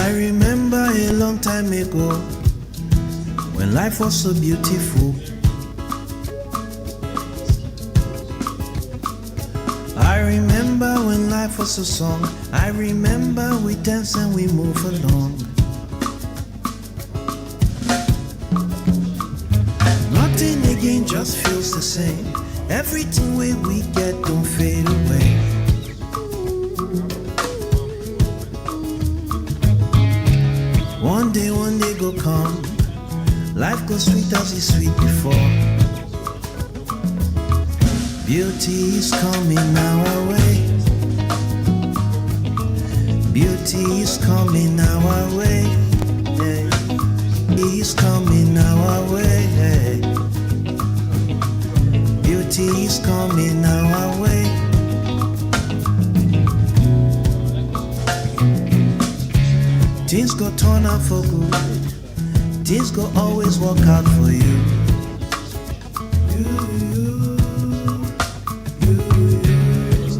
I remember a long time ago when life was so beautiful. I remember when life was a song. I remember we dance and we move along. Nothing again just feels the same. Everything we get don't fade away. One day go come. Life goes sweet as it's sweet before. Beauty is coming our way. Beauty is coming our way. Yeah. Is coming our way. Yeah. Beauty is coming our way. Things go turn out for good. Things go always work out for you.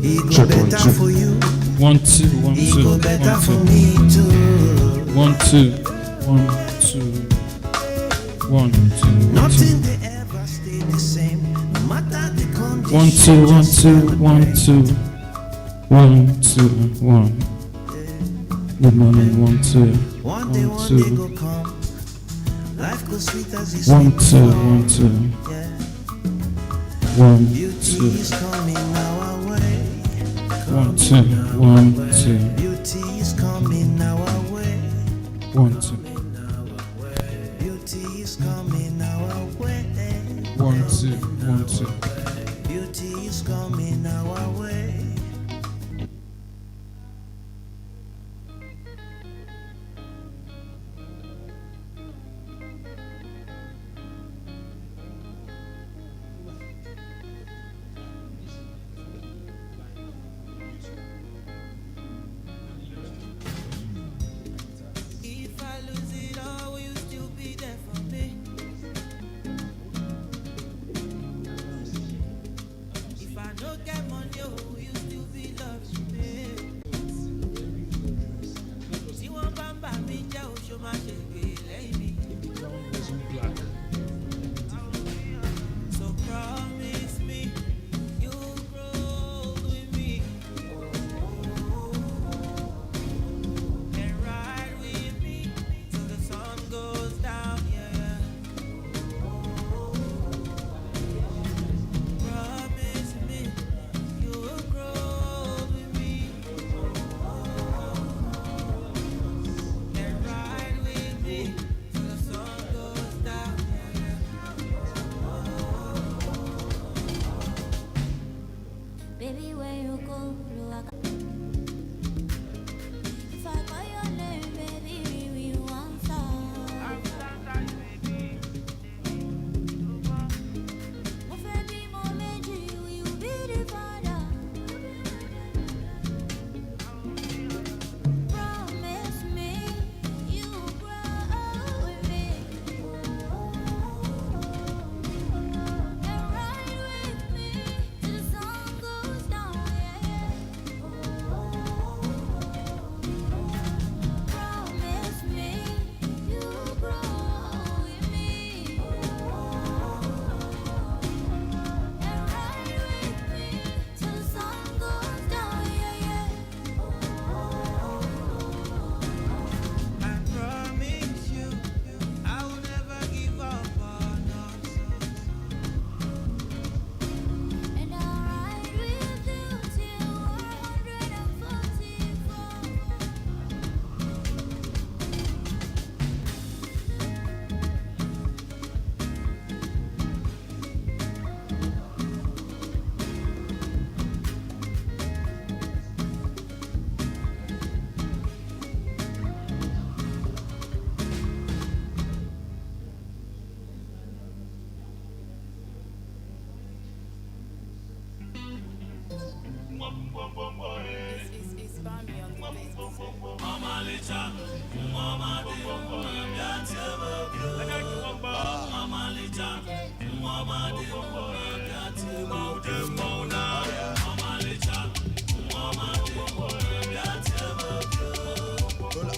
It go better for you. 1 2 1 2. It go better for me too. 1 2 1 2 1 2. Nothing they ever stay the same, no matter the 1 2 1 2 1 2 1 2 1. Good morning. 1 2 One day 1 2 go come. Life goes sweet as it's 1 sweet 2 before. 1 2 Yeah. 1 Beauty 2 is coming our way. 1 2 1 2 Beauty is coming our way. 1 2 Beauty is coming our way. 1 2 1 2. Beauty is coming our way. If I lose it all, will you still be there for me? If I don't get money, will you still be loving me? See one bamba me, Joe, show my shake, lady. So promise me you'll grow with me and ride with me till the sun goes down, yeah. Promise me you'll grow with me and ride with me till the sun goes down, yeah. Baby, where you go, if I call your name, baby, will you answer? Mo fẹ́ bímọ méjì, will you be the father? Promise me you grow with me and ride with me till the sun goes down, yeah. Promise me you grow with me and ride with me till the sun goes down, yeah. I promise you, I will never give up on us. And I'll ride with you till 144. It's Bami on the beat.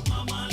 Mama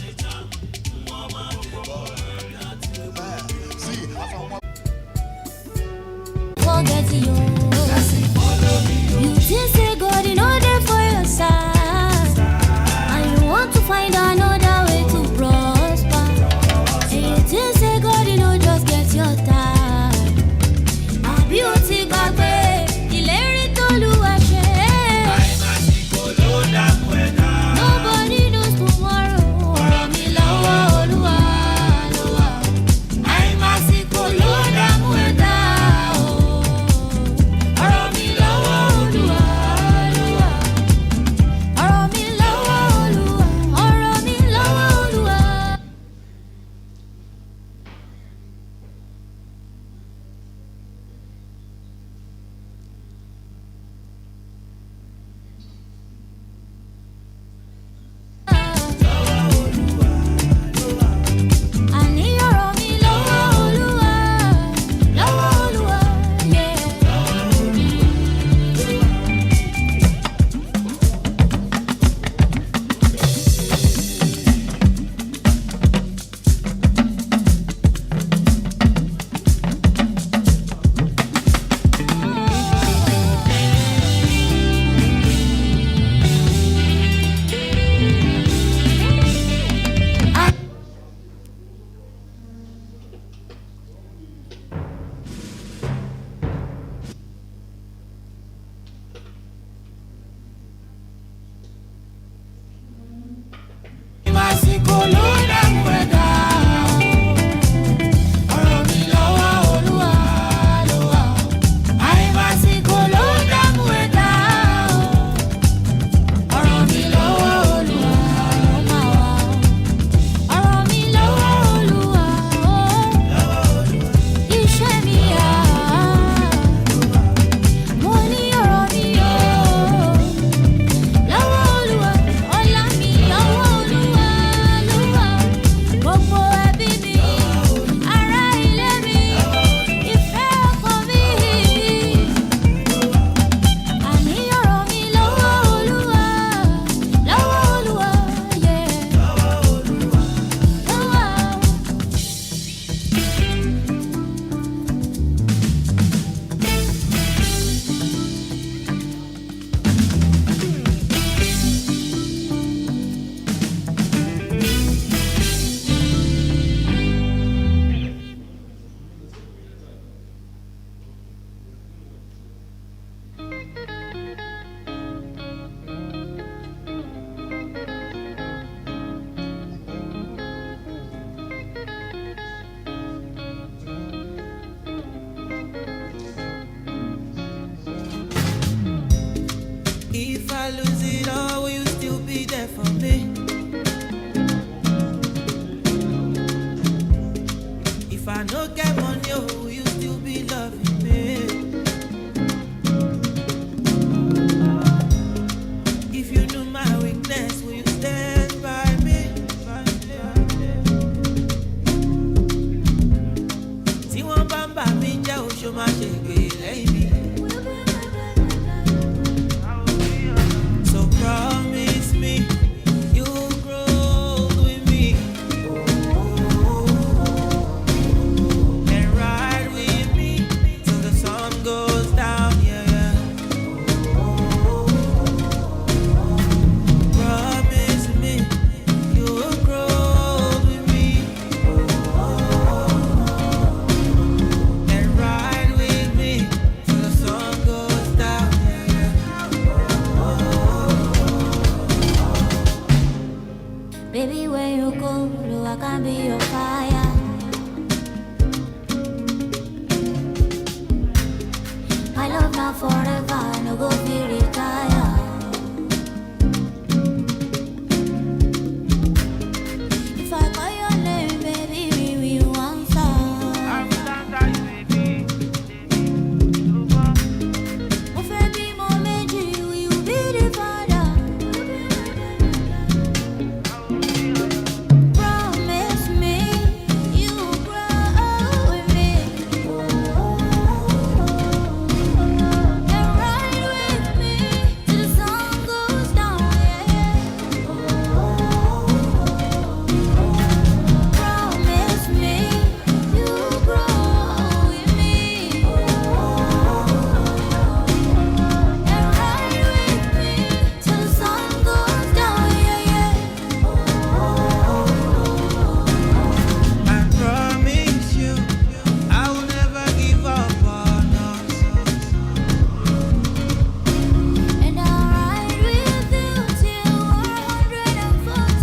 Baby, where you go, I can be your fire. My love not forever, no go be retire. If I call your name, baby, we will answer. I will answer you, baby. Mo fẹ́ bímọ méjì, we will be the father. Promise me you will grow with me and ride with me till the sun goes down. Promise me you will grow with me and ride with me till the sun goes down. I promise you, I will never give up on us. And I'll ride with you till 144.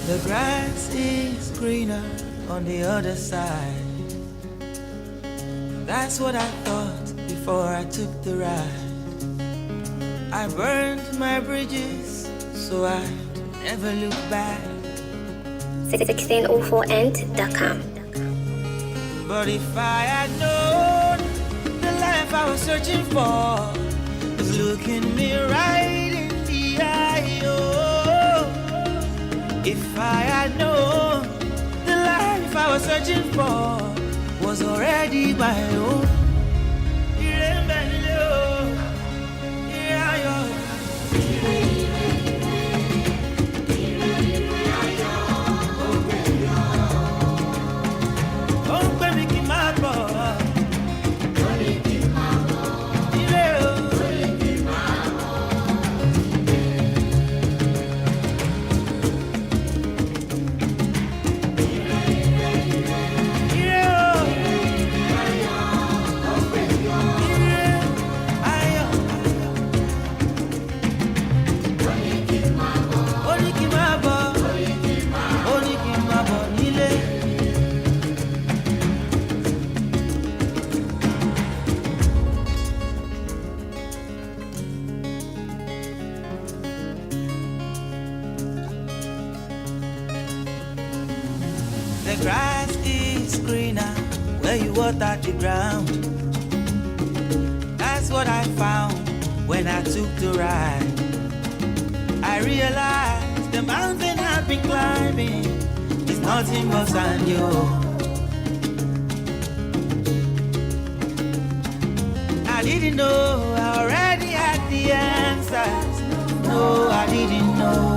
The grass is greener on the other side. That's what I thought before I took the ride. I burned my bridges so I'd never look back. 1604end.com. But if I had known the life I was searching for was looking me right in the eye, oh, if I had known the life I was searching for was already my own. The grass is greener where you water the ground. That's what I found when I took the ride. I realized the mountain I've been climbing is nothing but sand, yo. I didn't know I already had the answers. No, I didn't know.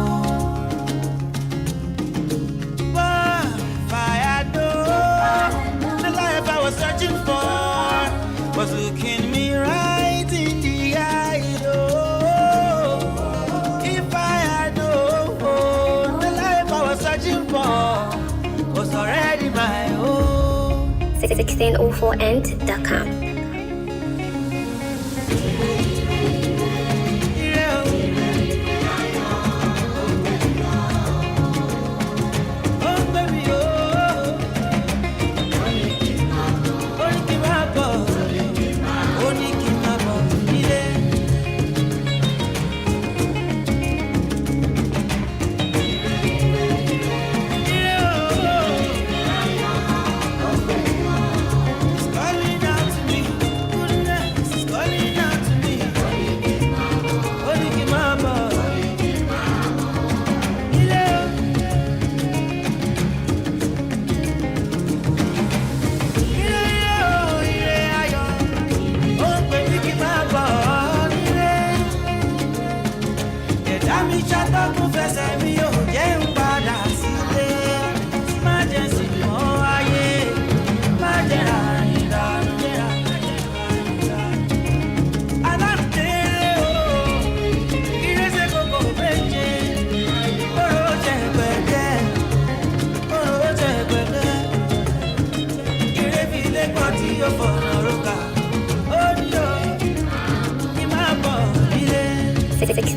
Searching for was looking me right in the eye. Oh, if I had known the life I was searching for was already my own. 1604end.com.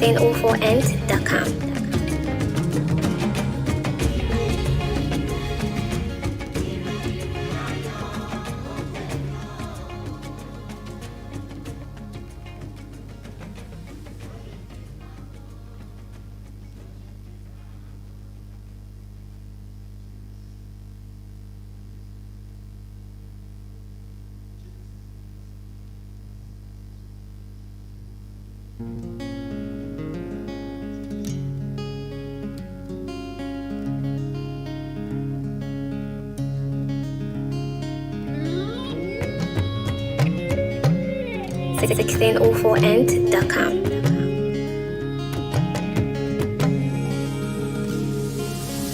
1604end.com. end.com.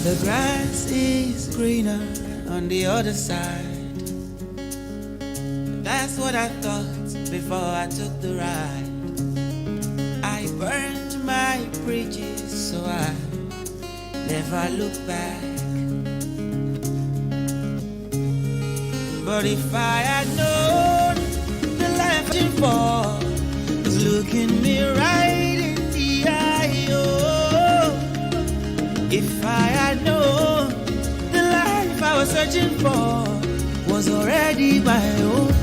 The grass is greener on the other side. That's what I thought before I took the ride. I burned my bridges so I never look back. But if I had known the life before was looking me right in the eye, oh, if I had known the life I was searching for was already my own.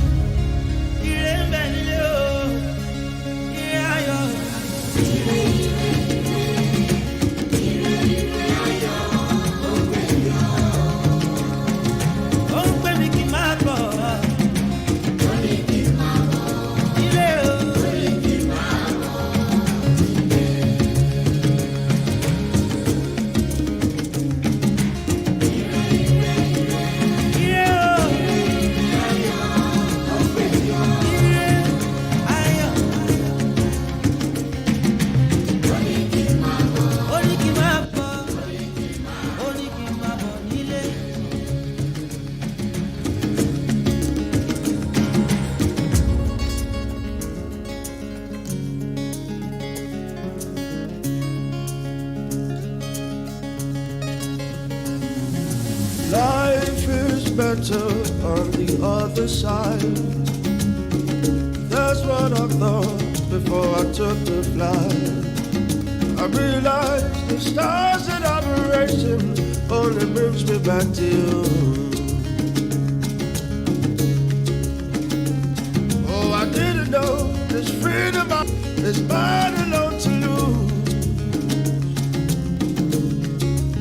Life is better on the other side. That's what I thought before I took the flight. I realized the stars in operation only brings me back to you. Oh, I didn't know this freedom is mine alone to lose.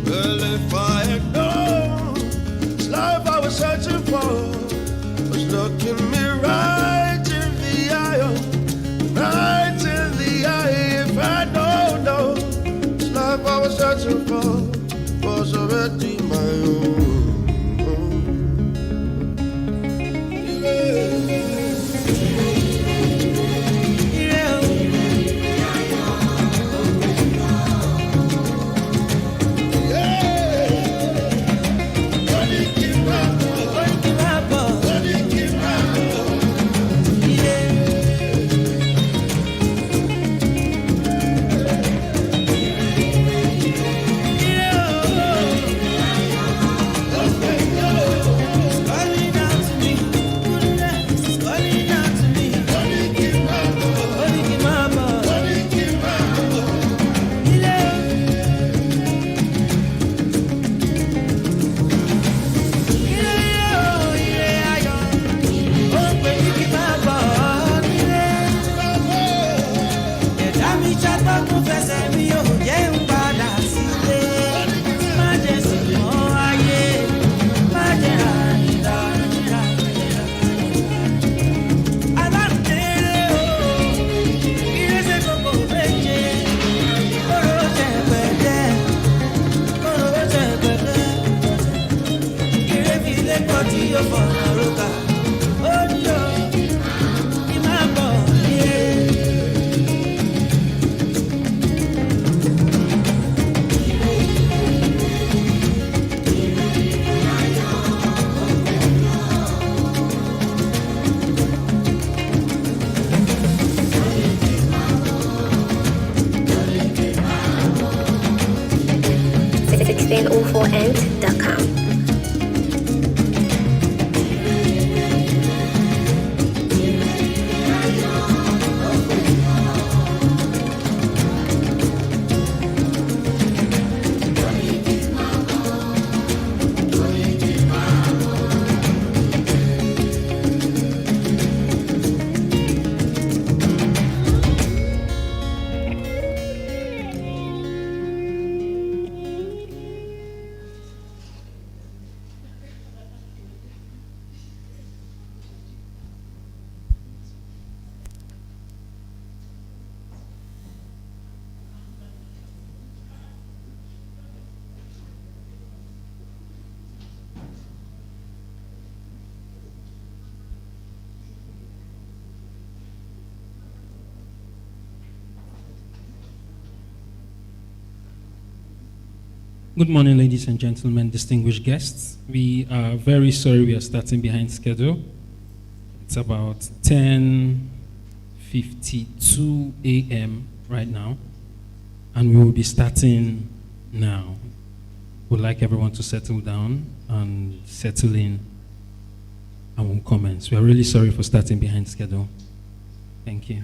Well, if I had known this life I was searching for was looking me right in the eye, right in the eye. If I know this life I was searching for was already my own. Good morning, ladies and gentlemen, distinguished guests. We are very sorry we are starting behind schedule. It's about 10:52 a.m. right now, and we will be starting now. We'd like everyone to settle down and settle in and we'll commence. We are really sorry for starting behind schedule. Thank you.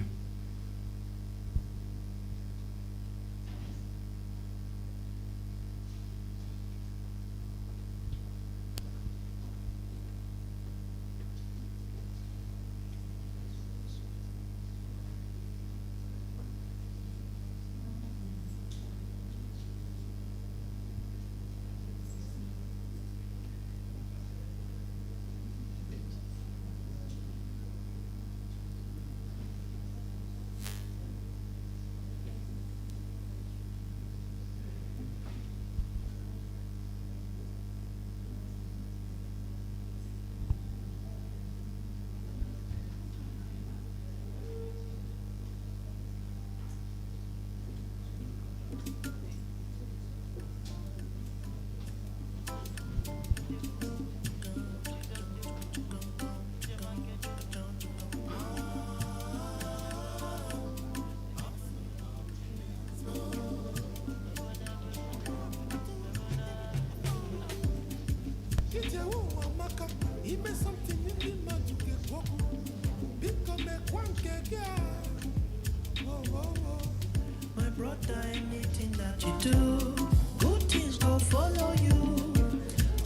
My brother, anything that you do, good things go follow you.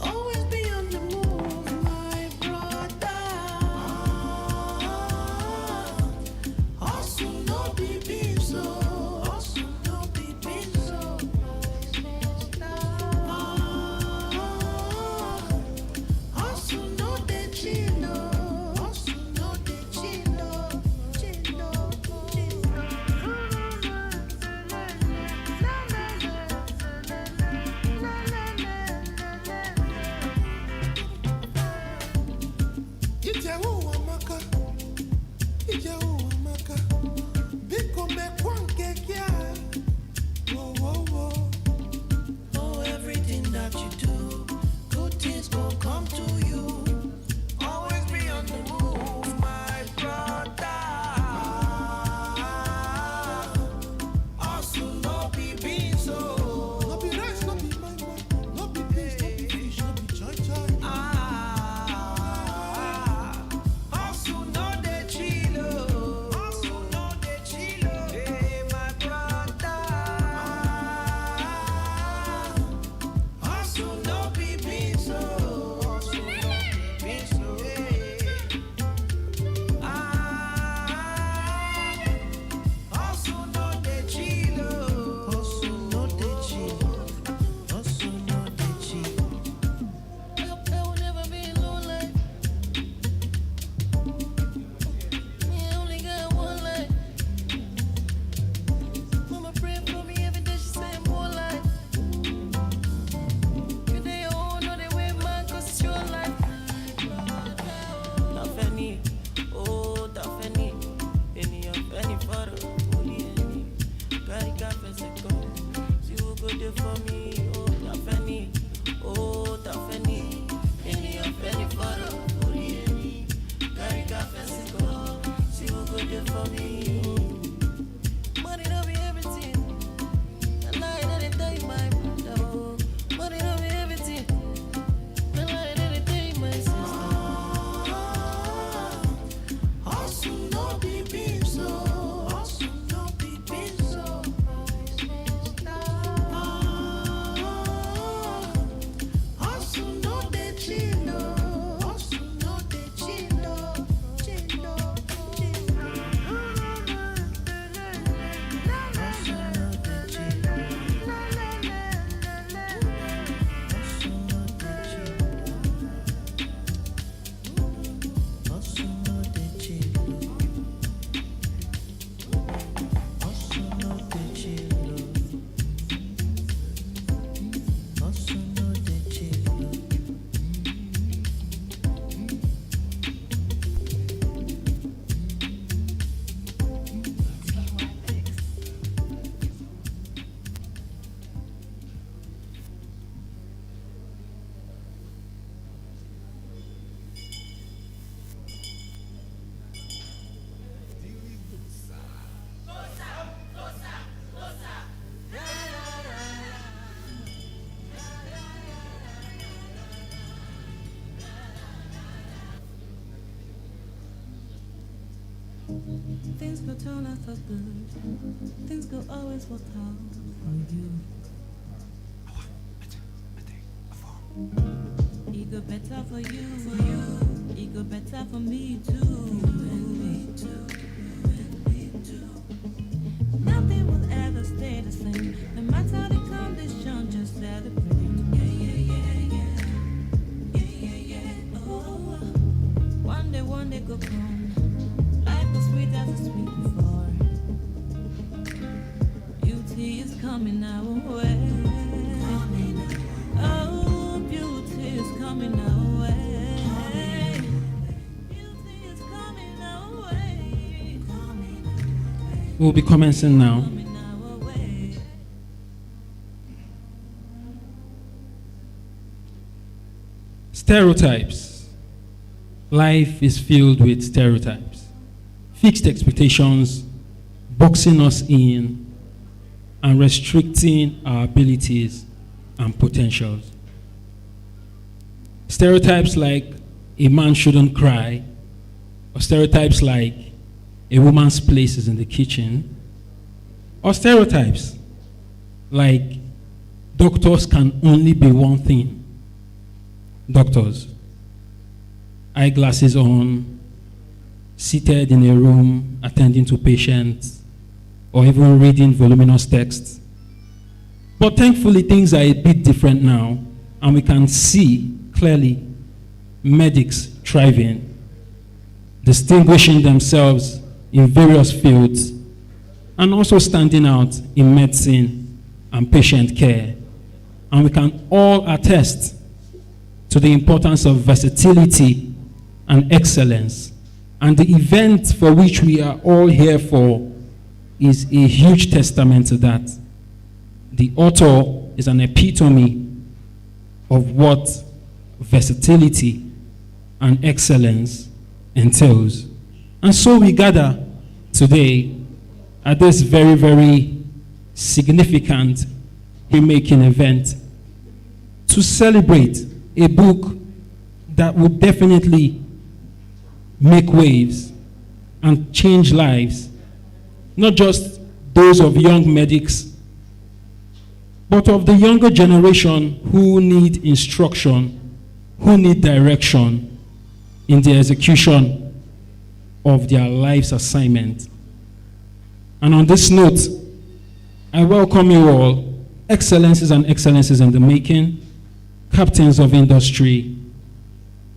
Always be on the move, my brother. Hustle no be beans, so hustle no be beans, so hustle no dey chill, hustle no dey chill, chill, chill. Things go turn out for good. Things go always work out for you. It go better for you, It go better for me too. And me too. And me too. Nothing will ever stay the same. No matter the condition, just celebrate. Yeah. Oh, one day go come. Life was sweet as a sweet before. Beauty is coming our way. Oh, beauty is coming our way. Beauty is coming our way. We'll be commencing now. Coming our way. Stereotypes. Life is filled with stereotypes, fixed expectations, boxing us in, and restricting our abilities and potentials. Stereotypes like a man shouldn't cry, or stereotypes like a woman's place is in the kitchen, or stereotypes like doctors can only be one thing. Doctors, eyeglasses on, seated in a room, attending to patients, or even reading voluminous texts. But thankfully, things are a bit different now, and we can see clearly medics thriving, distinguishing themselves in various fields, and also standing out in medicine and patient care. And we can all attest to the importance of versatility and excellence. And the event for which we are all here for is a huge testament to that. The author is an epitome of what versatility and excellence entails. And so we gather today at this very, very significant remaking event to celebrate a book that would definitely make waves and change lives, not just those of young medics, but of the younger generation who need instruction, who need direction in the execution of their life's assignment. And on this note, I welcome you all, excellencies and excellencies in the making, captains of industry,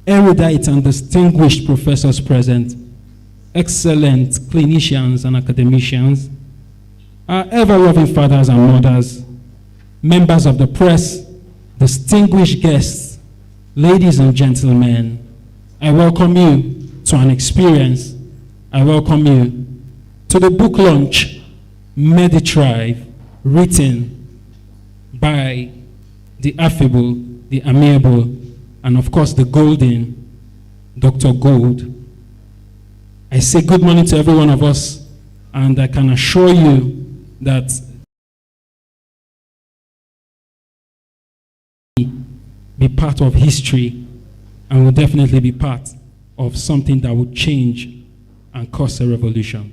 erudite and distinguished professors present, excellent clinicians and academicians, our ever-loving fathers and mothers, members of the press, distinguished guests, ladies and gentlemen, I welcome you to an experience. I welcome you to the book launch, Medi-Thrive, written by the affable, the amiable, and of course the golden Dr. Gold. I say good morning to every one of us, and I can assure you that be part of history and will definitely be part of something that will change and cause a revolution.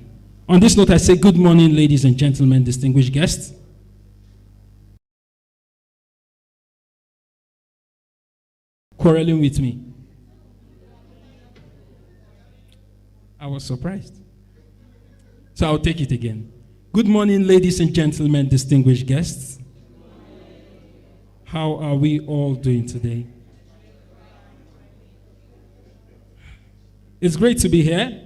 On this note, I say good morning, ladies and gentlemen, distinguished guests. Quarreling with me. I was surprised. So I'll take it again. Good morning, ladies and gentlemen, distinguished guests. How are we all doing today? It's great to be here.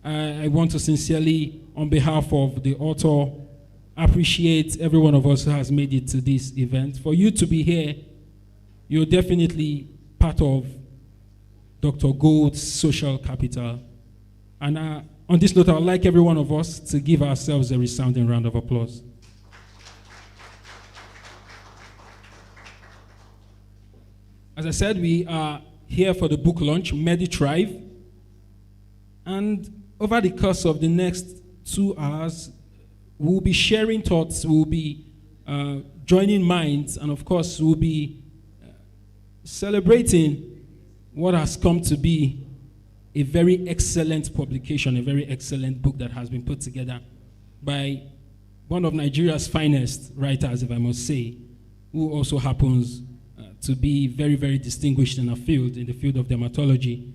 I want to sincerely, on behalf of the author, appreciate every one of us who has made it to this event. For you to be here, you're definitely part of Dr. Gold's social capital. And on this note, I would like every one of us to give ourselves a resounding round of applause. As I said, we are here for the book launch, Medi-Thrive. And over the course of the next 2 hours, we'll be sharing thoughts, we'll be joining minds, and of course, we'll be celebrating what has come to be a very excellent publication, a very excellent book that has been put together by one of Nigeria's finest writers, if I must say, who also happens to be very, very distinguished in her field, in the field of dermatology.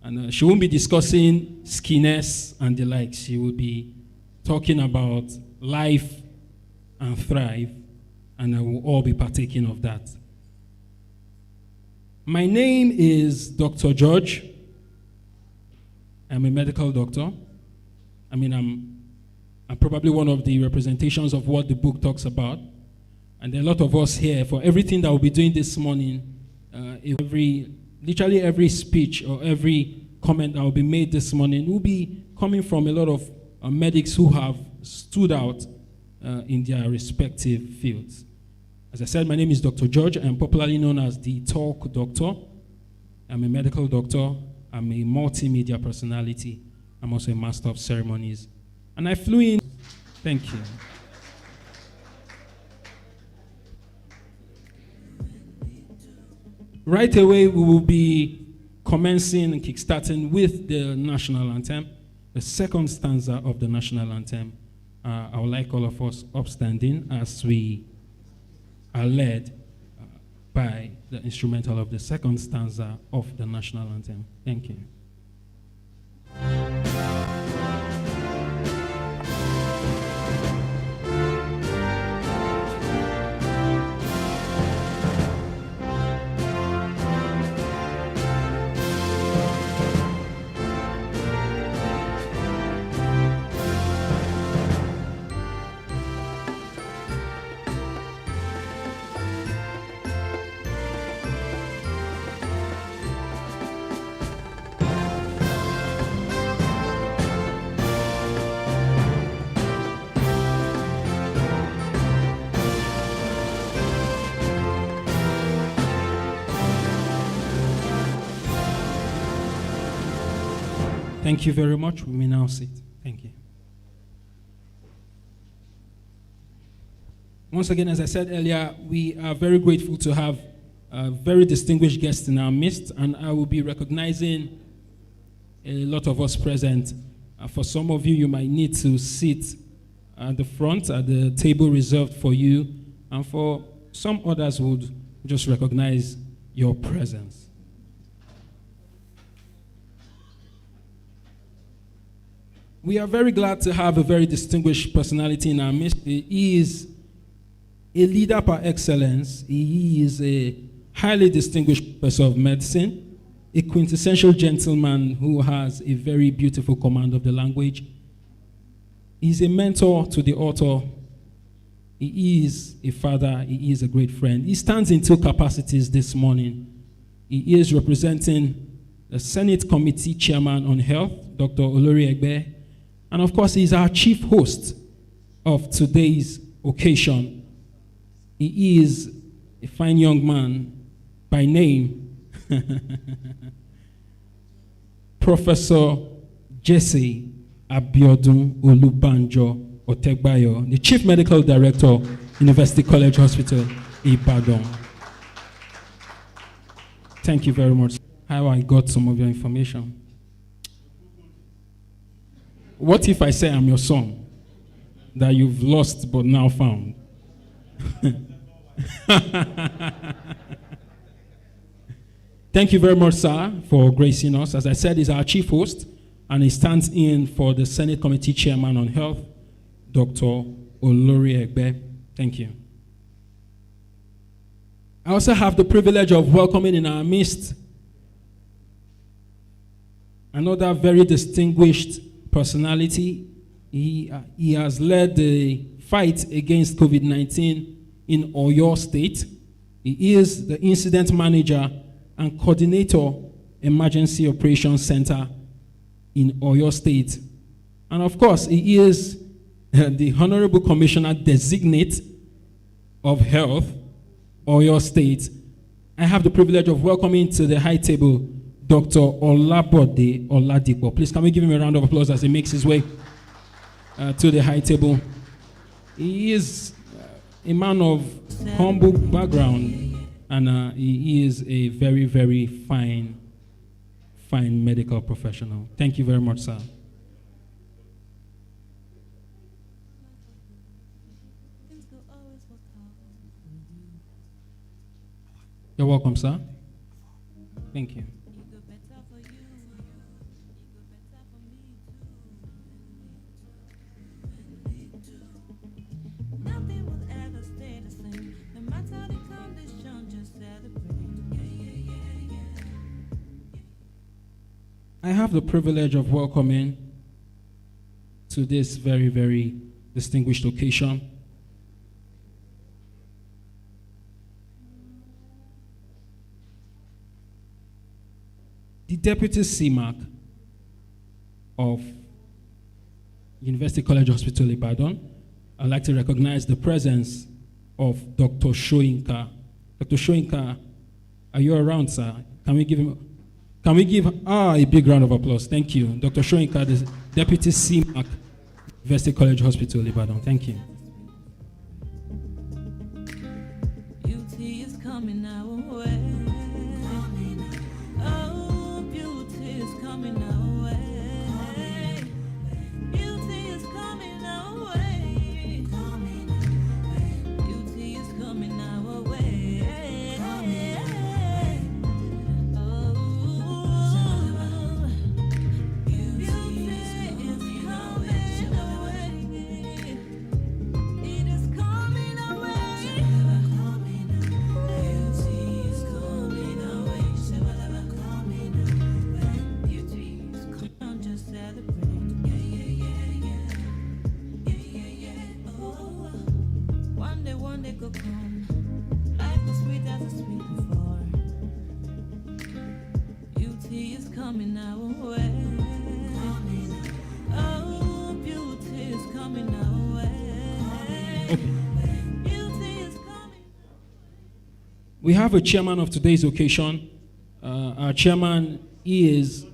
And she won't be discussing skinniness and the like. She will be talking about life and thrive, and I will all be partaking of that. My name is Dr. George. I'm a medical doctor. I mean, I'm probably one of the representations of what the book talks about. And there are a lot of us here. For everything that we'll be doing this morning, literally every speech or every comment that will be made this morning will be coming from a lot of medics who have stood out in their respective fields. As I said, my name is Dr. George. I'm popularly known as the Talk Doctor. I'm a medical doctor. I'm a multimedia personality. I'm also a master of ceremonies. And I flew in. Thank you. Right away, we will be commencing and kickstarting with the national anthem, the second stanza of the national anthem. I would like all of us upstanding as we are led by the instrumental of the second stanza of the national anthem. Thank you. Thank you very much. We may now sit. Thank you. Once again, as I said earlier, we are very grateful to have a very distinguished guest in our midst, and I will be recognizing a lot of us present. For some of you, you might need to sit at the front, at the table reserved for you, and for some others would just recognize your presence. We are very glad to have a very distinguished personality in our midst. He is a leader par excellence. He is a highly distinguished professor of medicine, a quintessential gentleman who has a very beautiful command of the language. He's a mentor to the author. He is a father. He is a great friend. He stands in two capacities this morning. He is representing the Senate Committee Chairman on Health, Dr. Olori Egbe. And of course, he's our chief host of today's occasion. He is a fine young man by name, Professor Jesse Abiodun Olubanjo Otegbayo, the Chief Medical Director, University College Hospital, Ibadan. Thank you very much. How I got some of your information. What if I say I'm your son that you've lost but now found? Thank you very much, sir, for gracing us. As I said, he's our chief host, and he stands in for the Senate Committee Chairman on Health, Dr. Olori Egbe. Thank you. I also have the privilege of welcoming in our midst another very distinguished personality. He has led the fight against COVID-19 in Oyo State. He is the incident manager and coordinator, Emergency Operations Center in Oyo State. And of course, he is the Honorable Commissioner Designate of Health, Oyo State. I have the privilege of welcoming to the high table Dr. Olabode Oladipo. Please, can we give him a round of applause as he makes his way to the high table? He is a man of humble background, and he is a very, very fine fine medical professional. Thank you very much, sir. Things will always work out for you. You're welcome, sir. Thank you. It go better for you. It go better for me too. Nothing will ever stay the same. No matter the condition, just celebrate. Yeah. I have the privilege of welcoming to this very, very distinguished occasion the Deputy CMAC of University College Hospital Ibadan. I'd like to recognize the presence of Dr. Shoyinka. Dr. Shoyinka, are you around, sir? Can we give a big round of applause? Thank you. Dr. Shoyinka, the Deputy CMAC, University College Hospital Ibadan. Thank you. Beauty is coming our way. Oh, beauty is coming our way. Beauty is coming our way. Beauty is coming our way. Oh, beauty is coming our way. It is coming our way. Beauty is coming our way. Beauty is coming. Come on, just celebrate. Yeah. Oh, one day could come. Life was sweet as it's sweet before. Beauty is coming our way. Oh, beauty is coming our way. Beauty is coming. We have a chairman of today's occasion. Our chairman is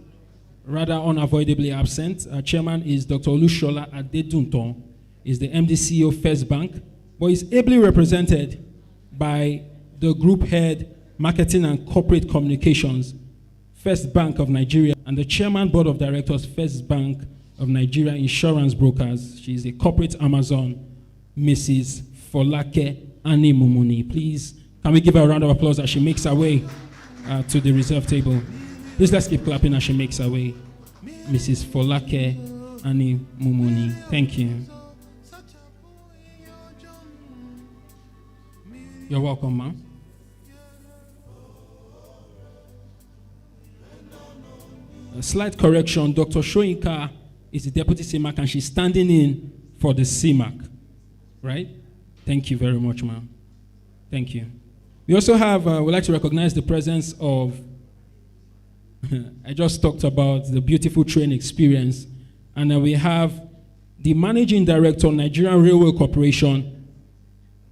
rather unavoidably absent. Our chairman is Dr. Olushola Adedunton. He's the MD CEO of First Bank, but he's ably represented by the group head, Marketing and Corporate Communications, First Bank of Nigeria, and the chairman board of directors, First Bank of Nigeria Insurance Brokers. She's a corporate Amazon, Mrs. Folake Ani Mumuni. Please, can we give her a round of applause as she makes her way to the reserve table? Please, let's keep clapping as she makes her way. Mrs. Folake Ani Mumuni. Thank you. You're welcome, ma'am. A slight correction, Dr. Shoyinka is the deputy CMAC and she's standing in for the CMAC, right? Thank you very much, ma'am. Thank you. We also have, we'd like to recognize the presence of, I just talked about the beautiful train experience, and we have the managing director, Nigerian Railway Corporation,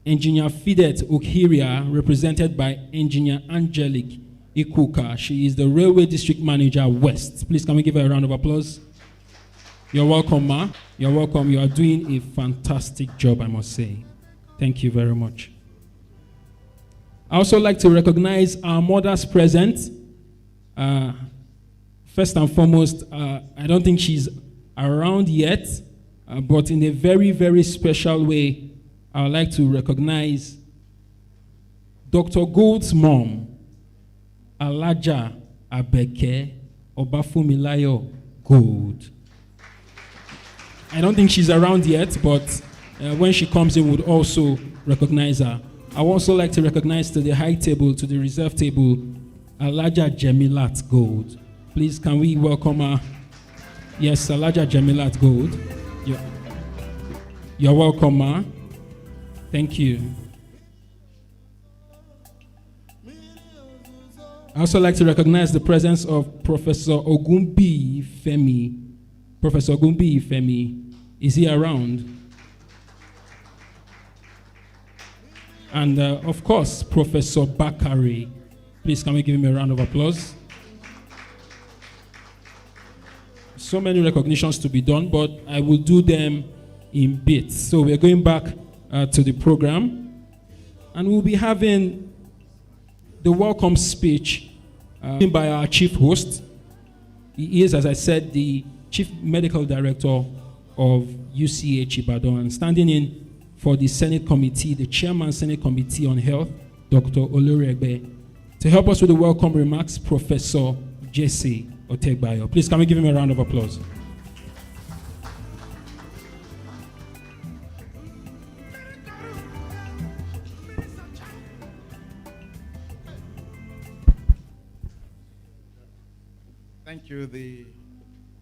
Engineer Fidet Okiria, represented by Engineer Angelique Ikuka. She is the Railway District Manager West. Please, can we give her a round of applause? You're welcome, ma. You're welcome. You are doing a fantastic job, I must say. Thank you very much. I also like to recognize our mothers present. First and foremost, I don't think she's around yet, but in a very, very special way, I would like to recognize Dr. Gold's mom, Alaja Abeke Obafumilayo Gold. I don't think she's around yet, but when she comes in, we'll also recognize her. I would also like to recognize to the high table, to the reserve table, Alaja Jemilat Gold. Please, can we welcome her? Yes, Alaja Jemilat Gold. You're welcome, ma. Thank you. I also like to recognize the presence of Professor Ogumbi Femi. Professor Ogumbi Femi, is he around? And of course, Professor Bakari. Please, can we give him a round of applause? So many recognitions to be done, but I will do them in bits. So we're going back to the program, and we'll be having the welcome speech by our chief host, He is, as I said, the Chief Medical Director of UCH Ibadan, and standing in for the Senate Committee, the Chairman Senate Committee on Health, Dr. Oloriegbe. To help us with the welcome remarks, Professor Jesse Otegbayo. Please, can we give him a round of applause? Thank you, the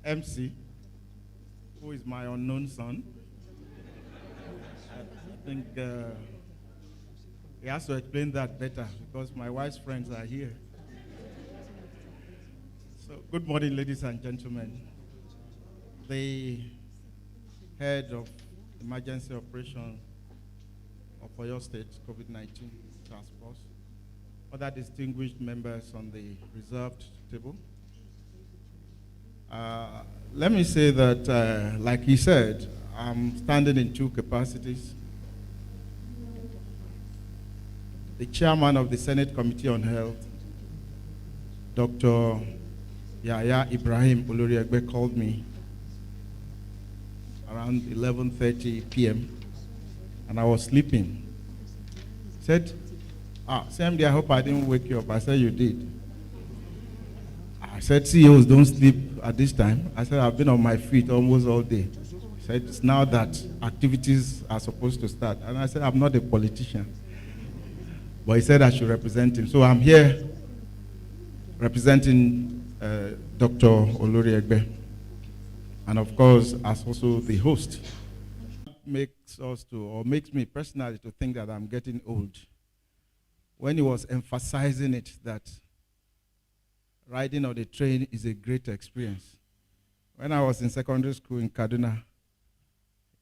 MC, who is my unknown son. I think he has to explain that better because my wife's friends are here. So, good morning, ladies and gentlemen. The head of emergency operation of Oyo State COVID-19 task force, other distinguished members on the reserved table. Let me say that, like he said, I'm standing in two capacities. The chairman of the Senate Committee on Health, Dr. Yahya Ibrahim Oloriegbe, called me around 11:30 p.m. and I was sleeping. He said, CMD, I hope I didn't wake you up. I said, you did. I said, CEOs don't sleep at this time. I said, I've been on my feet almost all day. He said, it's now that activities are supposed to start. And I said, I'm not a politician. But he said I should represent him. So I'm here representing Dr. Oloriegbe. And of course, as also the host. Makes me personally to think that I'm getting old. When he was emphasizing it, that riding on the train is a great experience. When I was in secondary school in Kaduna,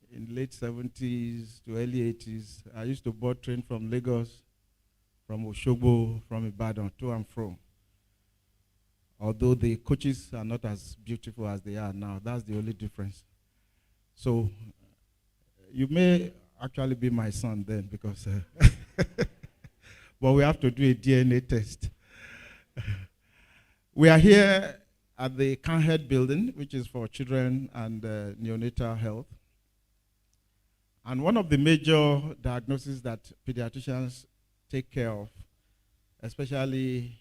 in late 70s to early 80s, I used to board train from Lagos, from Oshogbo, from Ibadan, to and fro. Although the coaches are not as beautiful as they are now, that's the only difference. So you may actually be my son then, because, but we have to do a DNA test. We are here at the Canhead building, which is for children and neonatal health. And one of the major diagnoses that pediatricians take care of, especially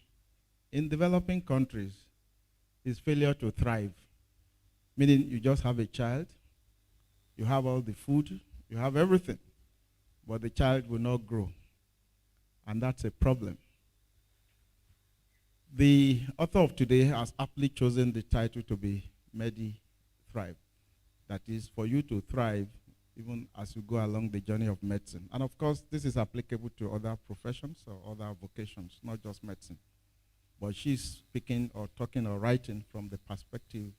in developing countries, is failure to thrive. Meaning you just have a child, you have all the food, you have everything, but the child will not grow. And that's a problem. The author of today has aptly chosen the title to be Medi-Thrive. That is, for you to thrive even as you go along the journey of medicine. And of course, this is applicable to other professions or other vocations, not just medicine. But she's speaking or talking or writing from the perspective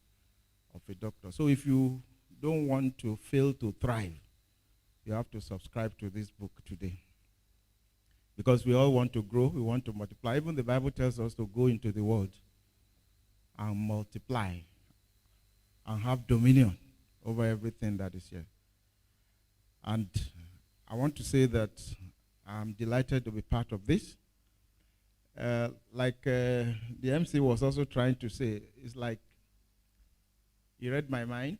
of a doctor. So if you don't want to fail to thrive, you have to subscribe to this book today. Because we all want to grow, we want to multiply. Even the Bible tells us to go into the world and multiply and have dominion over everything that is here. And I want to say that I'm delighted to be part of this. Like the MC was also trying to say, it's like he read my mind,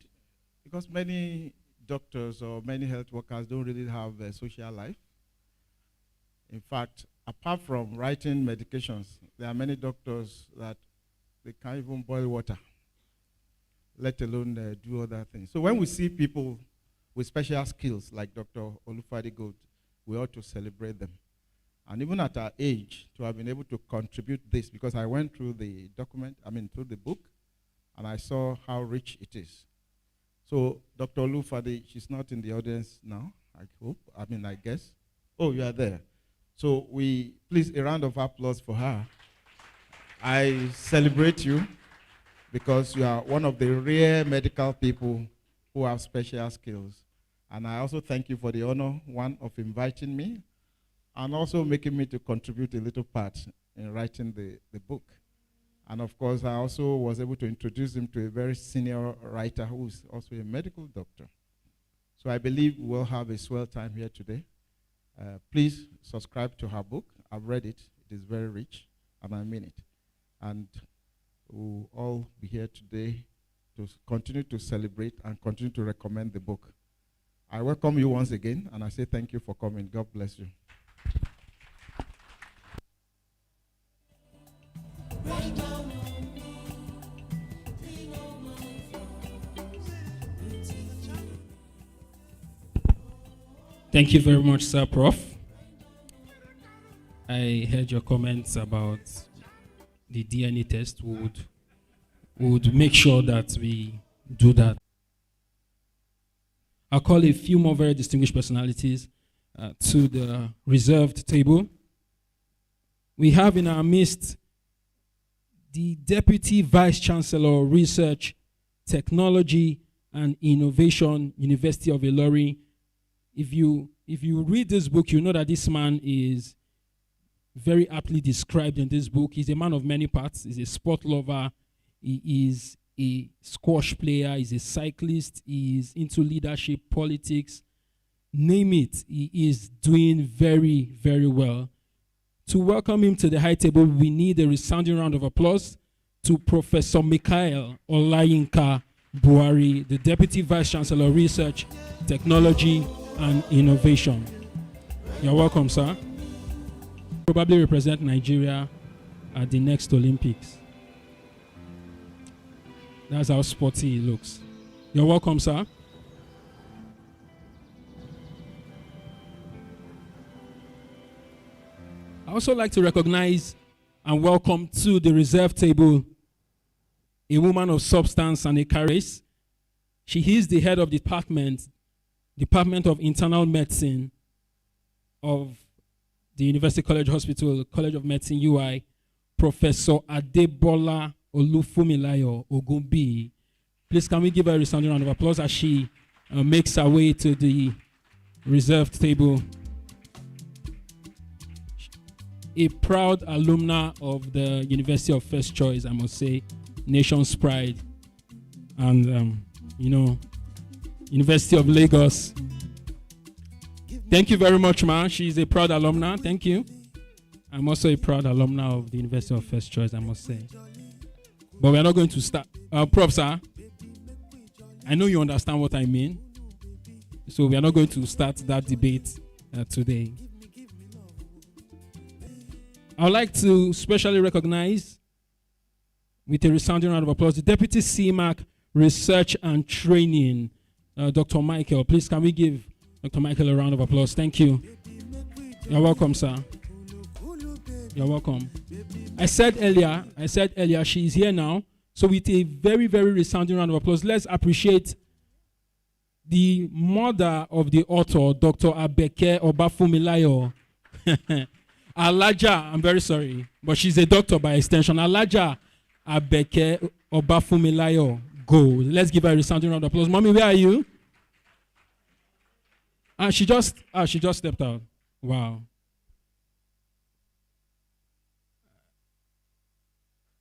because many doctors or many health workers don't really have a social life. In fact, apart from writing medications, there are many doctors that they can't even boil water, let alone do other things. So when we see people with special skills like Dr. Olufade Gold, we ought to celebrate them. And even at our age, to have been able to contribute this, because I went through the through the book, and I saw how rich it is. So Dr. Olufade, she's not in the audience now, I guess. Oh, you are there. So please, a round of applause for her. I celebrate you because you are one of the rare medical people who have special skills. And I also thank you for the honor, one, of inviting me and also making me to contribute a little part in writing the book. And of course, I also was able to introduce him to a very senior writer who is also a medical doctor. So I believe we'll have a swell time here today. Please subscribe to her book. I've read it. It is very rich, and I mean it. And We'll all be here today to continue to celebrate and continue to recommend the book. I welcome you once again, and I say thank you for coming. God bless you. Thank you very much, Sir Prof. I heard your comments about the DNA test. We would make sure that we do that. I'll call a few more very distinguished personalities to the reserved table. We have in our midst the Deputy Vice Chancellor, Research, Technology, and Innovation, University of Ilorin. If you read this book, you know that this man is very aptly described in this book. He's a man of many parts. He's a sport lover. He is a squash player. He's a cyclist. He is into leadership, politics. Name it. He is doing very, very well. To welcome him to the high table, we need a resounding round of applause to Professor Michael Olayinka Buhari, the Deputy Vice Chancellor, Research, Technology, and Innovation. You're welcome, sir. Probably represent Nigeria at the next Olympics. That's how sporty he looks. You're welcome, sir. I also like to recognize and welcome to the reserve table a woman of substance and a charisma. She is the head of Department of Internal Medicine of the University College Hospital, College of Medicine, UI, Professor Adebola Olufumilayo Ogunbi. Please, can we give her a resounding round of applause as she makes her way to the reserved table. A proud alumna of the University of First Choice, I must say, nation's pride, and University of Lagos. Thank you very much, ma. She's a proud alumna. Thank you. I'm also a proud alumna of the University of First Choice, I must say. But we're not going to start. Prof, sir, I know you understand what I mean. So we are not going to start that debate today. I would like to specially recognize, with a resounding round of applause, the Deputy CMAC Research and Training, Dr. Michael. Please, can we give Dr. Michael a round of applause? Thank you. You're welcome, sir. You're welcome. I said earlier, she's here now. So with a very, very resounding round of applause, let's appreciate the mother of the author, Dr. Abeke Obafumilayo. Alaja, I'm very sorry, but she's a doctor by extension. Alaja Abeke Obafumilayo. Go. Let's give her a resounding round of applause. Mommy, where are you? She just stepped out. Wow.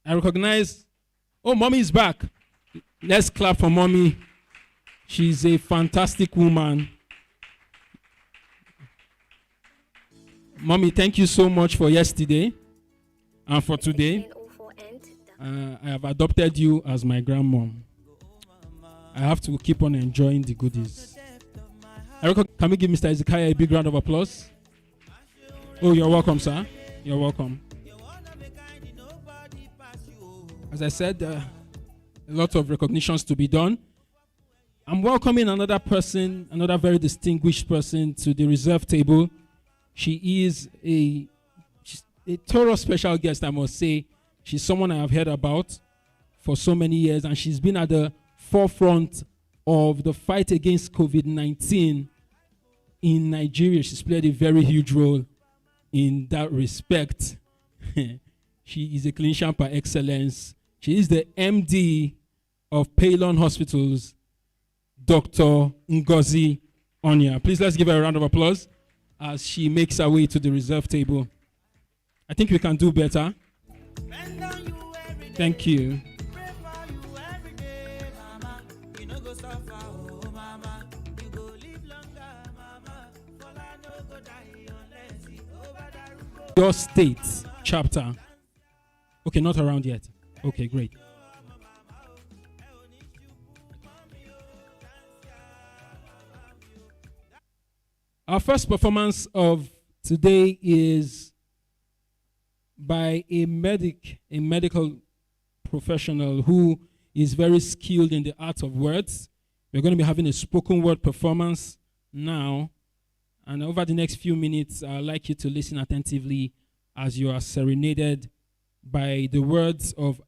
I recognize. Oh, mommy is back. Let's clap for mommy. She's a fantastic woman. Mommy, thank you so much for yesterday and for today. I have adopted you as my grandmom. I have to keep on enjoying the goodies. Can we give Mr. Ezekiah a big round of applause? Oh, you're welcome, sir. You're welcome. As I said, a lot of recognitions to be done. I'm welcoming another person, another very distinguished person to the reserve table. She is a thorough special guest, I must say. She's someone I have heard about for so many years, and she's been at the forefront of the fight against COVID-19 in Nigeria. She's played a very huge role in that respect. She is a clinician par excellence. She is the MD of Paylon Hospitals, Dr. Ngozi Onya. Please, let's give her a round of applause as she makes her way to the reserve table. I think we can do better. Thank you. Your state chapter. Okay, not around yet. Okay, great. Our first performance of today is by a medical professional who is very skilled in the art of words. We're going to be having a spoken word performance now. And over the next few minutes, I'd like you to listen attentively as you are serenaded by the words of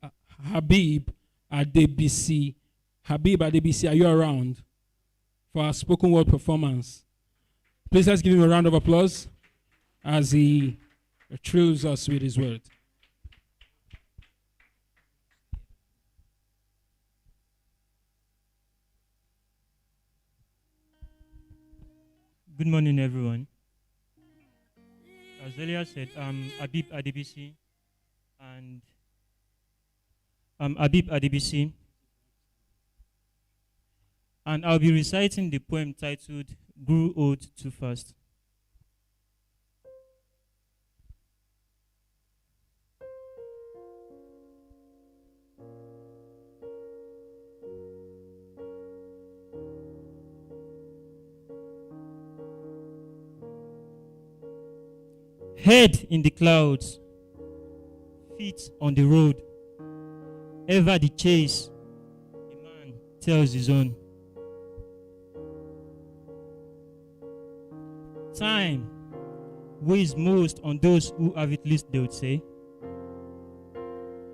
Habib Adebisi. Habib Adebisi, are you around for our spoken word performance? Please let's give him a round of applause as he thrills us with his word. Good morning, everyone. As earlier said, I'm Habib Adebisi, and I'll be reciting the poem titled "Grew Old Too Fast." Head in the clouds, feet on the road, ever the chase, a man tells his own. Time weighs most on those who have it least, they would say.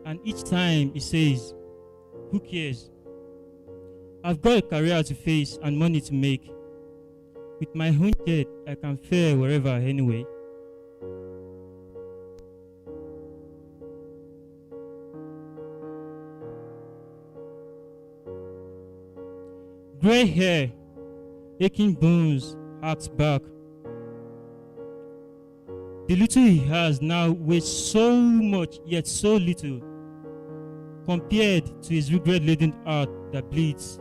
And each time he says, who cares? I've got a career to face and money to make. With my own jet, I can fare wherever anyway. Gray hair, aching bones, arcs back. The little he has now weighs so much, yet so little, compared to his regret-laden heart that bleeds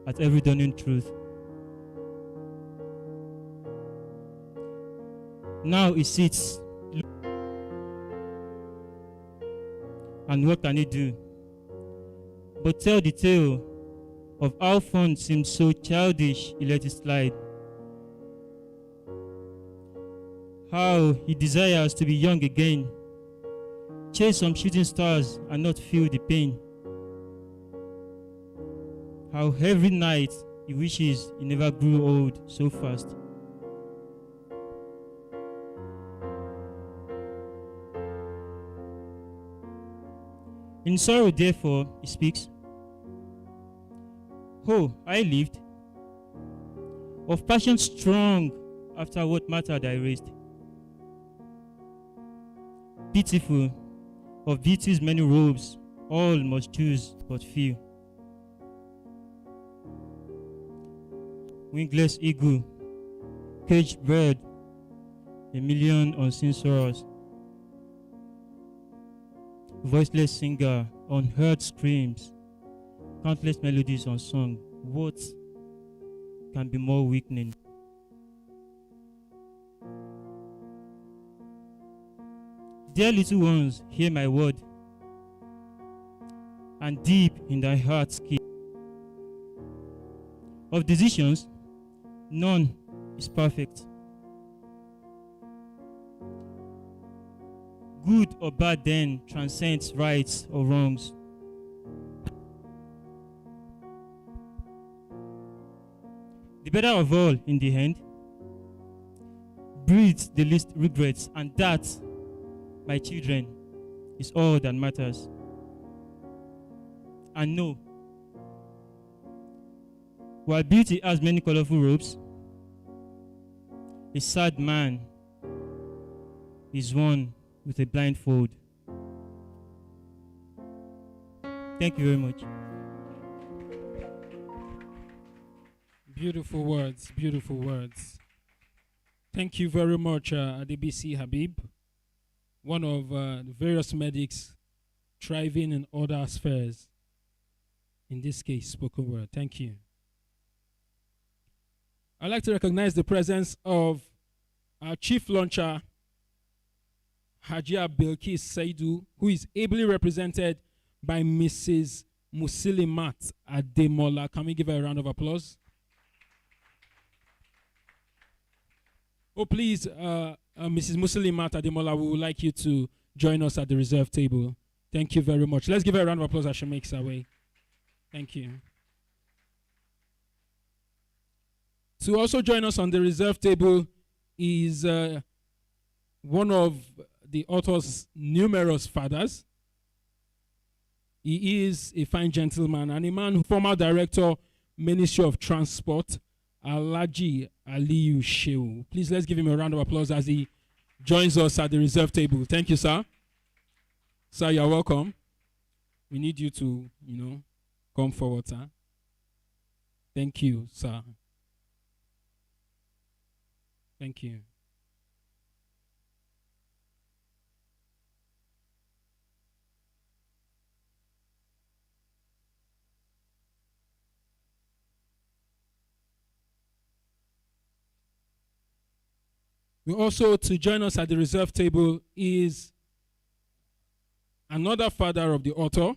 at every dawning truth. Now he sits, and what can he do but tell the tale of how fun seemed so childish he let it slide. How he desires to be young again, chase some shooting stars and not feel the pain. How every night he wishes he never grew old so fast. In sorrow, therefore, he speaks. Oh, I lived, of passion strong after what mattered I raised. Pitiful, of beauty's many robes, all must choose but few. Wingless eagle, caged bird, a million unseen sorrows. Voiceless singer, unheard screams, countless melodies unsung. What can be more weakening? Dear little ones, hear my word, and deep in thy hearts keep. Of decisions, none is perfect. Good or bad then transcends rights or wrongs. The better of all in the end breeds the least regrets, and that, my children, is all that matters. And know, while beauty has many colorful robes, a sad man is one with a blindfold. Thank you very much. Beautiful words, beautiful words. Thank you very much, Adebisi Habib, one of the various medics thriving in other spheres. In this case, spoken word. Thank you. I'd like to recognize the presence of our chief launcher, Hajia Bilkis Saidu, who is ably represented by Mrs. Musilimat Ademola. Can we give her a round of applause? Oh, please, Mrs. Musilimat Ademola, we would like you to join us at the reserve table. Thank you very much. Let's give her a round of applause as she makes her way. Thank you. To also join us on the reserve table is one of the author's numerous fathers. He is a fine gentleman and a man, former director, Ministry of Transport, Alhaji Aliyu Shehu. Please let's give him a round of applause as he joins us at the reserve table. Thank you, sir. Sir, you're welcome. We need you to, come forward, sir. Thank you, sir. Thank you. We also, to join us at the reserve table is another father of the author.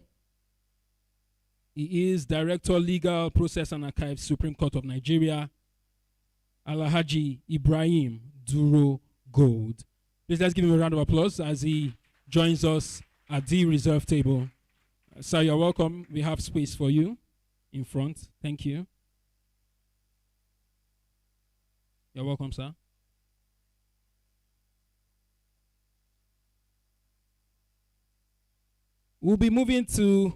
He is Director, Legal Process and Archives, Supreme Court of Nigeria, Alhaji Ibrahim Duro Gold. Please let's give him a round of applause as he joins us at the reserve table. Sir, you're welcome. We have space for you in front. Thank you. You're welcome, sir. We'll be moving to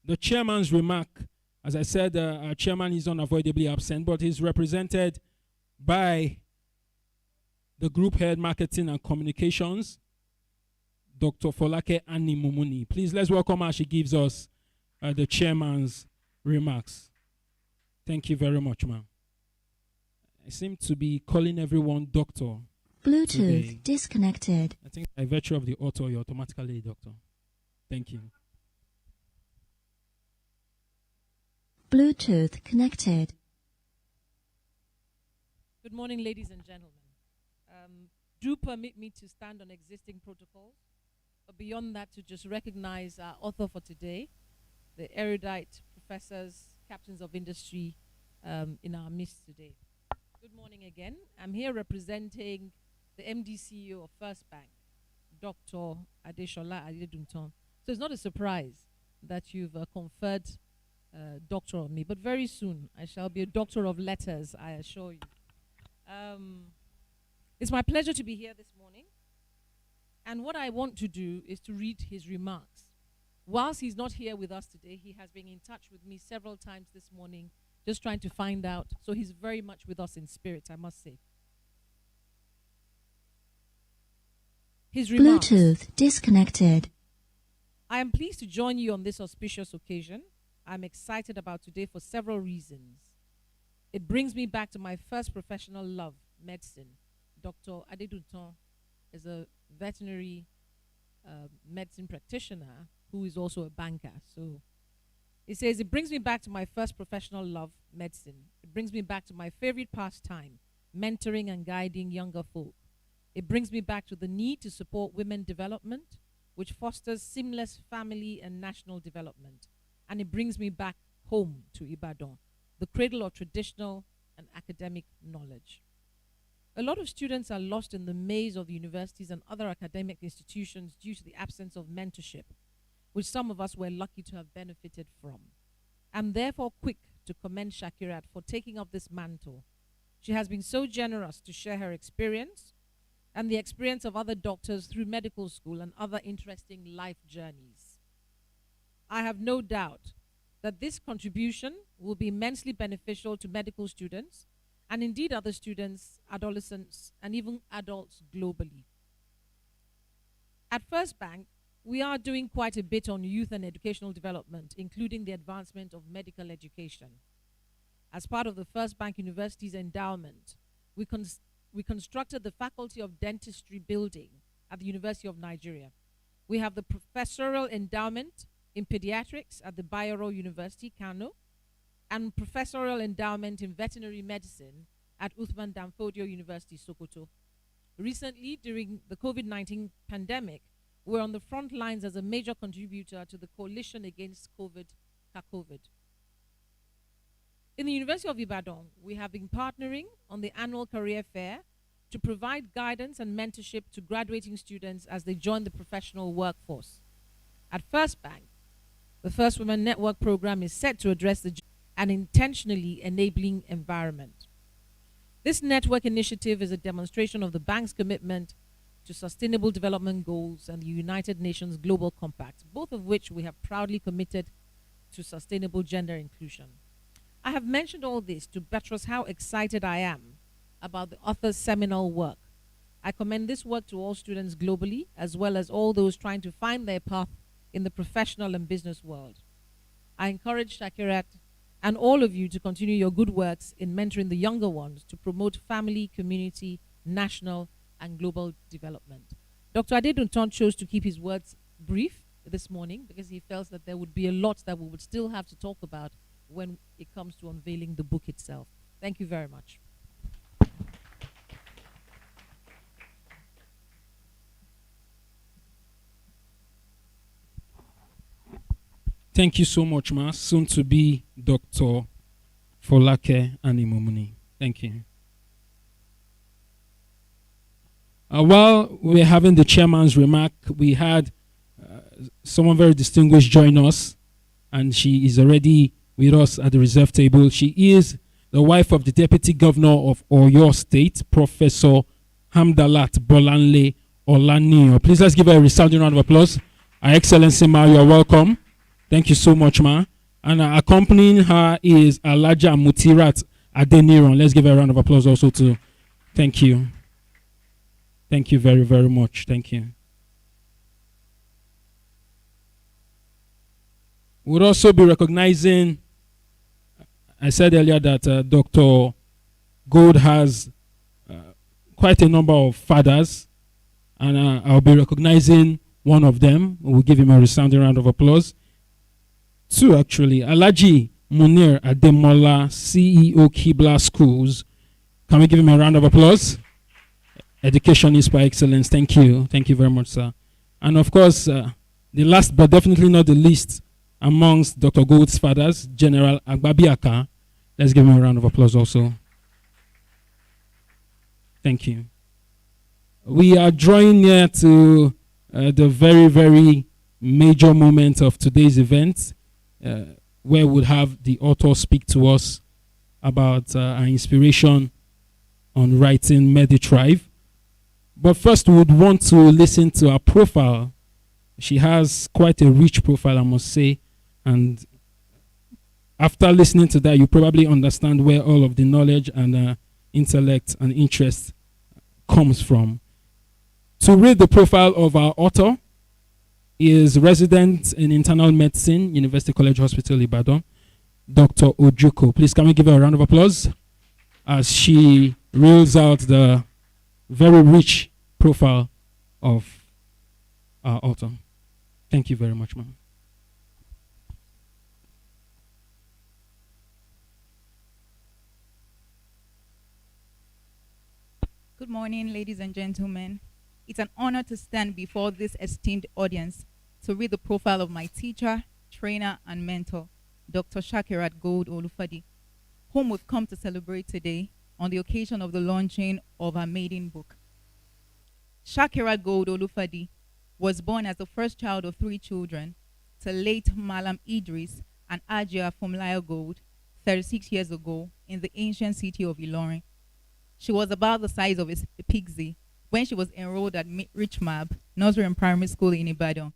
the chairman's remark. As I said, our chairman is unavoidably absent, but he's represented by the group head, marketing and communications, Dr. Folake Annie Mumuni. Please let's welcome her. She gives us the chairman's remarks. Thank you very much, ma'am. I seem to be calling everyone doctor. Bluetooth today. disconnected. I think by virtue of the author, you're automatically a doctor. Thank you. Bluetooth connected. Good morning, ladies and gentlemen. Do permit me to stand on existing protocols, but beyond that, to just recognize our author for today, the erudite professors, captains of industry in our midst today. Good morning again. I'm here representing the MD CEO of First Bank, Dr. Adeshola Adedunton. So it's not a surprise that you've conferred doctor on me, but very soon I shall be a doctor of letters, I assure you. It's my pleasure to be here this morning, and what I want to do is to read his remarks. Whilst he's not here with us today, he has been in touch with me several times this morning, just trying to find out, so he's very much with us in spirit, I must say. His remarks. Bluetooth disconnected. I am pleased to join you on this auspicious occasion. I'm excited about today for several reasons. It brings me back to my first professional love, medicine. Dr. Adedunton is a veterinary medicine practitioner who is also a banker. So he says, it brings me back to my first professional love, medicine. It brings me back to my favorite pastime, mentoring and guiding younger folk. It brings me back to the need to support women development, which fosters seamless family and national development. And it brings me back home to Ibadan, the cradle of traditional and academic knowledge. A lot of students are lost in the maze of the universities and other academic institutions due to the absence of mentorship, which some of us were lucky to have benefited from. I'm therefore quick to commend Shakirat for taking up this mantle. She has been so generous to share her experience and the experience of other doctors through medical school and other interesting life journeys. I have no doubt that this contribution will be immensely beneficial to medical students and indeed other students, adolescents, and even adults globally. At First Bank, we are doing quite a bit on youth and educational development, including the advancement of medical education. As part of the First Bank University's endowment, we constructed the Faculty of Dentistry building at the University of Nigeria. We have the professorial endowment in pediatrics at the Bayero University, Kano, and professorial endowment in veterinary medicine at Uthman Danfodio University, Sokoto. Recently, during the COVID-19 pandemic, we're on the front lines as a major contributor to the coalition against COVID. In the University of Ibadan, we have been partnering on the annual career fair to provide guidance and mentorship to graduating students as they join the professional workforce. At First Bank, the First Women Network program is set to address an intentionally enabling environment. This network initiative is a demonstration of the bank's commitment to Sustainable Development Goals and the United Nations Global Compact, both of which we have proudly committed to sustainable gender inclusion. I have mentioned all this to buttress how excited I am about the author's seminal work. I commend this work to all students globally, as well as all those trying to find their path in the professional and business world. I encourage Shakirat and all of you to continue your good works in mentoring the younger ones to promote family, community, national, and global development. Dr. Adedunton chose to keep his words brief this morning because he felt that there would be a lot that we would still have to talk about when it comes to unveiling the book itself. Thank you very much. Thank you so much, Ma. Soon to be Dr. Folake Animomuni. Thank you. While we're having the chairman's remark, we had someone very distinguished join us, and she is already with us at the reserve table. She is the wife of the Deputy Governor of Oyo State, Professor Hamdalat Bolanle Olaniyo. Please let's give her a resounding round of applause. Her Excellency, Ma, you are welcome. Thank you so much, Ma. And accompanying her is Alaja Mutirat Adeniran. Let's give her a round of applause also too. Thank you. Thank you very, very much. Thank you. We'll also be recognizing, I said earlier that Dr. Gold has quite a number of fathers, and I'll be recognizing one of them. We'll give him a resounding round of applause. Two, actually. Alaji Munir Ademola, CEO Kibla Schools. Can we give him a round of applause? Education is by excellence. Thank you. Thank you very much, sir. And of course, the last but definitely not the least amongst Dr. Gold's fathers, General Agbabiaka. Let's give him a round of applause also. Thank you. We are drawing near to the very, very major moment of today's event, where we'll have the author speak to us about our inspiration on writing Medi-Thrive. But first, we would want to listen to her profile. She has quite a rich profile, I must say. And after listening to that, you probably understand where all of the knowledge and intellect and interest comes from. To read the profile of our author is resident in internal medicine, University College Hospital, Ibadan, Dr. Ojuko. Please, can we give her a round of applause as she reels out the very rich profile of our author. Thank you very much, ma'am. Good morning, ladies and gentlemen. It's an honor to stand before this esteemed audience to read the profile of my teacher, trainer, and mentor, Dr. Shakirat Gold Olufadi, whom we've come to celebrate today on the occasion of the launching of our maiden book. Shakirat Gold Olufadi was born as the first child of 3 children to late Malam Idris and Ajia Fumlayo Gold 36 years ago in the ancient city of Ilorin. She was about the size of a pixie when she was enrolled at Richmab Nursery and Primary School in Ibadan,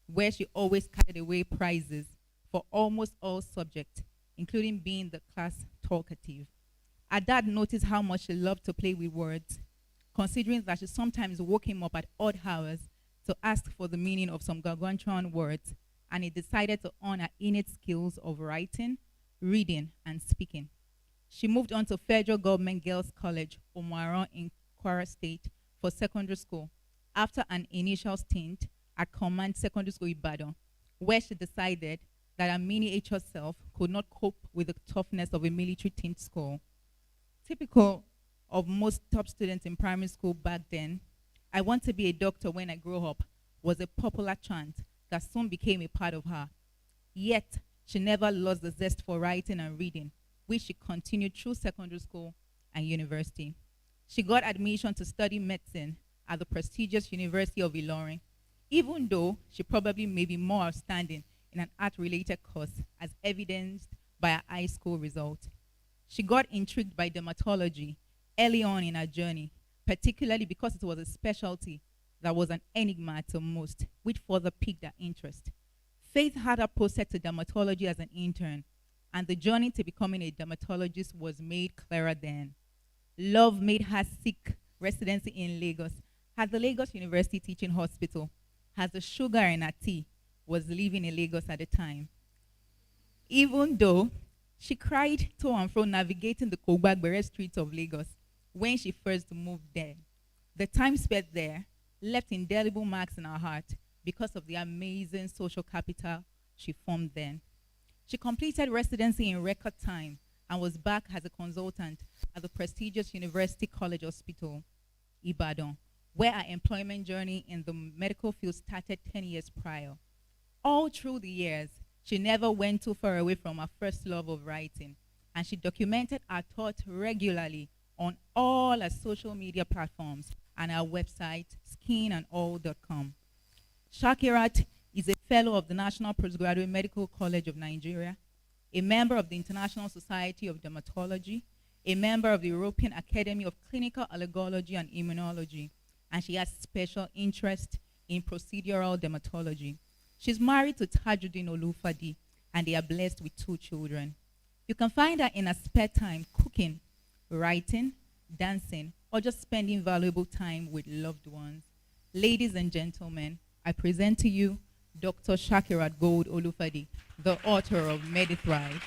where she always carried away prizes for almost all subjects, including being the class talkative. Her dad noticed how much she loved to play with words, considering that she sometimes woke him up at odd hours to ask for the meaning of some gargantuan words, and he decided to honor innate skills of writing, reading, and speaking. She moved on to Federal Government Girls College, Omaran in Kwara State for secondary school after an initial stint at Command Secondary School Ibadan, where she decided that her miniature self could not cope with the toughness of a military-themed school. Typical of most top students in primary school back then, I want to be a doctor when I grow up, was a popular chant that soon became a part of her. Yet, she never lost the zest for writing and reading, which she continued through secondary school and university. She got admission to study medicine at the prestigious University of Ilorin, even though she probably may be more outstanding in an art-related course as evidenced by her high school result. She got intrigued by dermatology early on in her journey, particularly because it was a specialty that was an enigma to most, which further piqued her interest. Faith had her posted to dermatology as an intern, and the journey to becoming a dermatologist was made clearer then. Love made her seek residency in Lagos at the Lagos University Teaching Hospital, as the sugar in her tea was living in Lagos at the time. Even though she cried to and fro navigating the Kogbagbere streets of Lagos when she first moved there, the time spent there left indelible marks in her heart because of the amazing social capital she formed then. She completed residency in record time and was back as a consultant at the prestigious University College Hospital, Ibadan, where her employment journey in the medical field started 10 years prior. All through the years, she never went too far away from her first love of writing, and she documented her thoughts regularly on all her social media platforms and our website, skinandall.com. Shakirat is a fellow of the National Postgraduate Medical College of Nigeria, a member of the International Society of Dermatology, a member of the European Academy of Clinical Allergology and Immunology, and she has special interest in procedural dermatology. She's married to Tajuddin Olufadi, and they are blessed with 2 children. You can find her in her spare time cooking, writing, dancing, or just spending valuable time with loved ones. Ladies and gentlemen, I present to you Dr. Shakirat Gold Olufadi, the author of Medi-Thrive.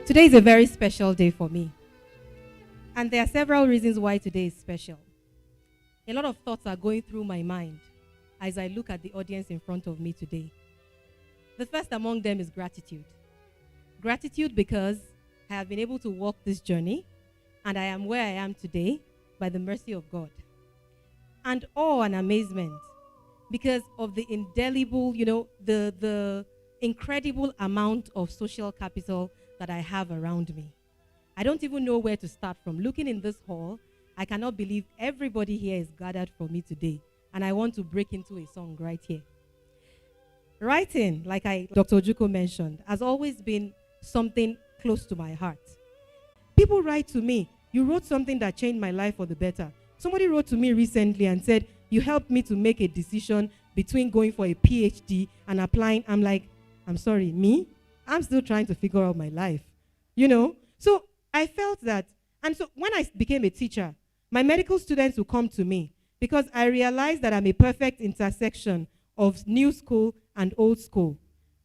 Today is a very special day for me. And there are several reasons why today is special. A lot of thoughts are going through my mind as I look at the audience in front of me today. The first among them is gratitude. Gratitude because I have been able to walk this journey and I am where I am today by the mercy of God. And awe and amazement because of the indelible, the incredible amount of social capital that I have around me. I don't even know where to start from. Looking in this hall, I cannot believe everybody here is gathered for me today. And I want to break into a song right here. Writing, like Dr. Ojuko mentioned, has always been something close to my heart. People write to me, you wrote something that changed my life for the better. Somebody wrote to me recently and said, you helped me to make a decision between going for a PhD and applying. I'm like, I'm sorry, me? I'm still trying to figure out my life, So I felt that. And so when I became a teacher, my medical students would come to me because I realized that I'm a perfect intersection of new school and old school.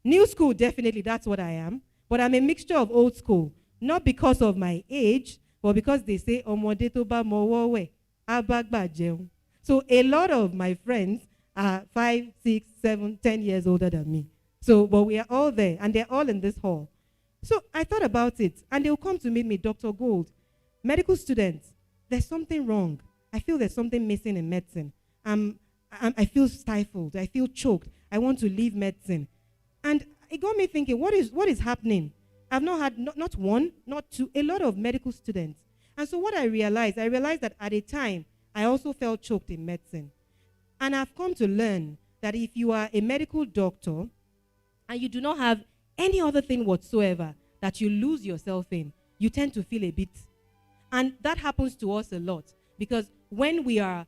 New school, definitely, that's what I am. But I'm a mixture of old school, not because of my age, but because they say, "Omode to ba mowowe, abagba jeun." So a lot of my friends are 5, 6, 7, 10 years older than me. So, but we are all there, and they're all in this hall. So I thought about it, and they'll come to meet me, Dr. Gold. Medical students, there's something wrong. I feel there's something missing in medicine. I feel stifled. I feel choked. I want to leave medicine. And it got me thinking, what is happening? I've not had, not one, not two, a lot of medical students. And so what I realized that at a time, I also felt choked in medicine. And I've come to learn that if you are a medical doctor, and you do not have any other thing whatsoever that you lose yourself in, you tend to feel a bit. And that happens to us a lot because when a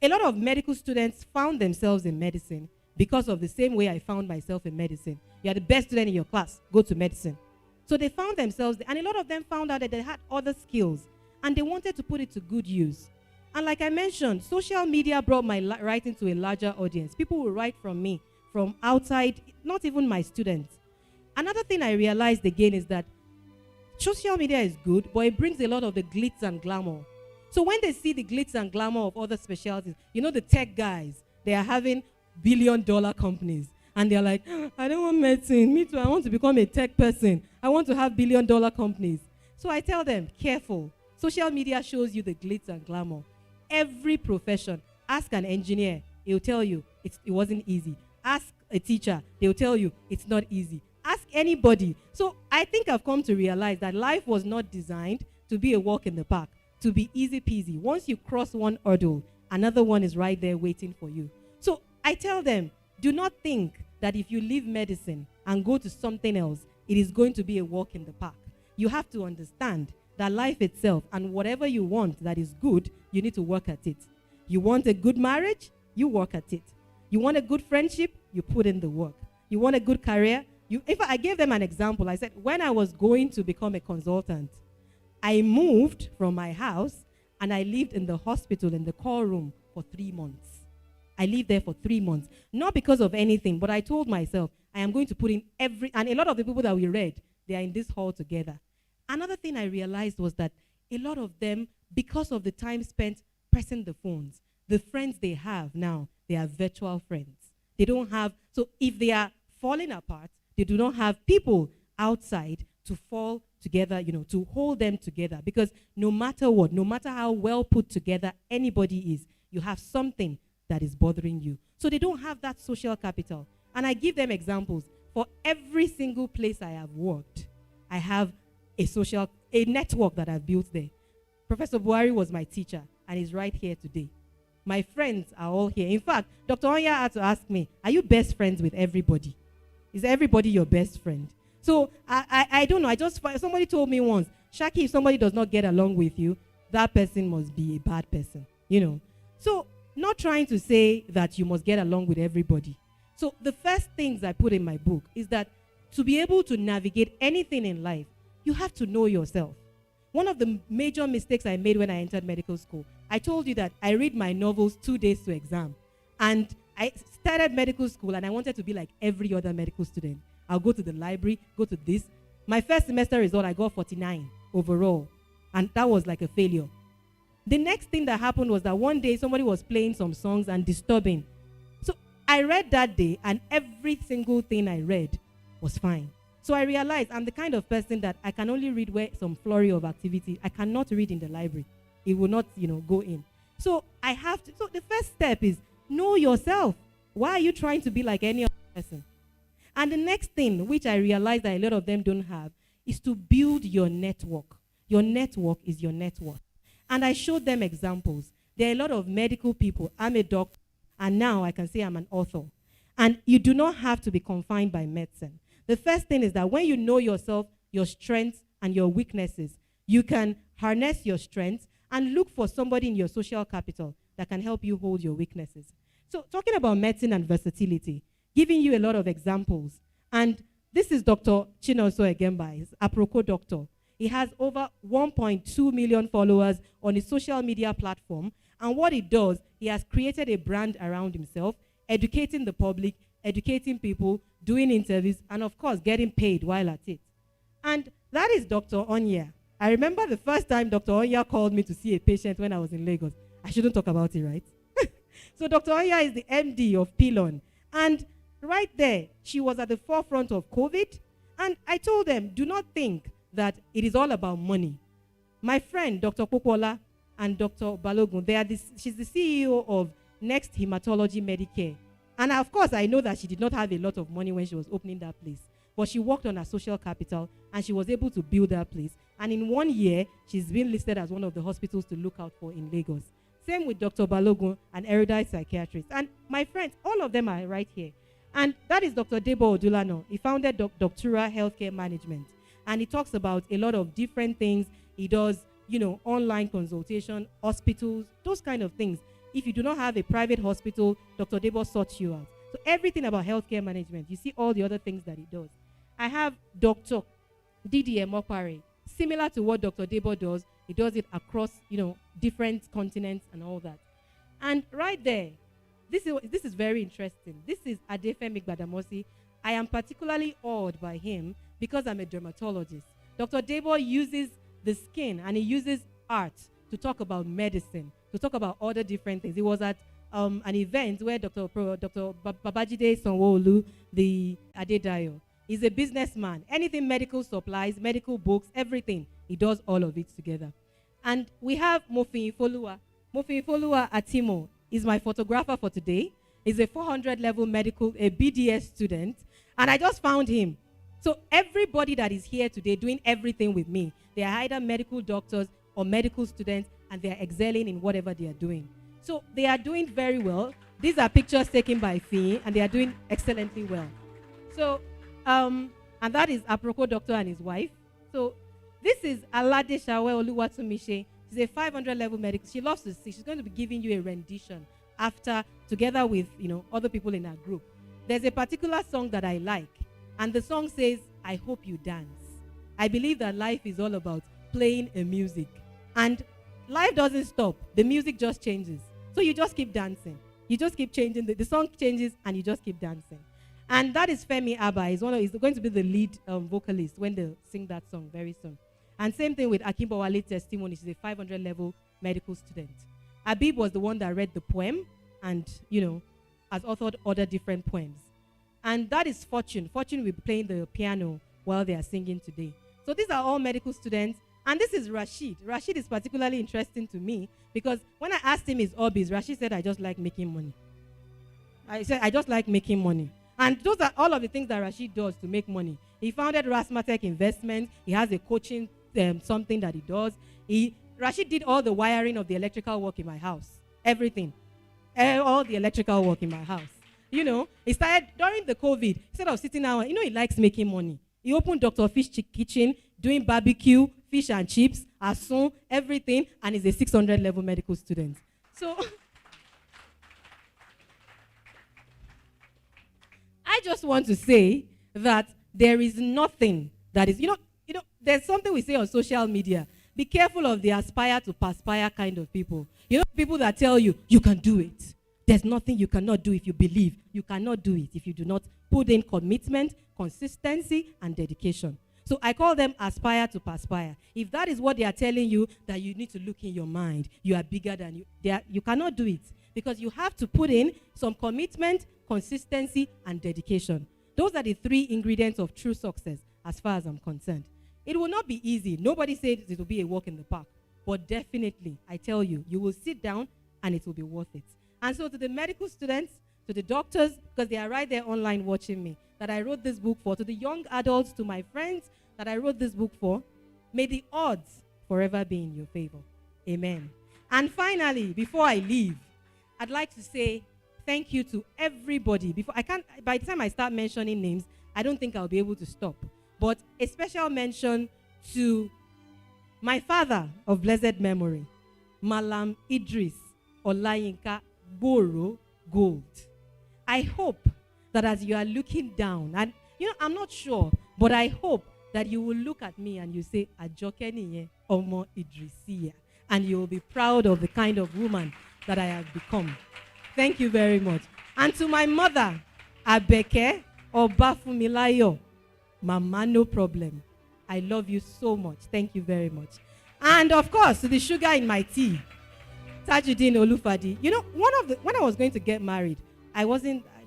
lot of medical students found themselves in medicine because of the same way I found myself in medicine. You are the best student in your class, go to medicine. So they found themselves, and a lot of them found out that they had other skills and they wanted to put it to good use. And like I mentioned, social media brought my writing to a larger audience. People will write from me from outside, not even my students. Another thing I realized again is that social media is good, but it brings a lot of the glitz and glamour. So when they see the glitz and glamour of other specialties, the tech guys, they are having billion-dollar companies. And they're like, I don't want medicine. Me too. I want to become a tech person. I want to have billion-dollar companies. So I tell them, careful. Social media shows you the glitz and glamour. Every profession, ask an engineer, he'll tell you it wasn't easy. Ask a teacher, they'll tell you it's not easy. Ask anybody. So I think I've come to realize that life was not designed to be a walk in the park, to be easy peasy. Once you cross one hurdle, another one is right there waiting for you. So I tell them, do not think that if you leave medicine and go to something else, it is going to be a walk in the park. You have to understand that life itself and whatever you want that is good, you need to work at it. You want a good marriage, you work at it. You want a good friendship, you put in the work. You want a good career, if I gave them an example, I said, when I was going to become a consultant, I moved from my house and I lived in the hospital in the call room for 3 months. I lived there for 3 months. Not because of anything, but I told myself, I am going to put in and a lot of the people that we read, they are in this hall together. Another thing I realized was that a lot of them, because of the time spent pressing the phones, the friends they have now, they are virtual friends. They don't have, so if they are falling apart, they do not have people outside to fall together, to hold them together. Because no matter what, no matter how well put together anybody is, you have something that is bothering you. So they don't have that social capital. And I give them examples. For every single place I have worked, I have a network that I've built there. Professor Buhari was my teacher, and he's right here today. My friends are all here. In fact, Dr. Onya had to ask me, are you best friends with everybody? Is everybody your best friend? So I don't know. Somebody told me once, Shaki, if somebody does not get along with you, that person must be a bad person, So not trying to say that you must get along with everybody. So the first things I put in my book is that to be able to navigate anything in life, you have to know yourself. One of the major mistakes I made when I entered medical school, I told you that I read my novels 2 days to exam. And I started medical school and I wanted to be like every other medical student. I'll go to the library, go to this. My first semester result, I got 49 overall. And that was like a failure. The next thing that happened was that one day somebody was playing some songs and disturbing. So I read that day and every single thing I read was fine. So I realized I'm the kind of person that I can only read where some flurry of activity. I cannot read in the library. It will not, go in. So I have to, so the first step is know yourself. Why are you trying to be like any other person? And the next thing, which I realized that a lot of them don't have, is to build your network. Your network is your net worth. And I showed them examples. There are a lot of medical people. I'm a doctor, and now I can say I'm an author. And you do not have to be confined by medicine. The first thing is that when you know yourself, your strengths and your weaknesses, you can harness your strengths and look for somebody in your social capital that can help you hold your weaknesses. So talking about medicine and versatility, giving you a lot of examples. And this is Dr. Chinonso Egemba, he's a Aproko doctor. He has over 1.2 million followers on his social media platform. And what he does, he has created a brand around himself, educating the public, educating people, doing interviews, and of course, getting paid while at it. And that is Dr. Onya. I remember the first time Dr. Onya called me to see a patient when I was in Lagos. I shouldn't talk about it, right? So Dr. Onya is the MD of Pilon. And right there, she was at the forefront of COVID. And I told them, do not think that it is all about money. My friend, Dr. Popola and Dr. Balogun, she's the CEO of Next Hematology Medicare. And of course, I know that she did not have a lot of money when she was opening that place. But she worked on her social capital, and she was able to build that place. And in 1 year, she's been listed as one of the hospitals to look out for in Lagos. Same with Dr. Balogun, an erudite psychiatrist. And my friends, all of them are right here. And that is Dr. Debo Odulano. He founded Doctora Healthcare Management. And he talks about a lot of different things. He does, online consultation, hospitals, those kind of things. If you do not have a private hospital, Dr. Debo sorts you out. So everything about healthcare management, you see all the other things that he does. I have Dr. Didier Mopare. Similar to what Dr. Debo does, he does it across, different continents and all that. And right there, this is very interesting. This is Adefemi Gbadamosi. I am particularly awed by him because I'm a dermatologist. Dr. Debo uses the skin and he uses art to talk about medicine, to talk about other different things. He was at an event where Dr. Babajide Sanwo-Olu, the Adedayo, is a businessman. Anything medical supplies, medical books, everything, he does all of it together. And we have Mofin Folua. Mofin Folua Atimo is my photographer for today. He's a 400 level medical, a BDS student. And I just found him. So everybody that is here today doing everything with me, they are either medical doctors or medical students, and they are excelling in whatever they are doing. So they are doing very well. These are pictures taken by Fee, and they are doing excellently well. So, and that is Aproko doctor and his wife. So this is Alade Shawe Oluwatumishe. She's a 500 level medical. She loves to sing. She's going to be giving you a rendition after, together with other people in our group. There's a particular song that I like, and the song says, "I hope you dance." I believe that life is all about playing a music, and life doesn't stop. The music just changes. So you just keep dancing. You just keep changing. The song changes, and you just keep dancing. And that is Femi Abba. He's going to be the lead vocalist when they sing that song very soon. And same thing with Akimbo Wale Testimony. She's a 500 level medical student. Abib was the one that read the poem and, has authored other different poems. And that is Fortune. Fortune will be playing the piano while they are singing today. So these are all medical students. And this is Rashid. Rashid is particularly interesting to me because when I asked him his hobbies, Rashid said, "I just like making money." I said, "I just like making money." And those are all of the things that Rashid does to make money. He founded Rasmatech Investments. He has a coaching something that he does. Rashid did all the wiring of the electrical work in my house. Everything. All the electrical work in my house. He started during the COVID. Instead of sitting down, he likes making money. He opened Dr. Fish Kitchen, doing barbecue, fish and chips, asun, everything, and is a 600 level medical student. So I just want to say that there is nothing that is, there's something we say on social media. Be careful of the aspire to perspire kind of people. People that tell you, you can do it. There's nothing you cannot do if you believe. You cannot do it if you do not put in commitment, consistency, and dedication. So I call them aspire to perspire. If that is what they are telling you, that you need to look in your mind, you are bigger than you. You cannot do it because you have to put in some commitment, consistency, and dedication. Those are the 3 ingredients of true success as far as I'm concerned. It will not be easy. Nobody said it will be a walk in the park. But definitely, I tell you, you will sit down and it will be worth it. And so to the medical students, to the doctors, because they are right there online watching me, that I wrote this book for, to the young adults, to my friends that I wrote this book for, may the odds forever be in your favor. Amen. And finally, before I leave, I'd like to say thank you to everybody. By the time I start mentioning names, I don't think I'll be able to stop. But a special mention to my father of blessed memory, Malam Idris Olayinka Boro Gold. I hope that as you are looking down, and I'm not sure, but I hope that you will look at me and you say, "Ajoke niye Omo Idrisiya," and you will be proud of the kind of woman that I have become. Thank you very much. And to my mother, Abeke Obafumilayo, Mama, no problem. I love you so much. Thank you very much. And of course, to the sugar in my tea, Tajuddin Olufadi. When I was going to get married,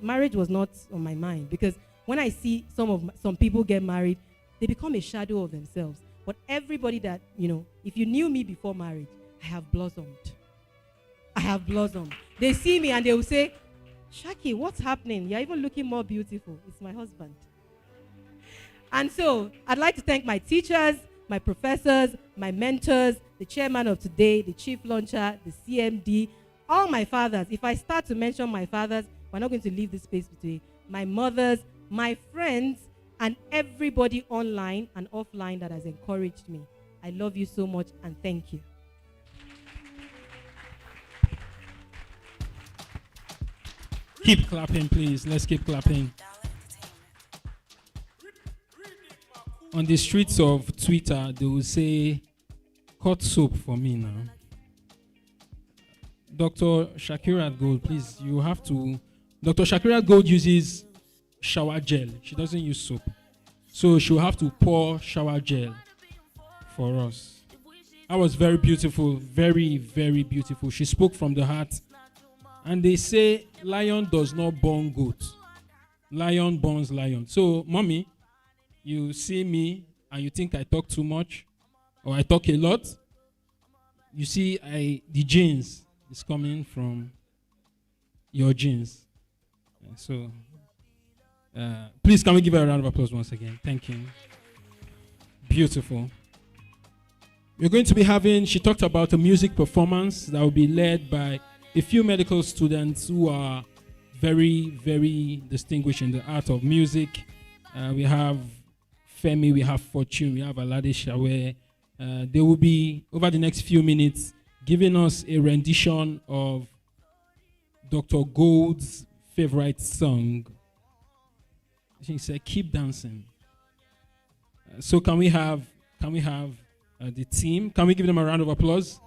marriage was not on my mind because when I see some people get married, they become a shadow of themselves. But everybody that, if you knew me before marriage, I have blossomed. I have blossomed. They see me and they will say, "Shaki, what's happening? You're even looking more beautiful." It's my husband. And so I'd like to thank my teachers, my professors, my mentors, the chairman of today, the chief launcher, the CMD, all my fathers. If I start to mention my fathers, we're not going to leave this space today. My mothers, my friends, and everybody online and offline that has encouraged me. I love you so much and thank you. Keep clapping, please. Let's keep clapping. On the streets of Twitter, they will say, "Cut soap for me now." Dr. Shakira Gold, please, you have to. Dr. Shakira Gold uses shower gel. She doesn't use soap. So she'll have to pour shower gel for us. That was very beautiful. Very, very beautiful. She spoke from the heart. And they say lion does not born goat. Lion borns lion. So, mommy, you see me and you think I talk too much or I talk a lot. You see, the genes is coming from your genes. So, please can we give her a round of applause once again? Thank you. Beautiful. We're going to be she talked about a music performance that will be led by a few medical students who are very, very distinguished in the art of music. We have Femi, we have Fortune, we have Alade Shawe. They will be, over the next few minutes, giving us a rendition of Dr. Gold's favorite song. She said, "Keep Dancing." So can we have the team? Can we give them a round of applause?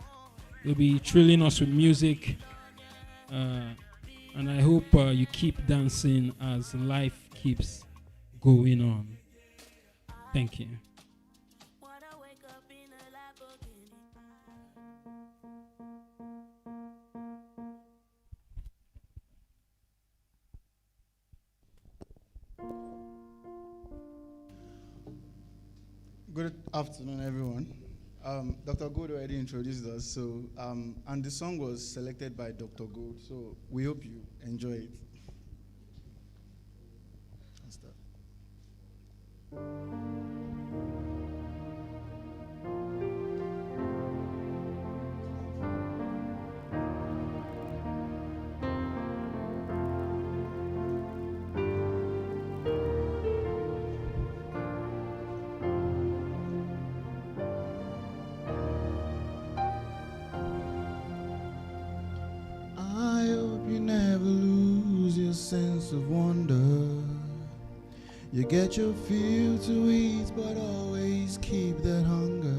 They'll be thrilling us with music. And I hope you keep dancing as life keeps going on. Thank you. Good afternoon, everyone. Dr. Gold already introduced us, so and the song was selected by Dr. Gold, so we hope you enjoy it. Let's start. I hope you never lose your sense of wonder. You get your fill to eat, but always keep that hunger.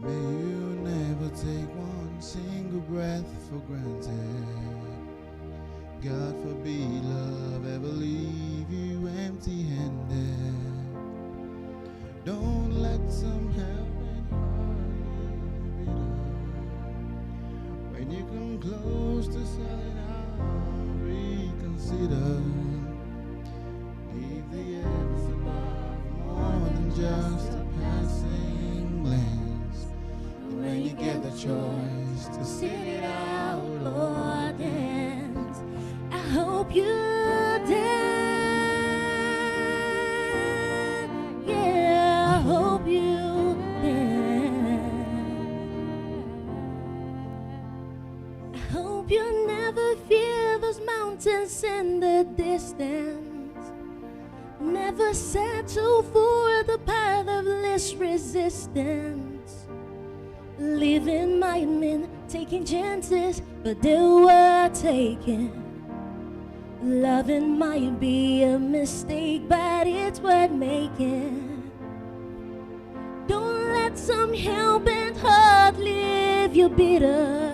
May you never take one single breath for granted. God forbid love ever leave you empty-handed. Don't let some help when you come close to selling out, reconsider. Leave the heavens above more than just a passing glance. And when you get the choice to sit it out or dance, I hope you dance. Yeah, I hope you dance. I hope you never fear those mountains in the distance. Never settle for the path of least resistance. Living might mean taking chances, but they were taken. Loving might be a mistake, but it's worth making. Don't let some hell-bent heart leave you bitter.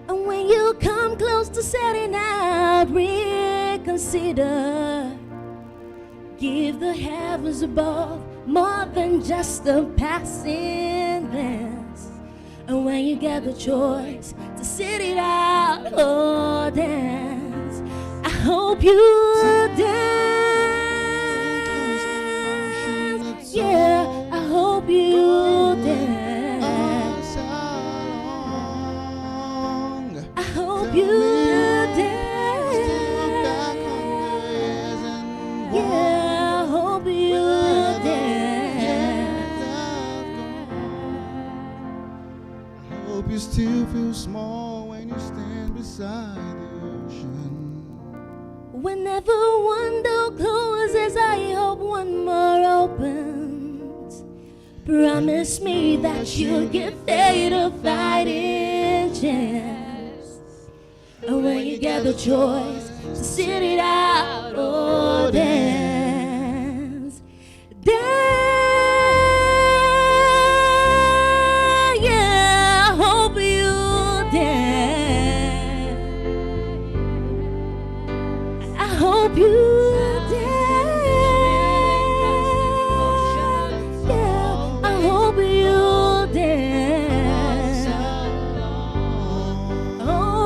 And when you come close to setting out, reconsider. Give the heavens above more than just a passing glance. And when you get the choice to sit it out or dance, I hope you dance. Yeah, I hope you dance. I hope you dance. Yeah, I hope you dance. I hope you still feel small when you stand beside the ocean. Whenever one door closes, I hope one more opens. Promise me that you'll give fate a fighting chance. And when you get the choice to sit it out or dance, dance. Yeah, I hope you dance. I hope you dance. Yeah, I hope you dance. Oh,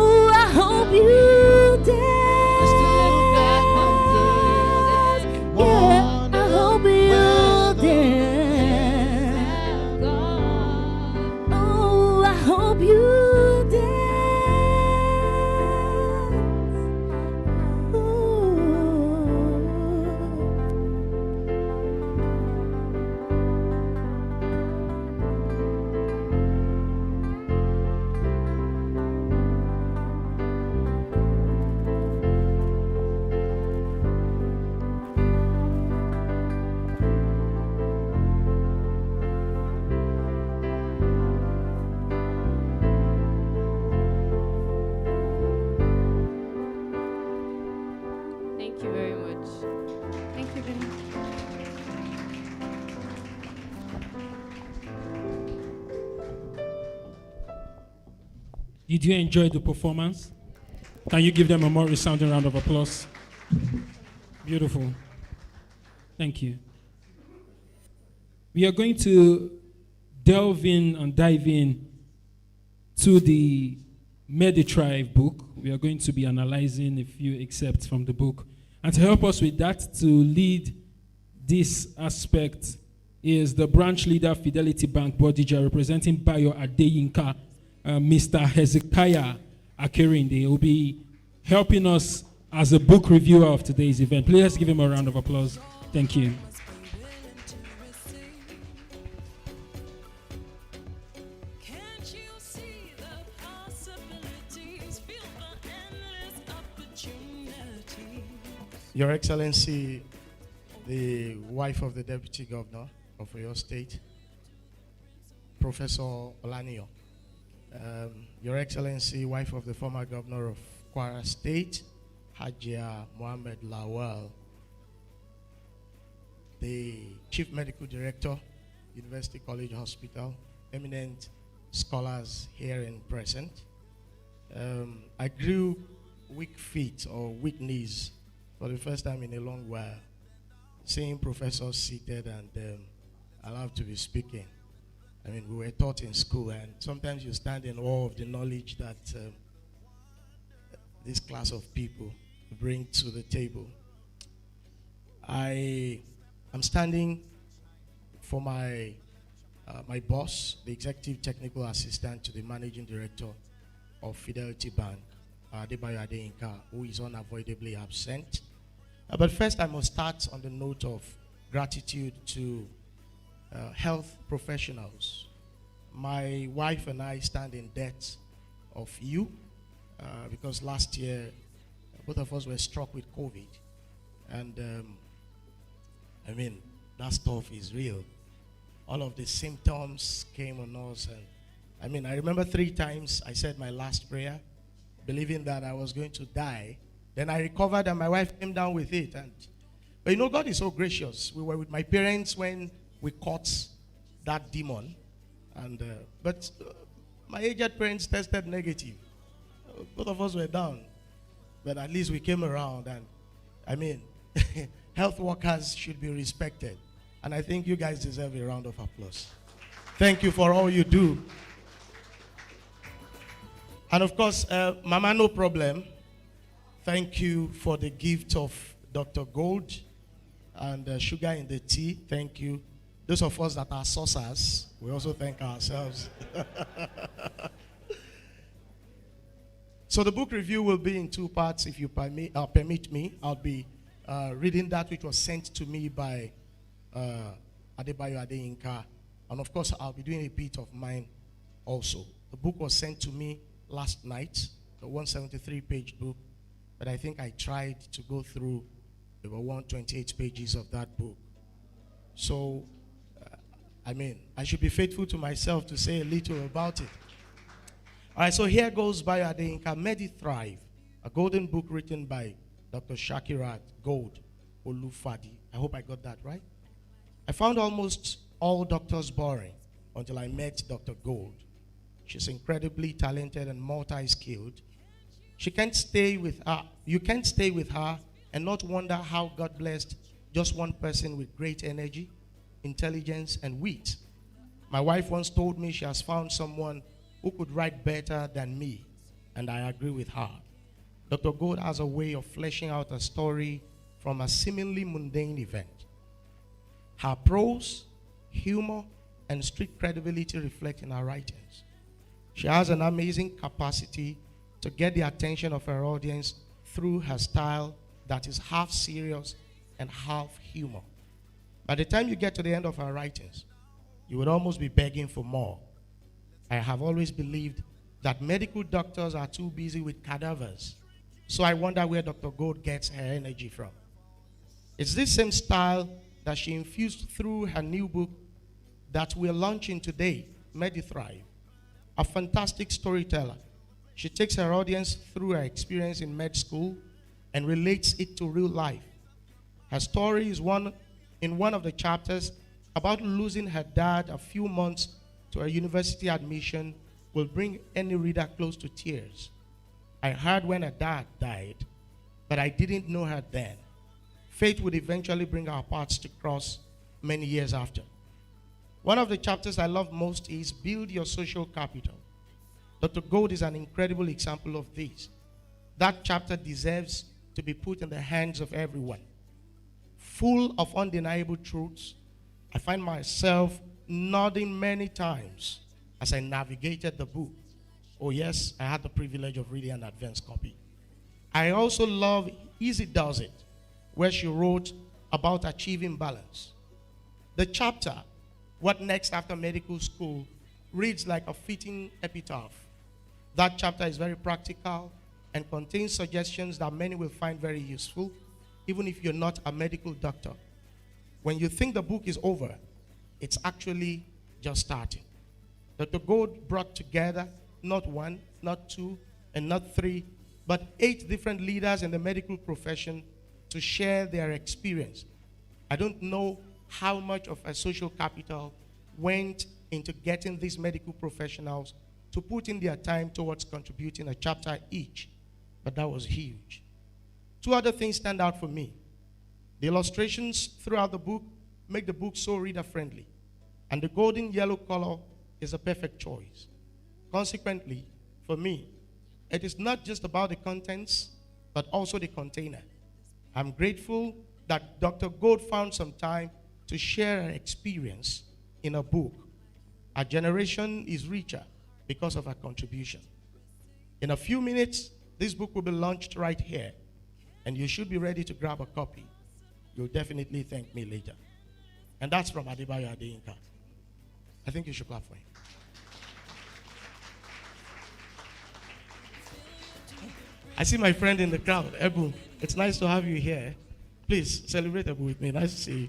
Did you enjoy the performance? Can you give them a more resounding round of applause? Beautiful. Thank you. We are going to delve in and dive in to the Medi-Thrive book. We are going to be analyzing a few excerpts from the book. And to help us with that, to lead this aspect, is the branch leader, Fidelity Bank Bodija, representing Bayo Adeyinka, Mr. Hezekiah Akerinde. He will be helping us as a book reviewer of today's event. Please let's give him a round of applause. Thank you. Your Excellency, the wife of the Deputy Governor of your state, Professor Olaniyo, Your Excellency, wife of the former Governor of Kwara State, Hajia Mohammed Lawal, the Chief Medical Director, University College Hospital, eminent scholars here in present. I grew weak feet or weak knees for the first time in a long while, seeing professors seated and allowed to be speaking. I mean, we were taught in school, and sometimes you stand in awe of the knowledge that this class of people bring to the table. I am standing for my boss, the executive technical assistant to the managing director of Fidelity Bank, Adebayo Adeyinka, who is unavoidably absent. But first, I must start on the note of gratitude to health professionals. My wife and I stand in debt of you because last year, both of us were struck with COVID. And I mean, that stuff is real. All of the symptoms came on us. And I mean, I remember 3 times I said my last prayer, believing that I was going to die. Then I recovered and my wife came down with it. But you know, God is so gracious. We were with my parents when we caught that demon. And but my aged parents tested negative. Both of us were down. But at least we came around. And I mean, health workers should be respected. And I think you guys deserve a round of applause. Thank you for all you do. And of course, Mama, no problem. Thank you for the gift of Dr. Gold and sugar in the tea. Thank you. Those of us that are saucers, we also thank ourselves. So the book review will be in 2 parts, if you permit me. I'll be reading that which was sent to me by Adebayo Adeyinka. And of course, I'll be doing a bit of mine also. The book was sent to me last night, the 173-page book. But I think I tried to go through the 128 pages of that book. So, I mean, I should be faithful to myself to say a little about it. All right, so here goes by Adeyinka, Medi-Thrive, a golden book written by Dr. Shakirat Gold Olufadi. I hope I got that right. I found almost all doctors boring until I met Dr. Gold. She's incredibly talented and multi-skilled. You can't stay with her and not wonder how God blessed just one person with great energy, intelligence, and wit. My wife once told me she has found someone who could write better than me, and I agree with her. Dr. Gold has a way of fleshing out a story from a seemingly mundane event. Her prose, humor, and strict credibility reflect in her writings. She has an amazing capacity to get the attention of her audience through her style that is half serious and half humor. By the time you get to the end of her writings, you would almost be begging for more. I have always believed that medical doctors are too busy with cadavers, so I wonder where Dr. Gold gets her energy from. It's this same style that she infused through her new book that we're launching today, Medi-Thrive. A fantastic storyteller. She takes her audience through her experience in med school and relates it to real life. Her story is in one of the chapters about losing her dad a few months to her university admission will bring any reader close to tears. I heard when her dad died, but I didn't know her then. Fate would eventually bring our paths to cross many years after. One of the chapters I love most is Build Your Social Capital. Dr. Gold is an incredible example of this. That chapter deserves to be put in the hands of everyone. Full of undeniable truths, I find myself nodding many times as I navigated the book. Oh yes, I had the privilege of reading an advanced copy. I also love Easy Does It, where she wrote about achieving balance. The chapter, What Next After Medical School, reads like a fitting epitaph. That chapter is very practical and contains suggestions that many will find very useful, even if you're not a medical doctor. When you think the book is over, it's actually just starting. Dr. Gold brought together not one, not two, and not three, but 8 different leaders in the medical profession to share their experience. I don't know how much of a social capital went into getting these medical professionals to put in their time towards contributing a chapter each, but that was huge. 2 other things stand out for me. The illustrations throughout the book make the book so reader-friendly, and the golden yellow color is a perfect choice. Consequently, for me, it is not just about the contents, but also the container. I'm grateful that Dr. Gold found some time to share her experience in a book. Our generation is richer because of her contribution. In a few minutes, this book will be launched right here, and you should be ready to grab a copy. You'll definitely thank me later. And that's from Adebayo Adeyinka. I think you should clap for him. I see my friend in the crowd, Ebu. It's nice to have you here. Please celebrate Ebu with me. Nice to see you.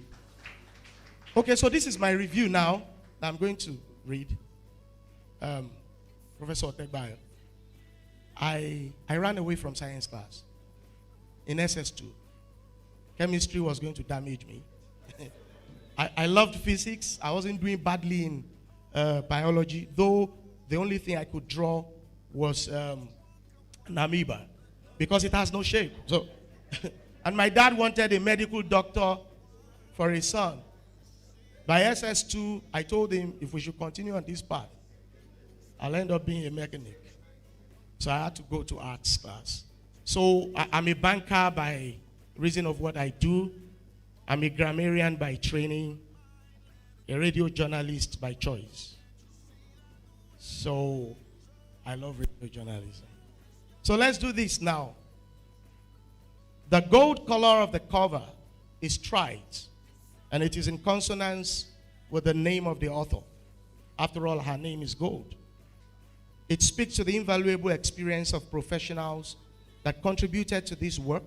Okay, so this is my review now that I'm going to read. Professor Otegbayo. I ran away from science class in SS2. Chemistry was going to damage me. I loved physics. I wasn't doing badly in biology, though the only thing I could draw was an amoeba because it has no shape. So, and my dad wanted a medical doctor for his son. By SS2, I told him if we should continue on this path, I'll end up being a mechanic. So I had to go to arts class. So I'm a banker by reason of what I do. I'm a grammarian by training, a radio journalist by choice. So I love radio journalism. So let's do this now. The gold color of the cover is trite, and it is in consonance with the name of the author. After all, her name is Gold. It speaks to the invaluable experience of professionals that contributed to this work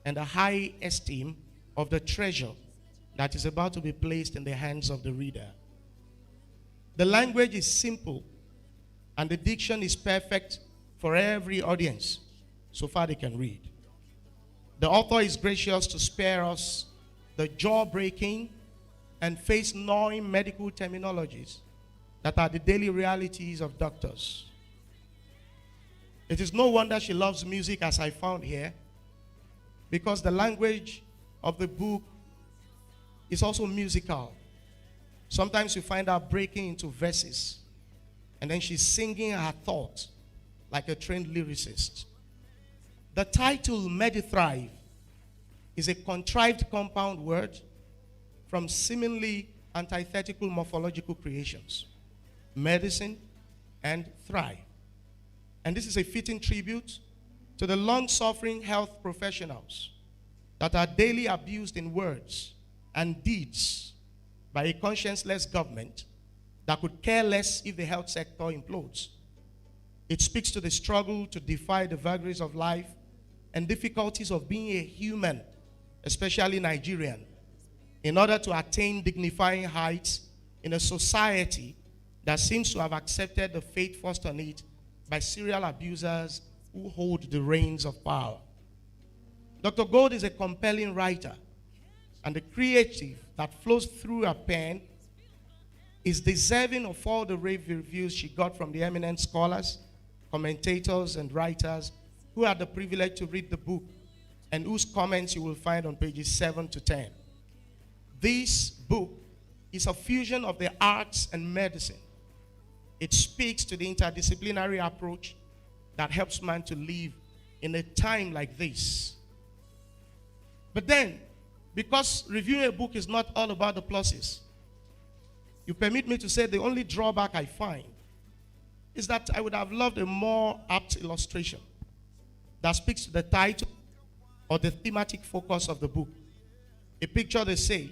and the high esteem of the treasure that is about to be placed in the hands of the reader. The language is simple, and the diction is perfect for every audience, so far they can read. The author is gracious to spare us the jaw-breaking and face-gnawing medical terminologies that are the daily realities of doctors. It is no wonder she loves music, as I found here, because the language of the book is also musical. Sometimes you find her breaking into verses, and then she's singing her thought like a trained lyricist. The title, Medi-Thrive, is a contrived compound word from seemingly antithetical morphological creations, medicine and thrive. And this is a fitting tribute to the long-suffering health professionals that are daily abused in words and deeds by a conscienceless government that could care less if the health sector implodes. It speaks to the struggle to defy the vagaries of life and difficulties of being a human, especially Nigerian, in order to attain dignifying heights in a society that seems to have accepted the fate forced on it by serial abusers who hold the reins of power. Dr. Gold is a compelling writer, and the creative that flows through her pen is deserving of all the rave reviews she got from the eminent scholars, commentators, and writers who had the privilege to read the book and whose comments you will find on pages 7 to 10. This book is a fusion of the arts and medicine. It speaks to the interdisciplinary approach that helps man to live in a time like this. But then, because reviewing a book is not all about the pluses, you permit me to say the only drawback I find is that I would have loved a more apt illustration that speaks to the title or the thematic focus of the book. A picture, they say,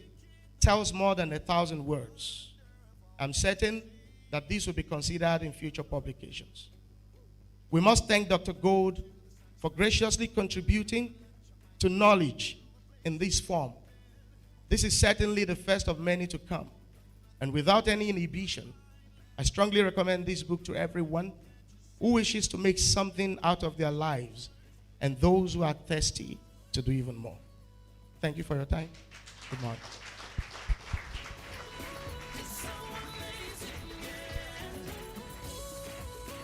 tells more than 1,000 words. I'm certain that this will be considered in future publications. We must thank Dr. Gold for graciously contributing to knowledge in this form. This is certainly the first of many to come. And without any inhibition, I strongly recommend this book to everyone who wishes to make something out of their lives and those who are thirsty to do even more. Thank you for your time. Good morning.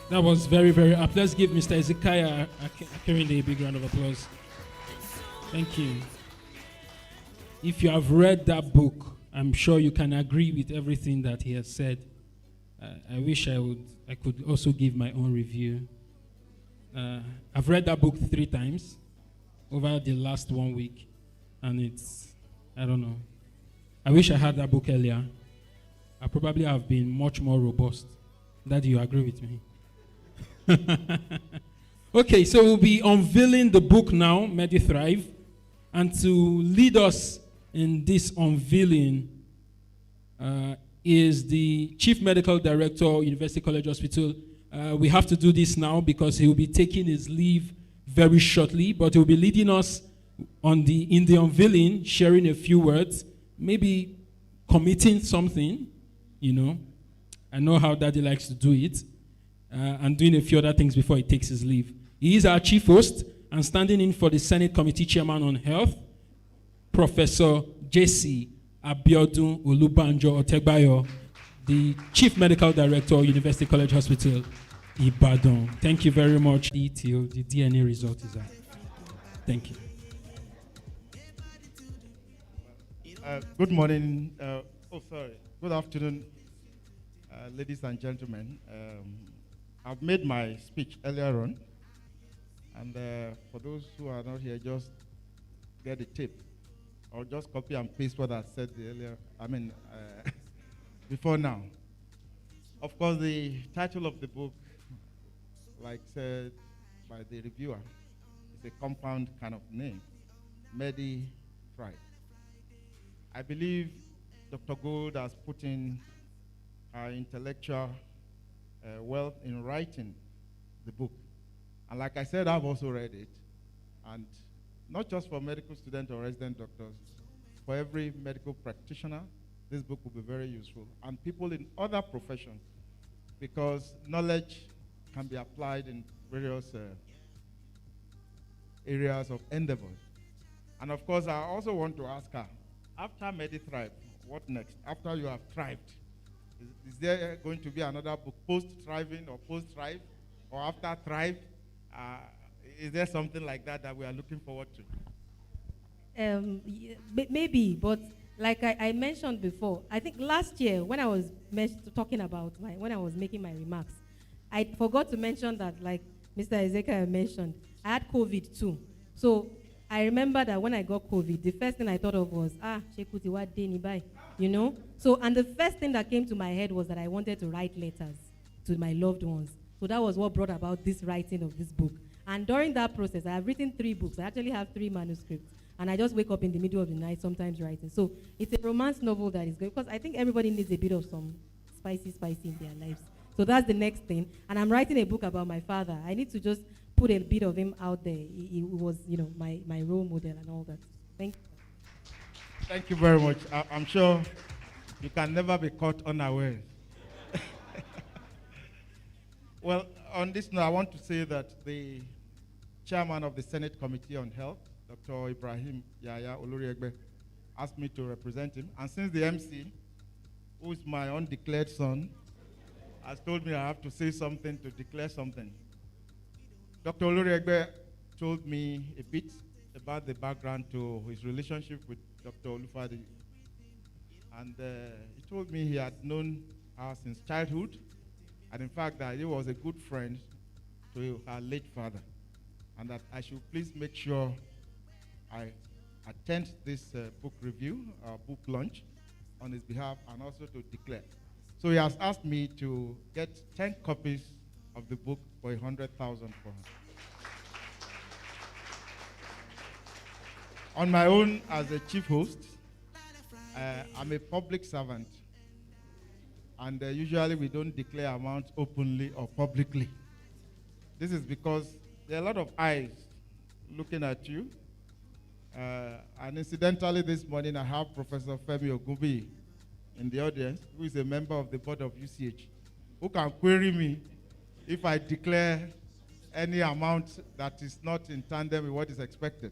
That was very, very apt. Let's give Mr. Ezekiah Akerinde a big round of applause. Thank you. If you have read that book, I'm sure you can agree with everything that he has said. I wish I could also give my own review. I've read that book 3 times over the last 1 week, and I don't know. I wish I had that book earlier. I probably have been much more robust. That you agree with me? Okay, so we'll be unveiling the book now, Medi-Thrive, and to lead us in this unveiling is the Chief Medical Director, University College Hospital. We have to do this now because he will be taking his leave very shortly, but he will be leading us in the unveiling, sharing a few words, maybe committing something, you know. I know how Daddy likes to do it, and doing a few other things before he takes his leave. He is our chief host and standing in for the Senate Committee Chairman on Health, Professor J.C. Abiodun Olubanjo Otegbayo, the Chief Medical Director, University College Hospital, Ibadan. Thank you very much. The DNA result is out. Thank you. Good morning. Good afternoon, ladies and gentlemen. I've made my speech earlier on, and for those who are not here, just get the tape, or just copy and paste what I said earlier. Before now. Of course, the title of the book, like said by the reviewer, is a compound kind of name, Medi-Thrive. I believe Dr. Gold has put in her intellectual wealth in writing the book. And like I said, I've also read it. And not just for medical students or resident doctors, for every medical practitioner, this book will be very useful. And people in other professions, because knowledge can be applied in various areas of endeavors. And of course, I also want to ask her, after Medi-Thrive, what next? After you have thrived, is there going to be another book, post-thriving or post-thrive, or after thrive? Is there something like that that we are looking forward to? Maybe, but like I mentioned before, I think last year when I was talking about when I was making my remarks, I forgot to mention that, like Mr. Ezekiel mentioned, I had COVID too. So I remember that when I got COVID, the first thing I thought of was, Shekuti, what day ni buy? You know? So, and the first thing that came to my head was that I wanted to write letters to my loved ones. So that was what brought about this writing of this book. And during that process, I have written 3 books. I actually have 3 manuscripts. And I just wake up in the middle of the night sometimes writing. So it's a romance novel that is good, because I think everybody needs a bit of some spicy in their lives. So that's the next thing. And I'm writing a book about my father. I need to just put a bit of him out there. He was, my role model and all that. Thank you. Thank you very much. I'm sure you can never be caught unaware. Well, on this note, I want to say that the chairman of the Senate Committee on Health, Dr. Ibrahim Yaya Oluriegbe, asked me to represent him. And since the MC who is my undeclared son, has told me I have to say something to declare something. Dr. Oloriegbe told me a bit about the background to his relationship with Dr. Olufade. And he told me he had known her since childhood, and in fact that he was a good friend to her late father, and that I should please make sure I attend this book review, book launch, on his behalf, and also to declare. So he has asked me to get 10 copies of the book for 100,000 for him. On my own, as a chief host, I'm a public servant, and usually we don't declare amounts openly or publicly. This is because there are a lot of eyes looking at you. And incidentally, this morning I have Professor Femi Ogunbi in the audience, who is a member of the board of UCH, who can query me if I declare any amount that is not in tandem with what is expected.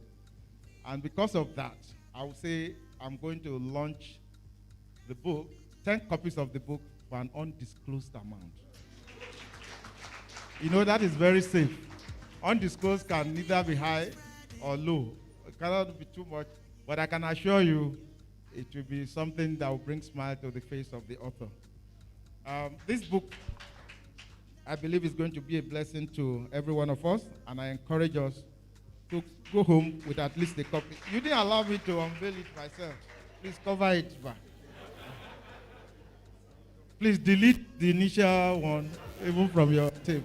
And because of that, I will say I'm going to launch the book, 10 copies of the book for an undisclosed amount. You know, that is very safe. Undisclosed can neither be high or low. It cannot be too much, but I can assure you it will be something that will bring smile to the face of the author. This book, I believe, is going to be a blessing to every one of us, and I encourage us to go home with at least a copy. You didn't allow me to unveil it myself. Please cover it back. Please delete the initial one, even from your tape.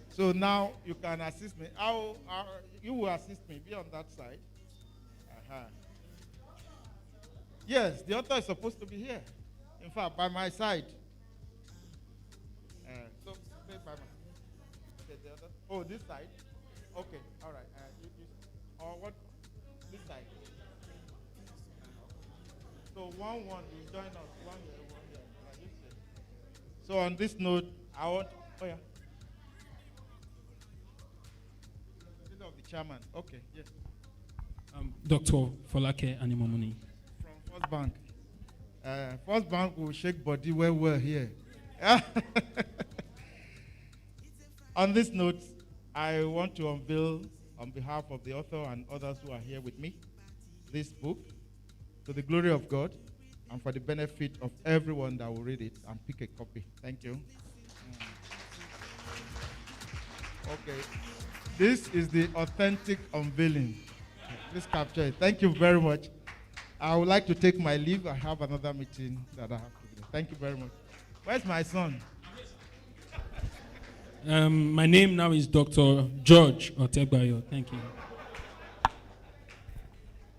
So now you can assist me. You will assist me. Be on that side. Yes, the author is supposed to be here. In fact, by my side. So, stay by my. Okay, the other. Oh, this side. Okay, all right. Or what? This side. So 1-1, you join us. 1 here, 1 here. So on this note, I want. Oh yeah. Of the chairman. Okay, yes. Dr. Folake Animomuni. From First Bank. First Bank will shake body well here. On this note, I want to unveil, on behalf of the author and others who are here with me, this book, to the glory of God and for the benefit of everyone that will read it and pick a copy. Thank you. Okay. This is the authentic unveiling. Please capture it. Thank you very much. I would like to take my leave. I have another meeting that I have to do. Thank you very much. Where's my son? My name now is Dr. George Otegbayo. Thank you.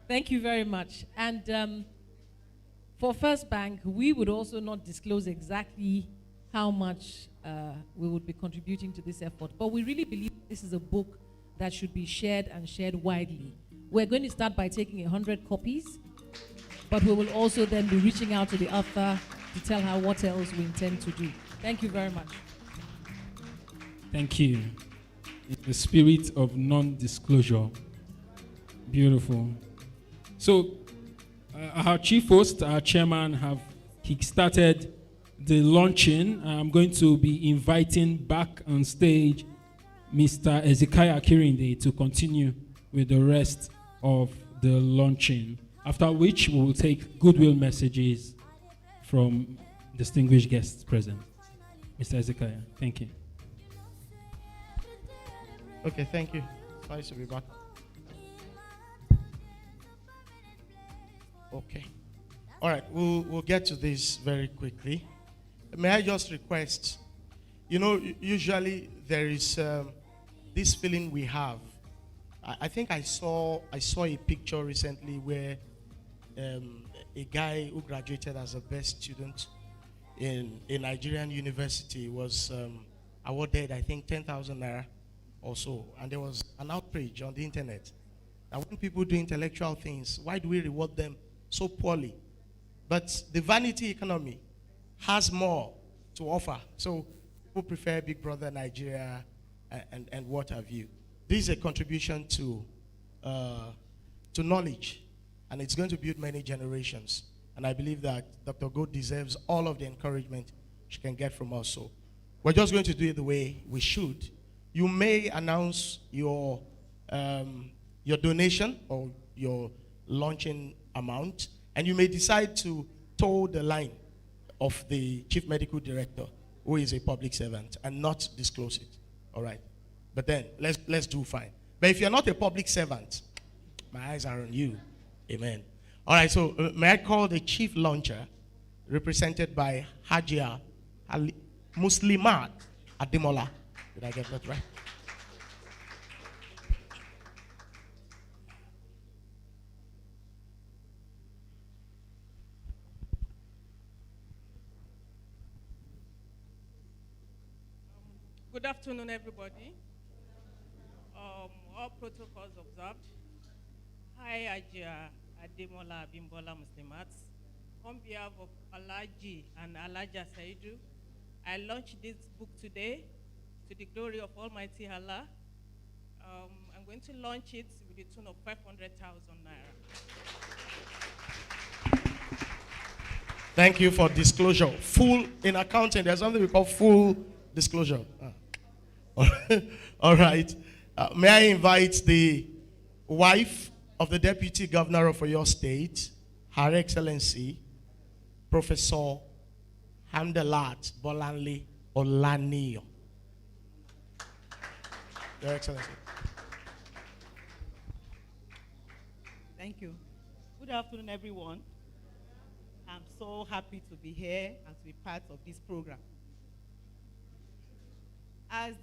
Thank you very much. And for First Bank, we would also not disclose exactly how much we would be contributing to this effort. But we really believe this is a book that should be shared and shared widely. We're going to start by taking 100 copies, but we will also then be reaching out to the author to tell her what else we intend to do. Thank you very much. Thank you. In the spirit of non-disclosure. Beautiful. So, our chief host, our chairman, have kick-started the launching. I'm going to be inviting back on stage Mr. Ezekiah Kirinde to continue with the rest of the launching, after which we will take goodwill messages from distinguished guests present. Mr. Ezekiah, thank you. Okay, thank you. Nice to be back. Okay. All right, we'll get to this very quickly. May I just request, you know, usually there is this feeling we have. I think I saw a picture recently where a guy who graduated as a best student in a Nigerian university was awarded, I think, 10,000 naira or so. And there was an outrage on the internet that when people do intellectual things, why do we reward them so poorly? But the vanity economy has more to offer. So people prefer Big Brother Nigeria and what have you. This is a contribution to knowledge, and it's going to build many generations. And I believe that Dr. Gold deserves all of the encouragement she can get from us. So we're just going to do it the way we should. You may announce your donation or your launching amount, and you may decide to toe the line of the chief medical director, who is a public servant, and not disclose it. All right. But then let's do fine. But if you're not a public servant, my eyes are on you. Amen. All right. So may I call the chief launcher, represented by Hajia Muslimat Ademola. Did I get that right? Good afternoon, everybody. All protocols observed. Hi, Ajia Ademola Bimbola Muslimat. On behalf of Alaji and Alaja Saidu, I launched this book today to the glory of Almighty Allah. I'm going to launch it with a tune of 500,000 naira. Thank you for disclosure. Full in accounting, there's something we call full disclosure. All right. May I invite the wife of the Deputy Governor of your state, Her Excellency, Professor Hamdalat Bolanle Olaniyo. Your Excellency. Thank you. Good afternoon, everyone. I'm so happy to be here and to be part of this program. As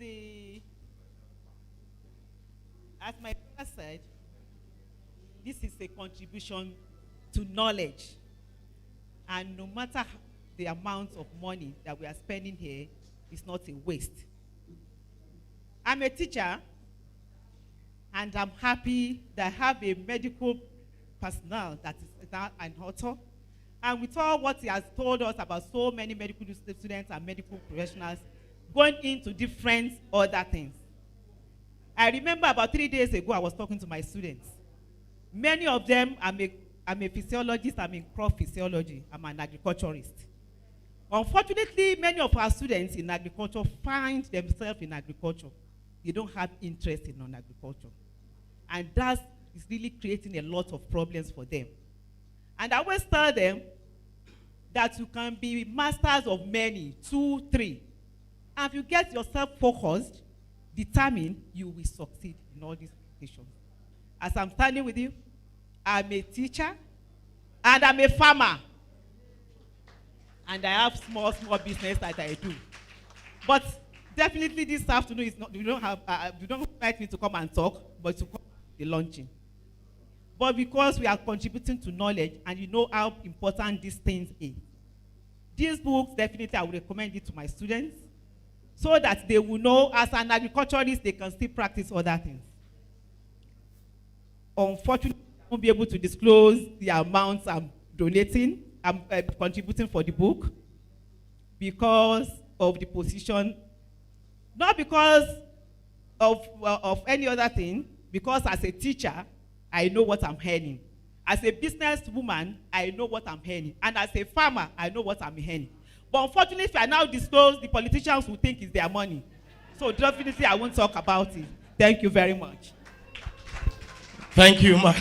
my father said, this is a contribution to knowledge. And no matter the amount of money that we are spending here, it's not a waste. I'm a teacher, and I'm happy that I have a medical personnel that is now an author. And with all what he has told us about so many medical students and medical professionals going into different other things. I remember about 3 days ago, I was talking to my students. Many of them, I'm a physiologist, I'm in crop physiology, I'm an agriculturist. Unfortunately, many of our students in agriculture find themselves in agriculture. They don't have interest in non-agriculture. And that is really creating a lot of problems for them. And I always tell them that you can be masters of many, 2, 3. And if you get yourself focused, determined, you will succeed in all these applications. As I'm standing with you, I'm a teacher and I'm a farmer. And I have small business that I do. But definitely this afternoon is not, you don't invite me to come and talk, but to come to the launching. But because we are contributing to knowledge and you know how important these things are. These books, definitely I would recommend it to my students so that they will know as an agriculturalist they can still practice other things. Unfortunately, I won't be able to disclose the amounts I'm donating, I'm contributing for the book because of the position, not because of any other thing, because as a teacher, I know what I'm earning. As a businesswoman, I know what I'm earning. And as a farmer, I know what I'm earning. But unfortunately, if I now disclose, the politicians will think it's their money. So definitely, I won't talk about it. Thank you very much. Thank you, ma.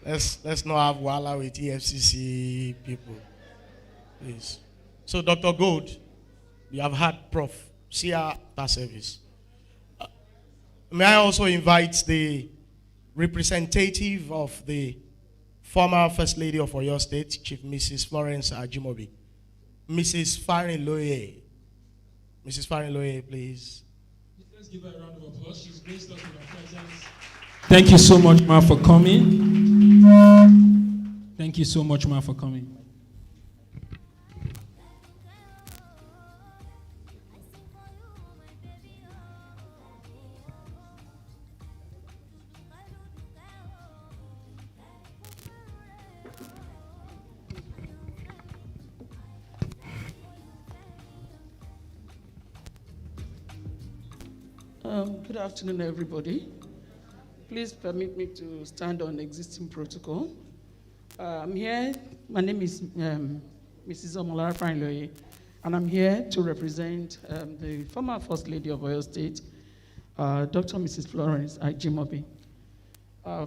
Let's not have wala with EFCC people, please. So, Dr. Gold, you have had Prof. See her after service. May I also invite the representative of the former First Lady of Oyo State, Chief Mrs. Florence Ajimobi, Mrs. Farinloye. Mrs. Farinloye, please. Let's give her a round of applause. She's graced us with her presence. Thank you so much, ma, for coming. Thank you so much, ma, for coming. Good afternoon, everybody. Please permit me to stand on existing protocol. I'm here. My name is Mrs. Omolara Franloye, and I'm here to represent the former First Lady of Oyo State, Dr. Mrs. Florence Ajimobi.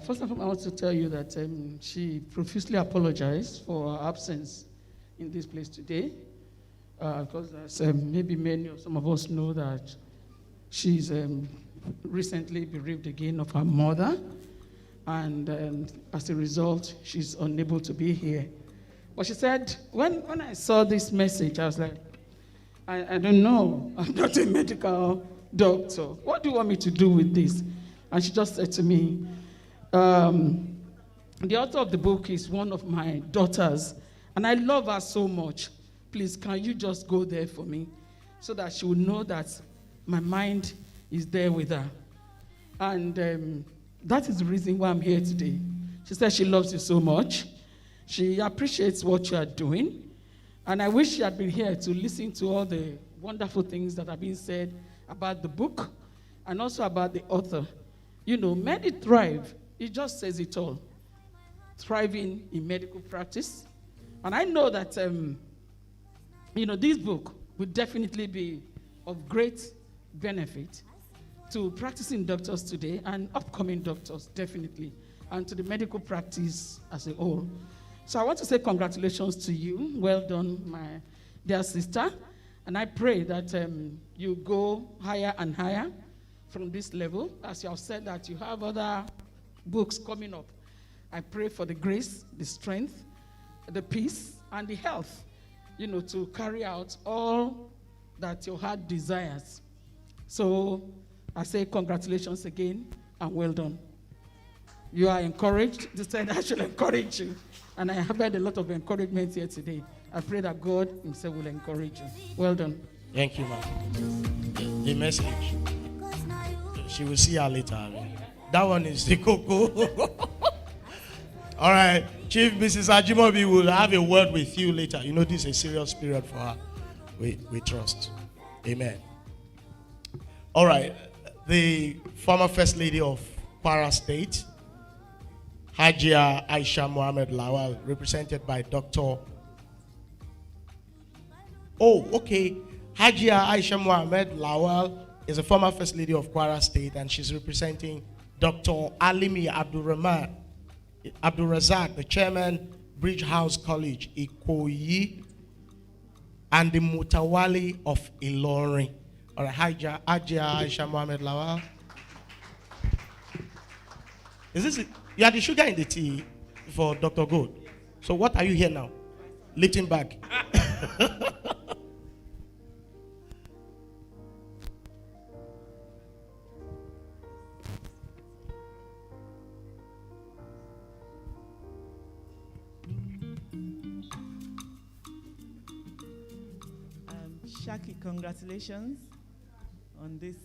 First of all, I want to tell you that she profusely apologized for her absence in this place today, because as maybe some of us know that she's recently bereaved again of her mother, and as a result, she's unable to be here. But she said, when I saw this message, I was like, I don't know, I'm not a medical doctor. What do you want me to do with this? And she just said to me, the author of the book is one of my daughters, and I love her so much. Please, can you just go there for me so that she will know that my mind is there with her? And that is the reason why I'm here today. She said she loves you so much. She appreciates what you are doing. And I wish she had been here to listen to all the wonderful things that have been said about the book and also about the author. You know, Medi-Thrive, it just says it all. Thriving in medical practice. And I know that, this book would definitely be of great benefit to practicing doctors today and upcoming doctors, definitely, and to the medical practice as a whole. So I want to say congratulations to you. Well done, my dear sister. And I pray that you go higher and higher from this level. As you have said that you have other books coming up. I pray for the grace, the strength, the peace, and the health, to carry out all that your heart desires. So I say congratulations again and well done. You are encouraged. This time I should encourage you. And I have had a lot of encouragement here today. I pray that God himself will encourage you. Well done. Thank you, ma'am. The message. She will see her later. That one is the cocoa. All right. Chief Mrs. Ajimobi will have a word with you later. This is a serious period for her. We trust. Amen. All right. The former First Lady of Kwara State, Hajia Aisha Mohammed Lawal, represented by Dr. Hajia Aisha Mohammed Lawal is a former First Lady of Kwara State, and she's representing Dr. Alimi Abdulrazak, the chairman, Bridge House College, Ikoyi, and the Mutawali of Ilorin. All right, Hajia Aisha Mohammed Lawal. Is this it? You had the sugar in the tea for Dr. Gold. So what are you here now? Lifting back. Shaki, congratulations on this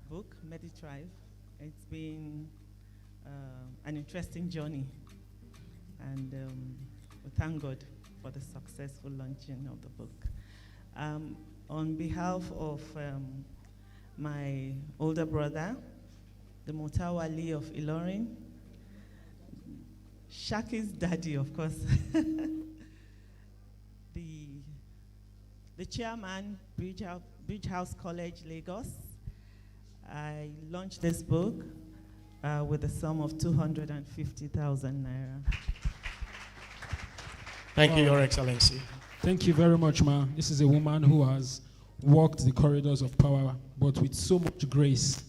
book, Medi-Thrive. It's been an interesting journey, and we thank God for the successful launching of the book. On behalf of my older brother, the Mutawali of Ilorin, Shaki's daddy, of course, the chairman, Bridge House College, Lagos, I launched this book with a sum of 250,000 naira. Thank you, Your Excellency. Thank you very much, ma. This is a woman who has walked the corridors of power, but with so much grace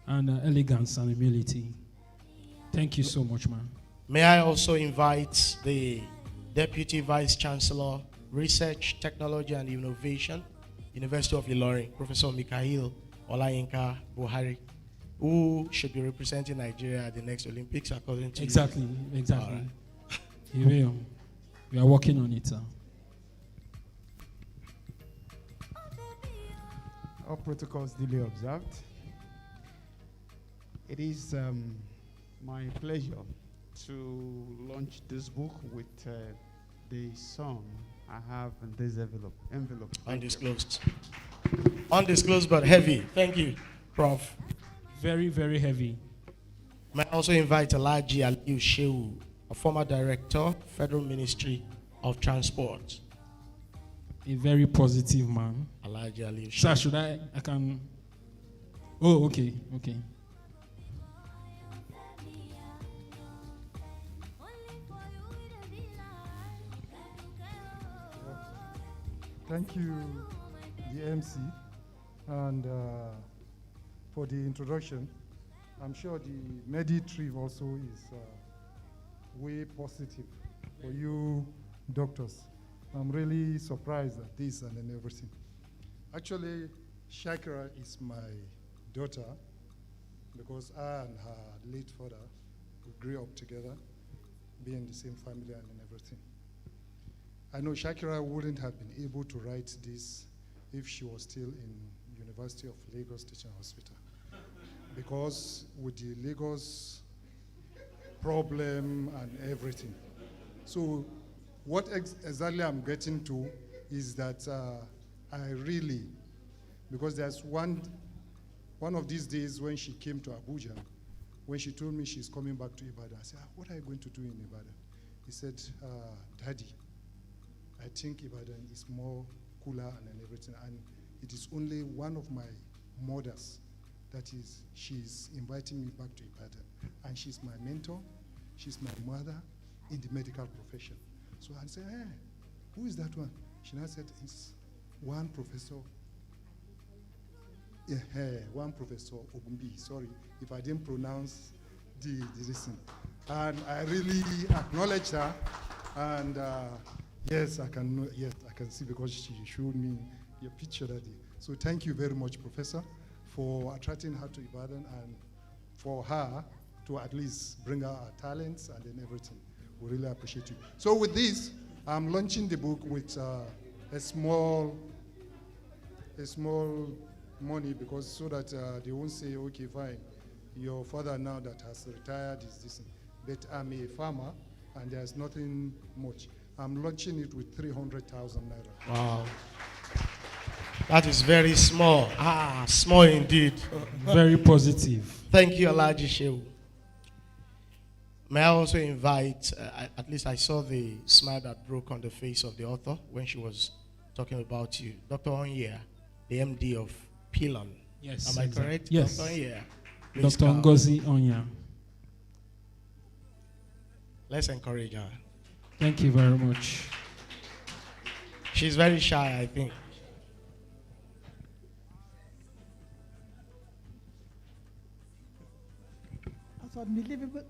and elegance and humility. Thank you so much, ma. May I also invite the Deputy Vice Chancellor, Research, Technology and Innovation, University of Ilorin, Professor Mikhail Olayinka Buhari, who should be representing Nigeria at the next Olympics, according to Exactly. Right. He will. We are working on it, sir. All protocols duly observed. It is my pleasure to launch this book with the song I have in this envelope. Undisclosed. Undisclosed but heavy. Thank you, Prof. Very, very heavy. May I also invite Alaji Aliu Shehu a former director, Federal Ministry of Transport. A very positive man. Alhaji Ali. Sir, should I can... Oh, okay. Thank you, the MC, and for the introduction. I'm sure the Medi-Thrive also is way positive for you doctors. I'm really surprised at this and then everything. Actually, Shakira is my daughter because I and her late father, we grew up together, being the same family and then everything. I know Shakira wouldn't have been able to write this if she was still in University of Lagos Teaching Hospital. Because with the Lagos problem and everything. So what exactly I'm getting to is that I really, because there's one of these days when she came to Abuja, when she told me she's coming back to Ibadan, I said, what are you going to do in Ibadan? He said, Daddy, I think Ibadan is more cooler and everything, and it is only one of my mothers that is, she's inviting me back to Ibadan, and she's my mentor, she's my mother in the medical profession. So I said, hey, who is that one? She now said, it's one professor, one professor Ogumbi, sorry if I didn't pronounce the listen. And I really acknowledge her, and yes, I can see because she showed me your picture that day. So thank you very much, Professor, for attracting her to Ibadan and for her to at least bring out our talents and then everything. We really appreciate you. So with this, I'm launching the book with a small money because so that they won't say, okay, fine, your father now that has retired is this. But I'm a farmer and there's nothing much. I'm launching it with 300,000 naira. Wow. That is very small. Small indeed. Very positive. Thank you, Alhaji Shehu. May I also invite, at least I saw the smile that broke on the face of the author when she was talking about you. Dr. Onyea, the MD of Pilon. Yes. Am I correct? Yes. Dr. Onyea. Dr. Ngozi Onya. Let's encourage her. Thank you very much. She's very shy, I think.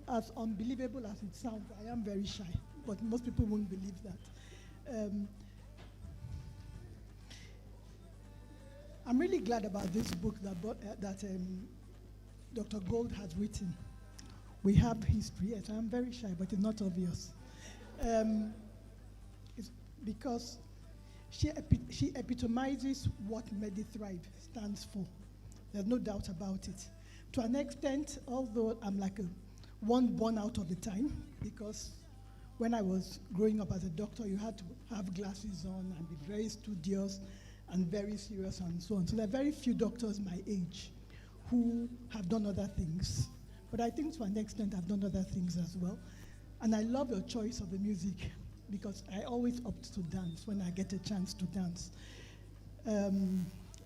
As unbelievable as it sounds, I am very shy, but most people won't believe that. I'm really glad about this book that Dr. Gold has written. We have history. Yes, I'm very shy, but it's not obvious. It's because she epitomizes what Medi-Thrive stands for. There's no doubt about it. To an extent, although I'm like one born out of the time, because when I was growing up as a doctor, you had to have glasses on and be very studious and very serious and so on. So there are very few doctors my age who have done other things. But I think to an extent I've done other things as well. And I love your choice of the music because I always opt to dance when I get a chance to dance.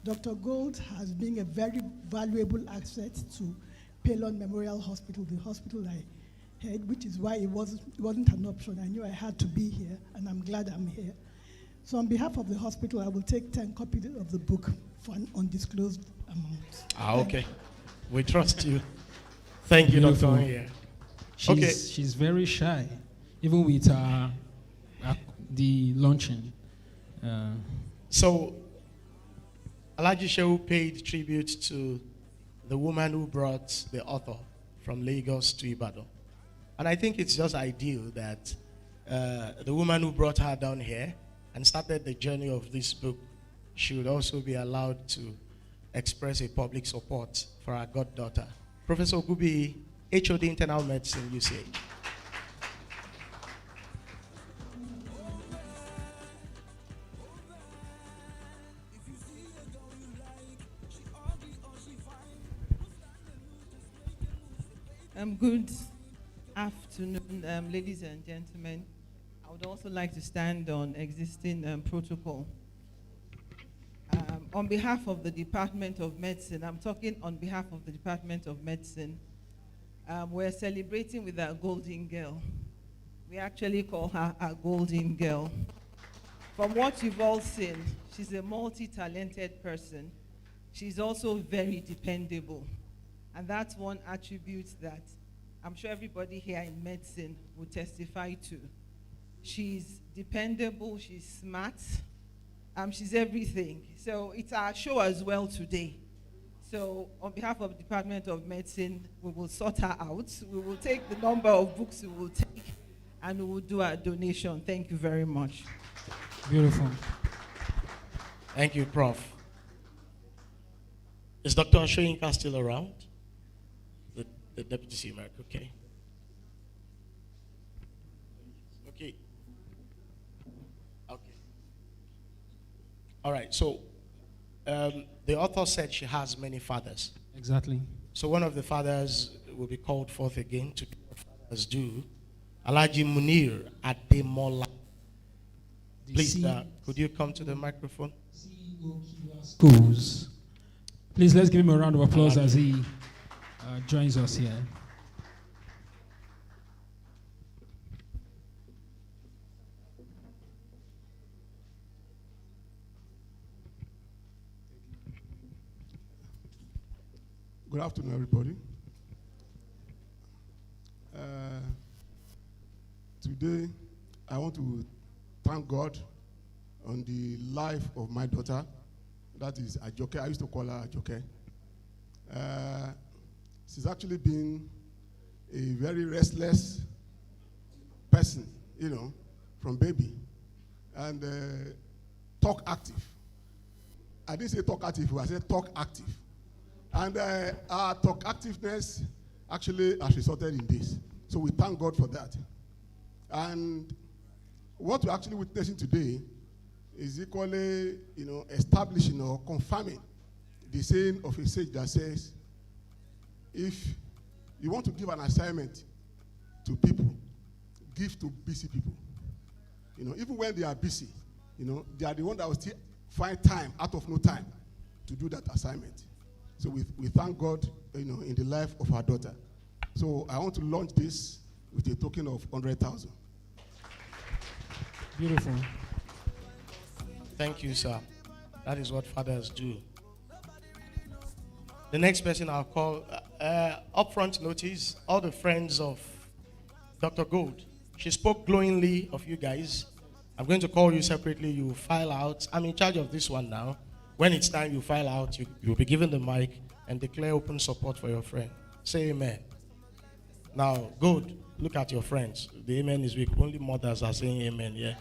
Dr. Gold has been a very valuable asset to Pelon Memorial Hospital, the hospital I had, which is why it wasn't an option. I knew I had to be here, and I'm glad I'm here. So on behalf of the hospital, I will take 10 copies of the book for an undisclosed amount. Okay. We trust you. Thank you, Dr. Onyea. She's very shy, even with the launching. So, Alhaji Shehu paid tribute to the woman who brought the author from Lagos to Ibadan. And I think it's just ideal that the woman who brought her down here and started the journey of this book should also be allowed to express a public support for our goddaughter. Professor Ogubi, HOD Internal Medicine, UCH. afternoon, ladies and gentlemen. I would also like to stand on existing protocol. On behalf of the Department of Medicine, I'm talking on behalf of the Department of Medicine, we're celebrating with our golden girl. We actually call her our golden girl. From what you've all seen, she's a multi-talented person. She's also very dependable. And that's one attribute that I'm sure everybody here in medicine will testify to. She's dependable, she's smart, she's everything. So it's our show as well today. So on behalf of the Department of Medicine, we will sort her out. We will take the number of books we will take, and we will do our donation. Thank you very much. Beautiful. Thank you, Prof. Is Dr. Ashoyinka still around? The Deputy CMAC, okay. Okay. Okay. All right, so the author said she has many fathers. Exactly. So one of the fathers will be called forth again to do what fathers do. Alhaji Munir Ademola. Please, could you come to the microphone? Schools. Please, let's give him a round of applause as he joins us here. Good afternoon, everybody. Today, I want to thank God on the life of my daughter. That is Ajoke. I used to call her Ajoke. She's actually been a very restless person, you know, from baby. And talk active. I didn't say talk active, I said talk active. And our talk activeness actually has resulted in this. So we thank God for that. And what we're actually witnessing today is equally, you know, establishing or confirming the saying of a sage that says, if you want to give an assignment to people, give to busy people. You know, even when they are busy, you know, they are the ones that will still find time out of no time to do that assignment. So we thank God, you know, in the life of our daughter. So I want to launch this with a token of 100,000. Beautiful. Thank you, sir. That is what fathers do. The next person I'll call, upfront notice, all the friends of Dr. Gold. She spoke glowingly of you guys. I'm going to call you separately. You will file out. I'm in charge of this one now. When it's time you file out, you'll be given the mic and declare open support for your friend. Say amen. Now, Gold, look at your friends. The amen is weak. Only mothers are saying amen, yeah?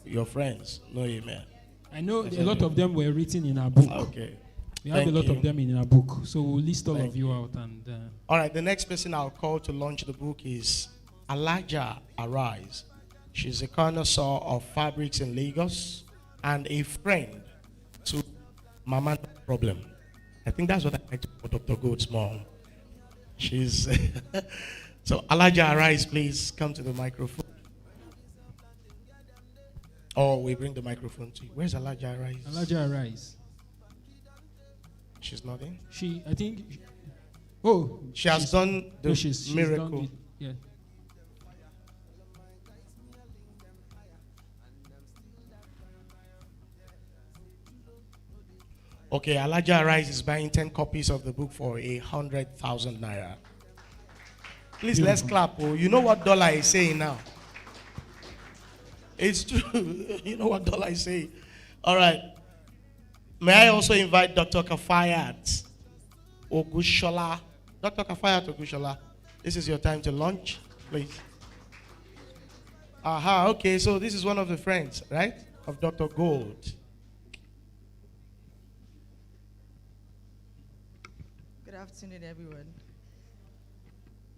Your friends, no amen. I know a lot of them were written in our book. Okay. We have a lot of them in our book. So we'll list all of you out. And all right, the next person I'll call to launch the book is Alaja Arise. She's a connoisseur of fabrics in Lagos and a friend to Mama Problem. I think that's what I like to call Dr. Gold's mom. She's so Alaja Arise, please come to the microphone. Or we bring the microphone to you. Where's Alaja Arise? Alaja Arise. She's not in? I think. She has done the miracle. Done yeah. Okay, Alaja Arise is buying 10 copies of the book for 100,000 naira. Please, let's clap. Oh, you know what dollar is saying now? It's true. You know what dollar is saying. All right. May I also invite Dr. Kafayat Ogushola. Dr. Kafayat Ogushola, this is your time to launch, please. Aha, okay, so this is one of the friends, right, of Dr. Gold. Good afternoon, everyone.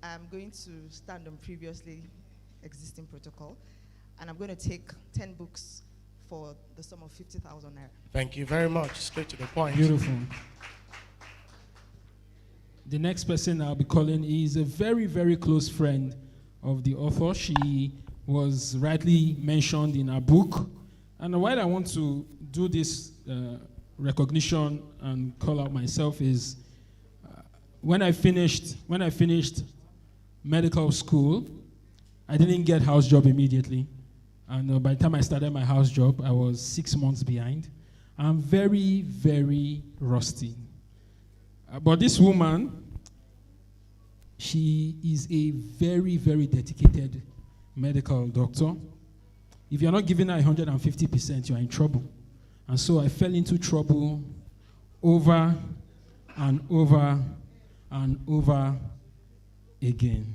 I'm going to stand on previously existing protocol, and I'm going to take 10 books for the sum of 50,000 naira. Thank you very much. Straight to the point. Beautiful. The next person I'll be calling is a very, very close friend of the author. She was rightly mentioned in her book. And why I want to do this recognition and call out myself is when I finished medical school, I didn't get house job immediately. And by the time I started my house job, I was 6 months behind. I'm very, very rusty. But this woman, she is a very, very dedicated medical doctor. If you're not giving her 150%, you're in trouble. And so I fell into trouble over and over and over again.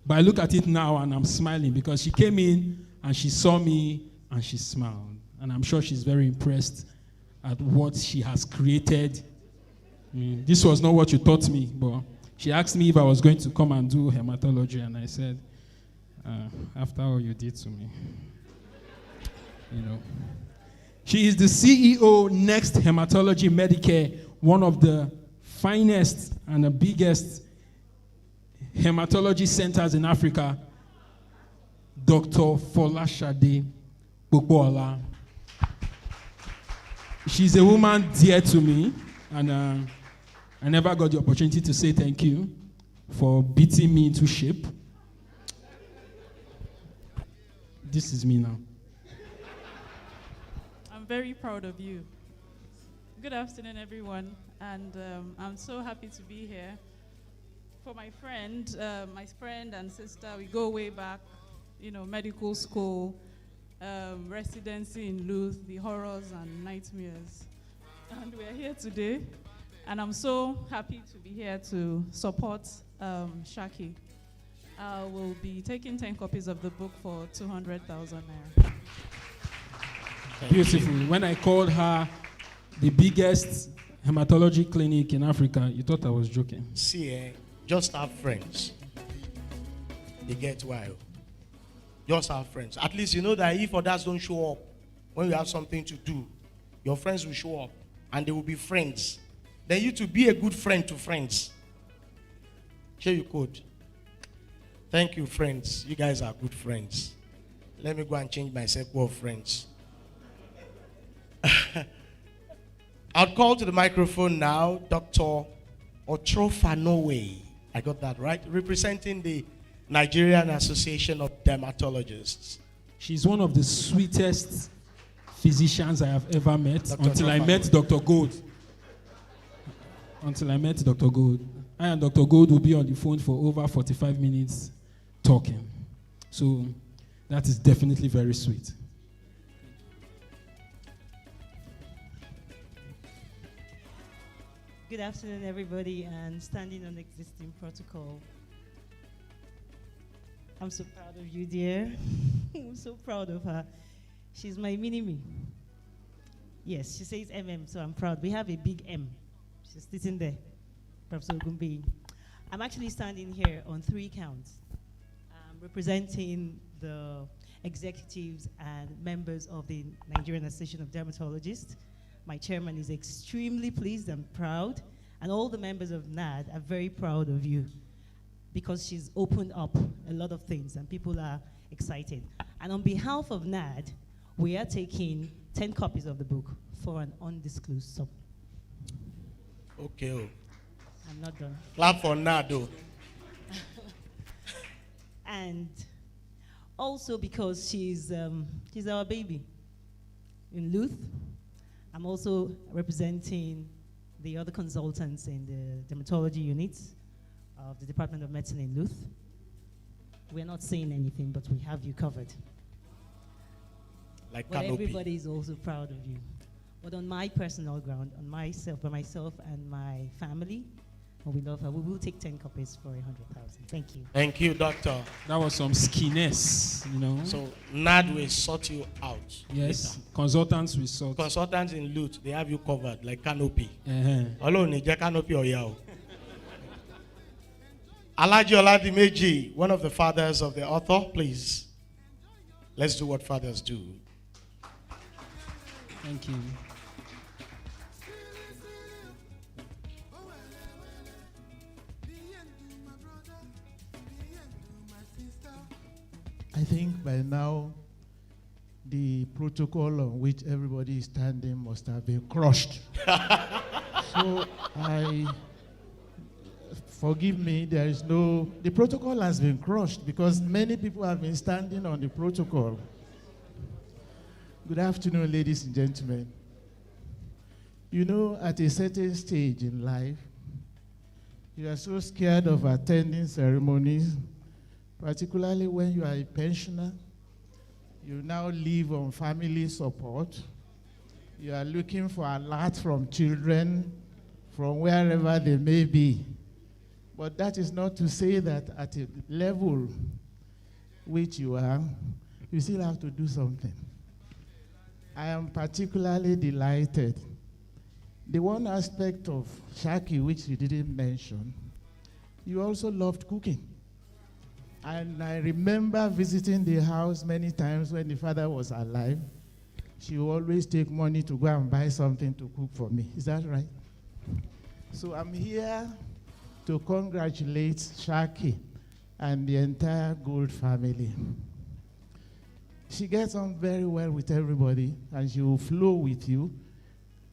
But I look at it now and I'm smiling because she came in and she saw me and she smiled. And I'm sure she's very impressed at what she has created. This was not what you taught me, but she asked me if I was going to come and do hematology, and I said, after all you did to me. She is the CEO Next Hematology Medicare, one of the finest and the biggest hematology centers in Africa. Dr. Folashade Popola. She's a woman dear to me, and I never got the opportunity to say thank you for beating me into shape. This is me now. I'm very proud of you. Good afternoon, everyone, and I'm so happy to be here. For my friend and sister, we go way back, medical school, residency in Luth, the horrors and nightmares. And we're here today, and I'm so happy to be here to support Shaki. I will be taking 10 copies of the book for 200,000 naira. Beautiful. When I called her the biggest hematology clinic in Africa, you thought I was joking. See, just have friends. You get why? Just have friends. At least you know that if others don't show up, when you have something to do, your friends will show up and they will be friends. Then you to be a good friend to friends. Sure you could. Thank you, friends. You guys are good friends. Let me go and change my circle of friends. I'll call to the microphone now Dr. Otrofanowe. I got that right? Representing the Nigerian Association of Dermatologists. She's one of the sweetest physicians I have ever met until I met Dr. Gold. Until I met Dr. Gold. I and Dr. Gold will be on the phone for over 45 minutes talking. So that is definitely very sweet. Good afternoon, everybody, and standing on existing protocol. I'm so proud of you, dear. I'm so proud of her. She's my mini-me. Yes, she says MM, so I'm proud. We have a big M. She's sitting there. Professor Gumbi. I'm actually standing here on 3 counts, representing the executives and members of the Nigerian Association of Dermatologists. My chairman is extremely pleased and proud, and all the members of NAD are very proud of you because she's opened up a lot of things and people are excited. And on behalf of NAD, we are taking 10 copies of the book for an undisclosed sum. Okay. I'm not done. Clap for NAD. And also because she's our baby in Luth. I'm also representing the other consultants in the dermatology units of the Department of Medicine in Luth. We're not saying anything, but we have you covered. Like but canopy. Everybody is also proud of you. But on my personal ground, on myself, by myself and my family, we love her. We will take 10 copies for 100,000. Thank you. Thank you, doctor. That was some skiness, So NAD will sort you out. Yes, later. consultants will sort. Consultants in Lut, they have you covered like canopy. Uh-huh. Canopy or yao. Alaji Oladimeji, one of the fathers of the author, please. Let's do what fathers do. Thank you. I think by now the protocol on which everybody is standing must have been crushed. So forgive me, the protocol has been crushed because many people have been standing on the protocol. Good afternoon, ladies and gentlemen. You know, at a certain stage in life, you are so scared of attending ceremonies, particularly when you are a pensioner. You now live on family support. You are looking for alert from children from wherever they may be. But that is not to say that at a level which you are, you still have to do something. I am particularly delighted. The one aspect of Shaki which you didn't mention, you also loved cooking. And I remember visiting the house many times when the father was alive. She would always take money to go and buy something to cook for me. Is that right? So I'm here to congratulate Shaki and the entire Gold family. She gets on very well with everybody, and she will flow with you,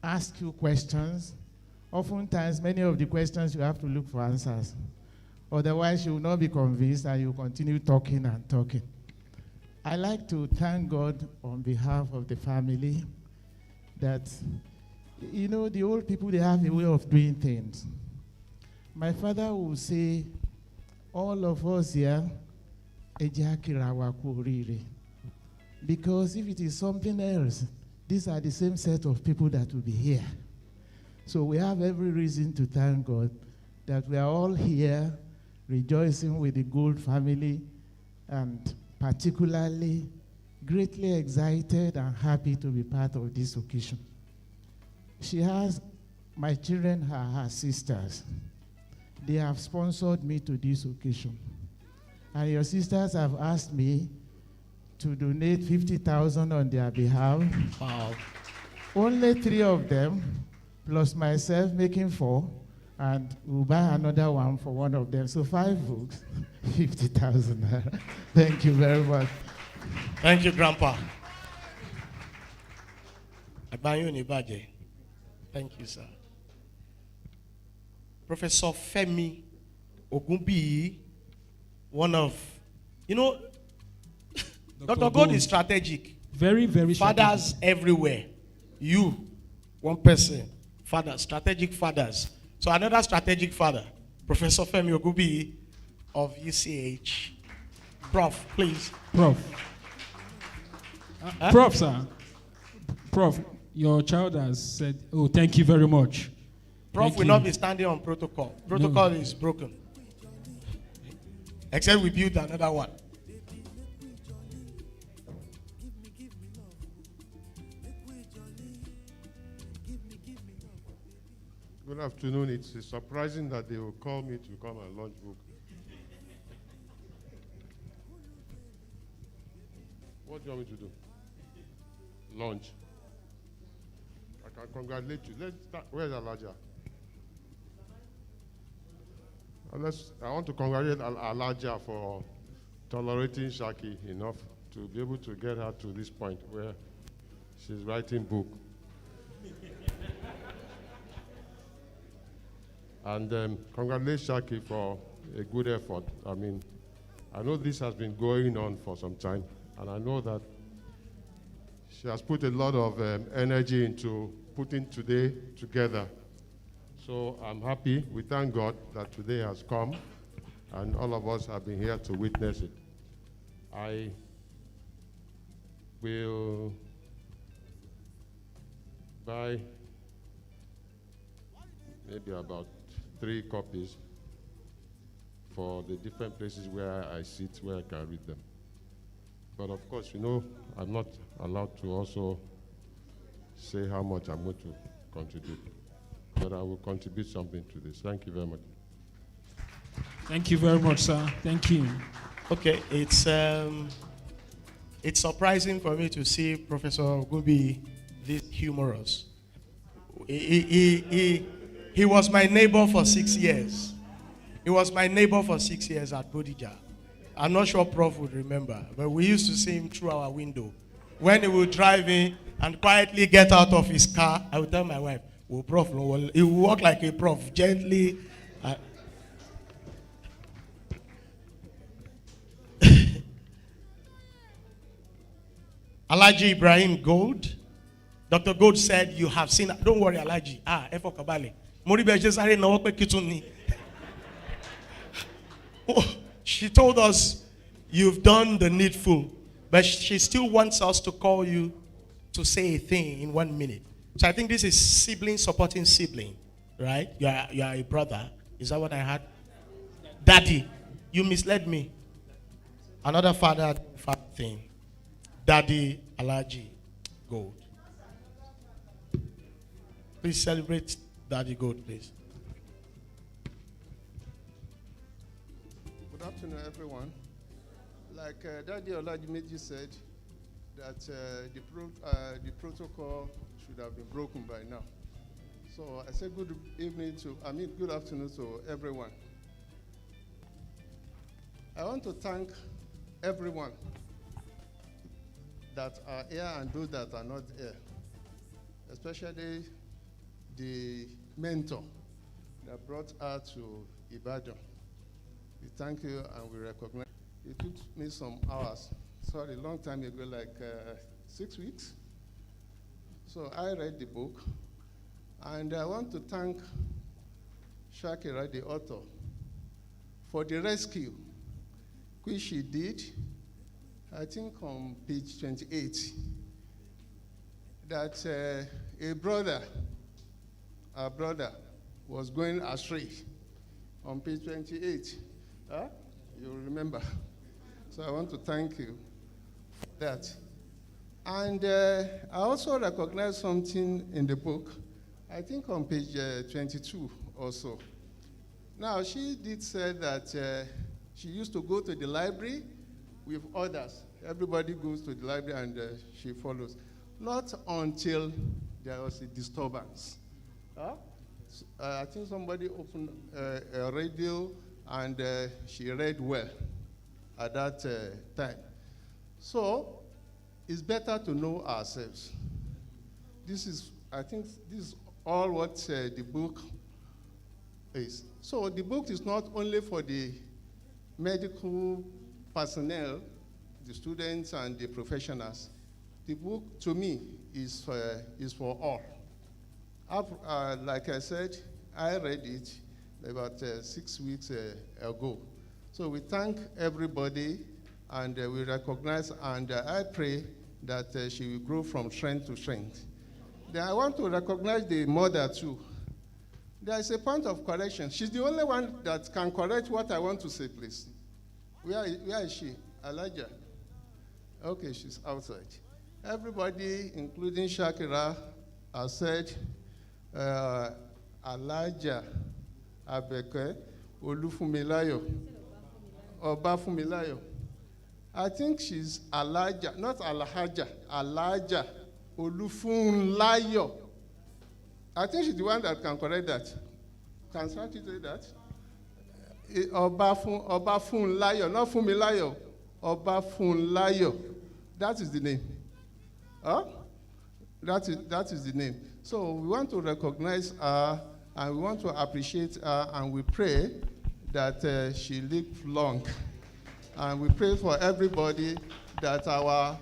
ask you questions. Oftentimes, many of the questions you have to look for answers. Otherwise, you will not be convinced, and you continue talking and talking. I like to thank God on behalf of the family that, you know, the old people, they have a way of doing things. My father will say, all of us here, because if it is something else, these are the same set of people that will be here. So we have every reason to thank God that we are all here rejoicing with the Gold family, and particularly greatly excited and happy to be part of this occasion. She has, my children are her sisters. They have sponsored me to this occasion. And your sisters have asked me to donate 50,000 on their behalf. Wow. Only 3 of them, plus myself making 4, and we'll buy another one for one of them. So 5 books, 50,000. Thank you very much. Thank you, Grandpa. Thank you, sir. Professor Femi Ogunbiyi, one of, you know, Dr. Gold is strategic. Very, very fathers strategic. Everywhere. You, one person, father, strategic fathers. So another strategic father, Professor Femi Ogunbiyi of UCH. Prof, please. Prof. Prof, sir. Prof, your child has said, oh, thank you very much. Prof Thank will you. not be standing on protocol. Protocol is broken. Except we build another one. Good afternoon. It's surprising that they will call me to come and launch book. What do you want me to do? Launch. I can congratulate you. Let's start. Where's Alaja? I want to congratulate Alaja for tolerating Shaki enough to be able to get her to this point where she's writing book. And congratulate Shaki for a good effort. I mean, I know this has been going on for some time, and I know that she has put a lot of energy into putting today together. So I'm happy. We thank God that today has come, and all of us have been here to witness it. I will buy maybe about 3 copies for the different places where I sit, where I can read them. But of course, you know, I'm not allowed to also say how much I'm going to contribute. But I will contribute something to this. Thank you very much. Thank you very much, sir. Thank you. Okay, it's surprising for me to see Professor Ogunbiyi this humorous. He was my neighbor for 6 years. He was my neighbor for 6 years at Bodija. I'm not sure Prof would remember, but we used to see him through our window. When he would drive in and quietly get out of his car, I would tell my wife, "Oh, Prof, no, he will walk like a prof, gently." Alhaji Ibrahim Gold. Dr. Gold said, "You have seen." Don't worry, Alhaji. Efo Kabale. Moribe Jesare na wakwe kituni. She told us, "You've done the needful," but she still wants us to call you to say a thing in 1 minute. So I think this is sibling supporting sibling, right? You are a brother. Is that what I had? Daddy, you misled me. Another father thing. Daddy Alhaji Gold. Please celebrate Daddy Gold, please. Good afternoon, everyone. Like Daddy Olajimeji said, that the protocol should have been broken by now. So I say good afternoon to everyone. I want to thank everyone that are here and those that are not here, especially the mentor that brought her to Ibadan. We thank you and we recognize. It took me some hours, sorry, a long time ago, like 6 weeks. So I read the book, and I want to thank Shakira, the author, for the rescue, which she did, I think on page 28, that a brother was going astray on page 28. You remember. So I want to thank you for that. And I also recognize something in the book, I think on page 22 also. Now, she did say that she used to go to the library with others. Everybody goes to the library and she follows. Not until there was a disturbance. I think somebody opened a radio and she read well at that time. So it's better to know ourselves. I think this is all what the book is. So the book is not only for the medical personnel, the students and the professionals. The book, to me, is for all. Like I said, I read it about 6 weeks ago. So we thank everybody, and we recognize, and I pray that she will grow from strength to strength. Then I want to recognize the mother too. There is a point of correction. She's the only one that can correct what I want to say, please. Where is she? Elijah. Okay, she's outside. Everybody, including Shakira, has said Elijah Abeke Olufumilayo. Obafumilayo. I think she's Elijah, not Alhaja, Elijah Olufunlayo. I think she's the one that can correct that. Can somebody say that? Obafunlayo, not Fumilayo. Obafunlayo. That is the name. Huh? That is the name. So we want to recognize her, and we want to appreciate her, and we pray that she live long. And we pray for everybody that our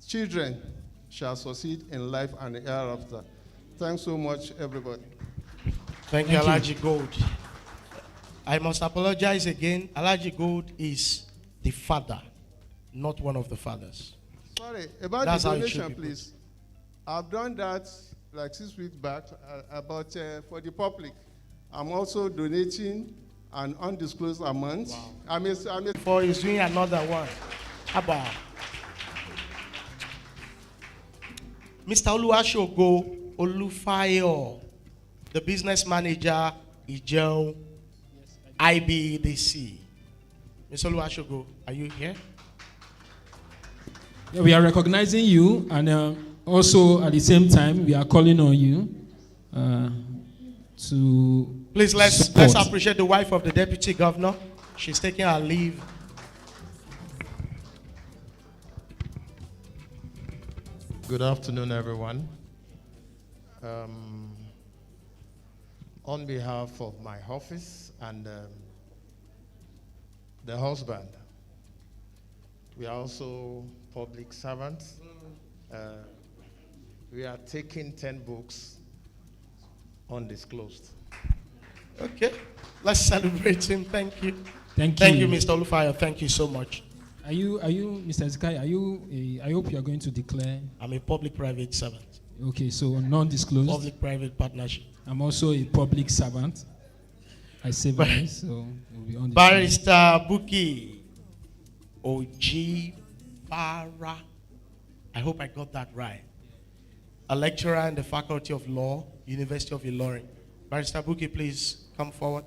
children shall succeed in life and hereafter. Thanks so much, everybody. Thank you, Alhaji Gold. I must apologize again. Alhaji Gold is the father, not one of the fathers. Sorry, about That's the donation, please. I've done that like 6 weeks back, about for the public. I'm also donating an undisclosed amount. Wow. Before he's doing another one. How about Mr. Oluwasogo Olufayo, the business manager, Ijel, IBDC. Mr. Oluwasogo, are you here? Yeah, we are recognizing you, and also at the same time, we are calling on you to please let's appreciate the wife of the deputy governor. She's taking her leave. Good afternoon, everyone. On behalf of my office and the husband, we are also public servants. We are taking 10 books undisclosed. Okay, let's celebrate him. Thank you. Thank you. Mr. Olufaya. Thank you so much. Are you, Mr. Ezekiel, I hope you are going to declare. I'm a public-private servant. Okay, so non-disclosed. Public-private partnership. I'm also a public servant. I say very, so it will be undisclosed. Barrister Buki Ojibara. I hope I got that right. A lecturer in the Faculty of Law, University of Ilorin. Barrister Buki, please come forward.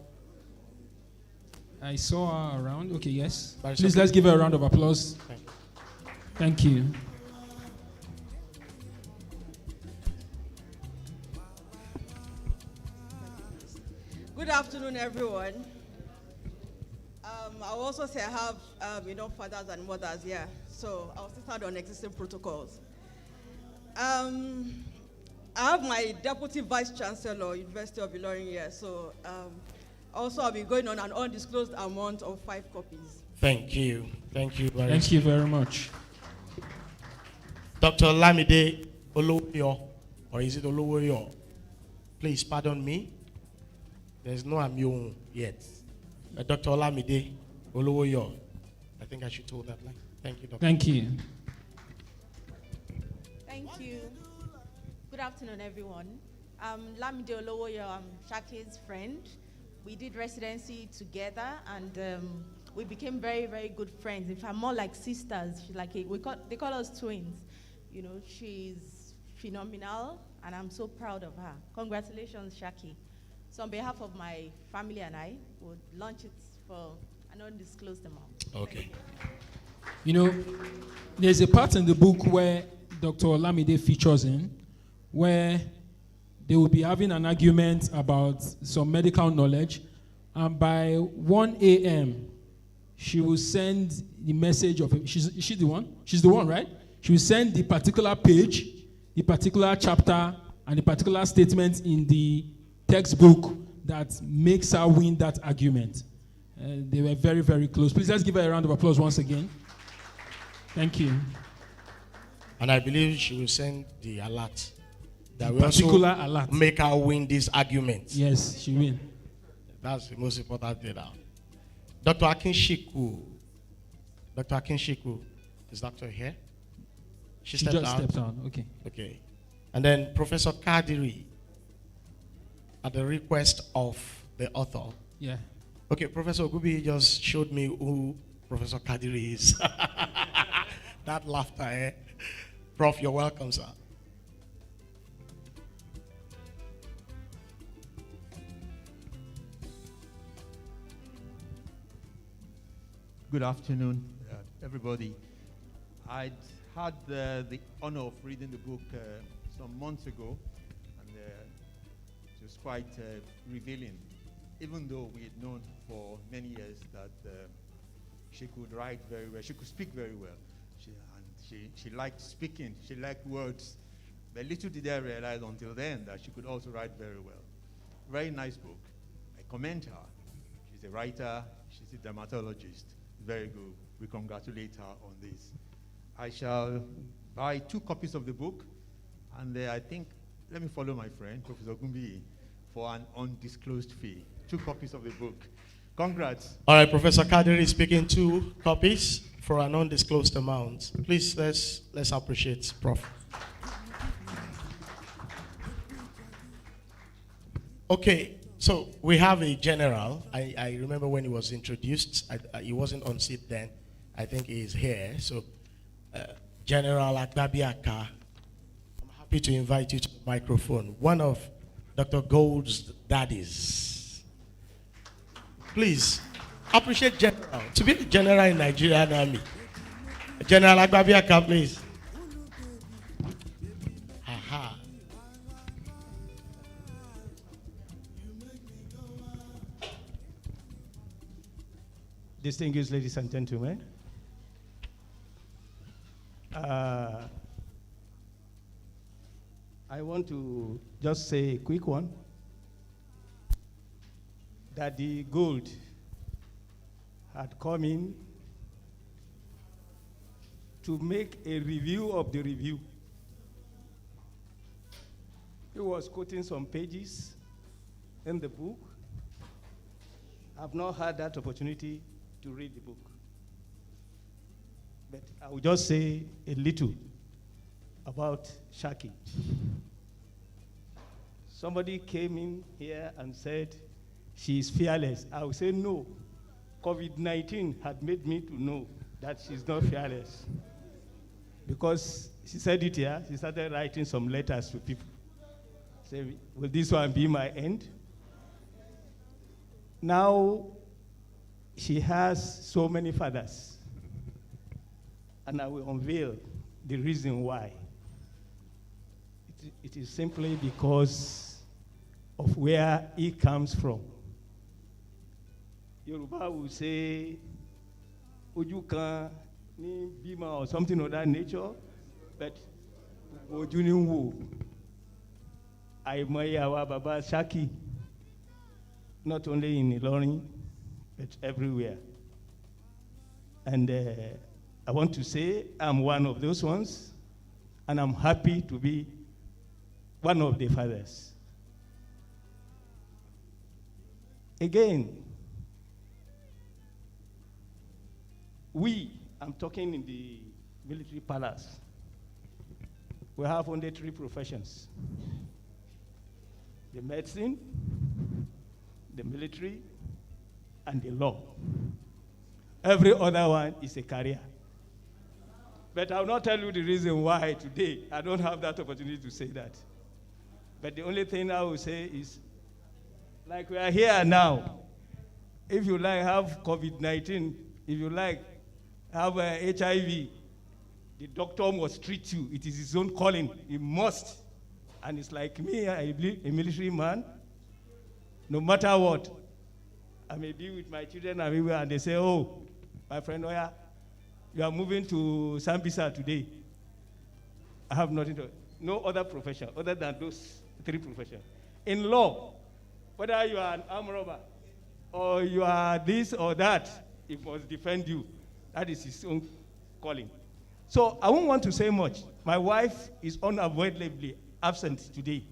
I saw her around. Okay, yes. Barrister Please, let's give her a round of applause. Thank you. Good afternoon, everyone. I'll also say I have fathers and mothers here, so I'll still start on existing protocols. I have my Deputy Vice Chancellor, University of Ilorin here, so also I'll be going on an undisclosed amount of 5 copies. Thank you. Thank you. Thank you very much. Dr. Lamide Olowoyo, or is it Olowoyo? Please pardon me. There's no Amyong yet. Dr. Lamide Olowoyo. I think I should hold that line. Thank you, Doctor. Thank you. Thank you. Good afternoon, everyone. I'm Lamide Olowoyo. I'm Shaki's friend. We did residency together, and we became very, very good friends. In fact, more like sisters. She's like they call us twins. You know, she's phenomenal, and I'm so proud of her. Congratulations, Shaki. So on behalf of my family and I, would launch it for an undisclosed amount. Okay. You know, there's a part in the book where Dr. Olamide features in, where they will be having an argument about some medical knowledge, and by 1 a.m., she will send the message of, is she the one? She's the one, right? She will send the particular page, the particular chapter, and the particular statement in the textbook that makes her win that argument. They were very, very close. Please, let's give her a round of applause once again. Thank you. And I believe she will send the alert. That The will particular also alert. make her win this argument. Yes, she will. That's the most important thing now. Dr. Akinshiku. Dr. Akinshiku. Is Doctor here? She just stepped out. Okay. Okay. And then Professor Kadiri, at the request of the author. Yeah. Okay, Professor Gubi just showed me who Professor Kadiri is. That laughter, eh? Prof, you're welcome, sir. Good afternoon, everybody. I'd had the honor of reading the book some months ago, and it was quite revealing, even though we had known for many years that she could write very well, she could speak very well, she liked speaking, she liked words. But little did I realize until then that she could also write very well. Very nice book. I commend her. She's a writer, she's a dermatologist. Very good. We congratulate her on this. I shall buy 2 copies of the book, and I think, let me follow my friend, Professor Gumbi, for an undisclosed fee. 2 copies of the book. Congrats. All right, Professor Kadiri is speaking 2 copies for an undisclosed amount. Please, let's appreciate Prof. Okay, so we have a general. I remember when he was introduced, he wasn't on seat then. I think he is here. So, General Akbabiaka, I'm happy to invite you to the microphone. One of Dr. Gold's daddies. Please, appreciate General. To be a general in Nigerian Army. General Akbabiaka, please. Aha. distinguished ladies and gentlemen. I want to just say a quick one, that the gold had come in to make a review of the review. He was quoting some pages in the book. I've not had that opportunity to read the book. But I will just say a little about Shaki. Somebody came in here and said she is fearless. I will say no. COVID-19 had made me to know that she's not fearless. Because she said it here, she started writing some letters to people. Say, will this one be my end? Now, she has so many fathers. And I will unveil the reason why. It is simply because of where he comes from. Yoruba will say, Ojukan ni bima or something of that nature, but Ojuni wo. Àìmọye àwa baba Shaki, not only in Ilorin, but everywhere. And I want to say I'm one of those ones, and I'm happy to be one of the fathers. Again, I'm talking in the military palace, we have only 3 professions: the medicine, the military, and the law. Every other one is a career. But I will not tell you the reason why today. I don't have that opportunity to say that. But the only thing I will say is, like we are here now, if you like have COVID-19, if you like have HIV, the doctor must treat you. It is his own calling. He must. And it's like me, I believe, a military man, no matter what, I may be with my children and they say, oh, my friend Oya, you are moving to Sambisa today. I have nothing to, no other profession other than those 3 professions. In law, whether you are an armed robber or you are this or that, he must defend you. That is his own calling. So I won't want to say much. My wife is unavoidably absent today.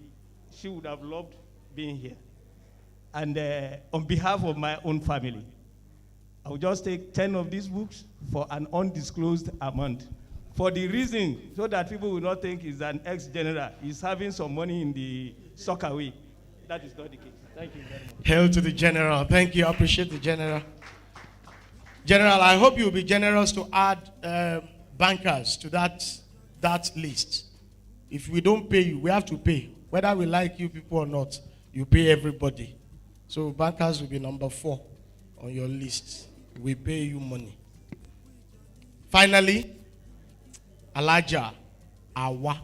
She would have loved being here. And on behalf of my own family, I will just take 10 of these books for an undisclosed amount. For the reason, so that people will not think he's an ex-general. He's having some money in the soccer way. That is not the case. Thank you very much. Hail to the general. Thank you. I appreciate the general. General, I hope you'll be generous to add bankers to that list. If we don't pay you, we have to pay. Whether we like you people or not, you pay everybody. So bankers will be number 4 on your list. We pay you money. Finally, Alaja Awa.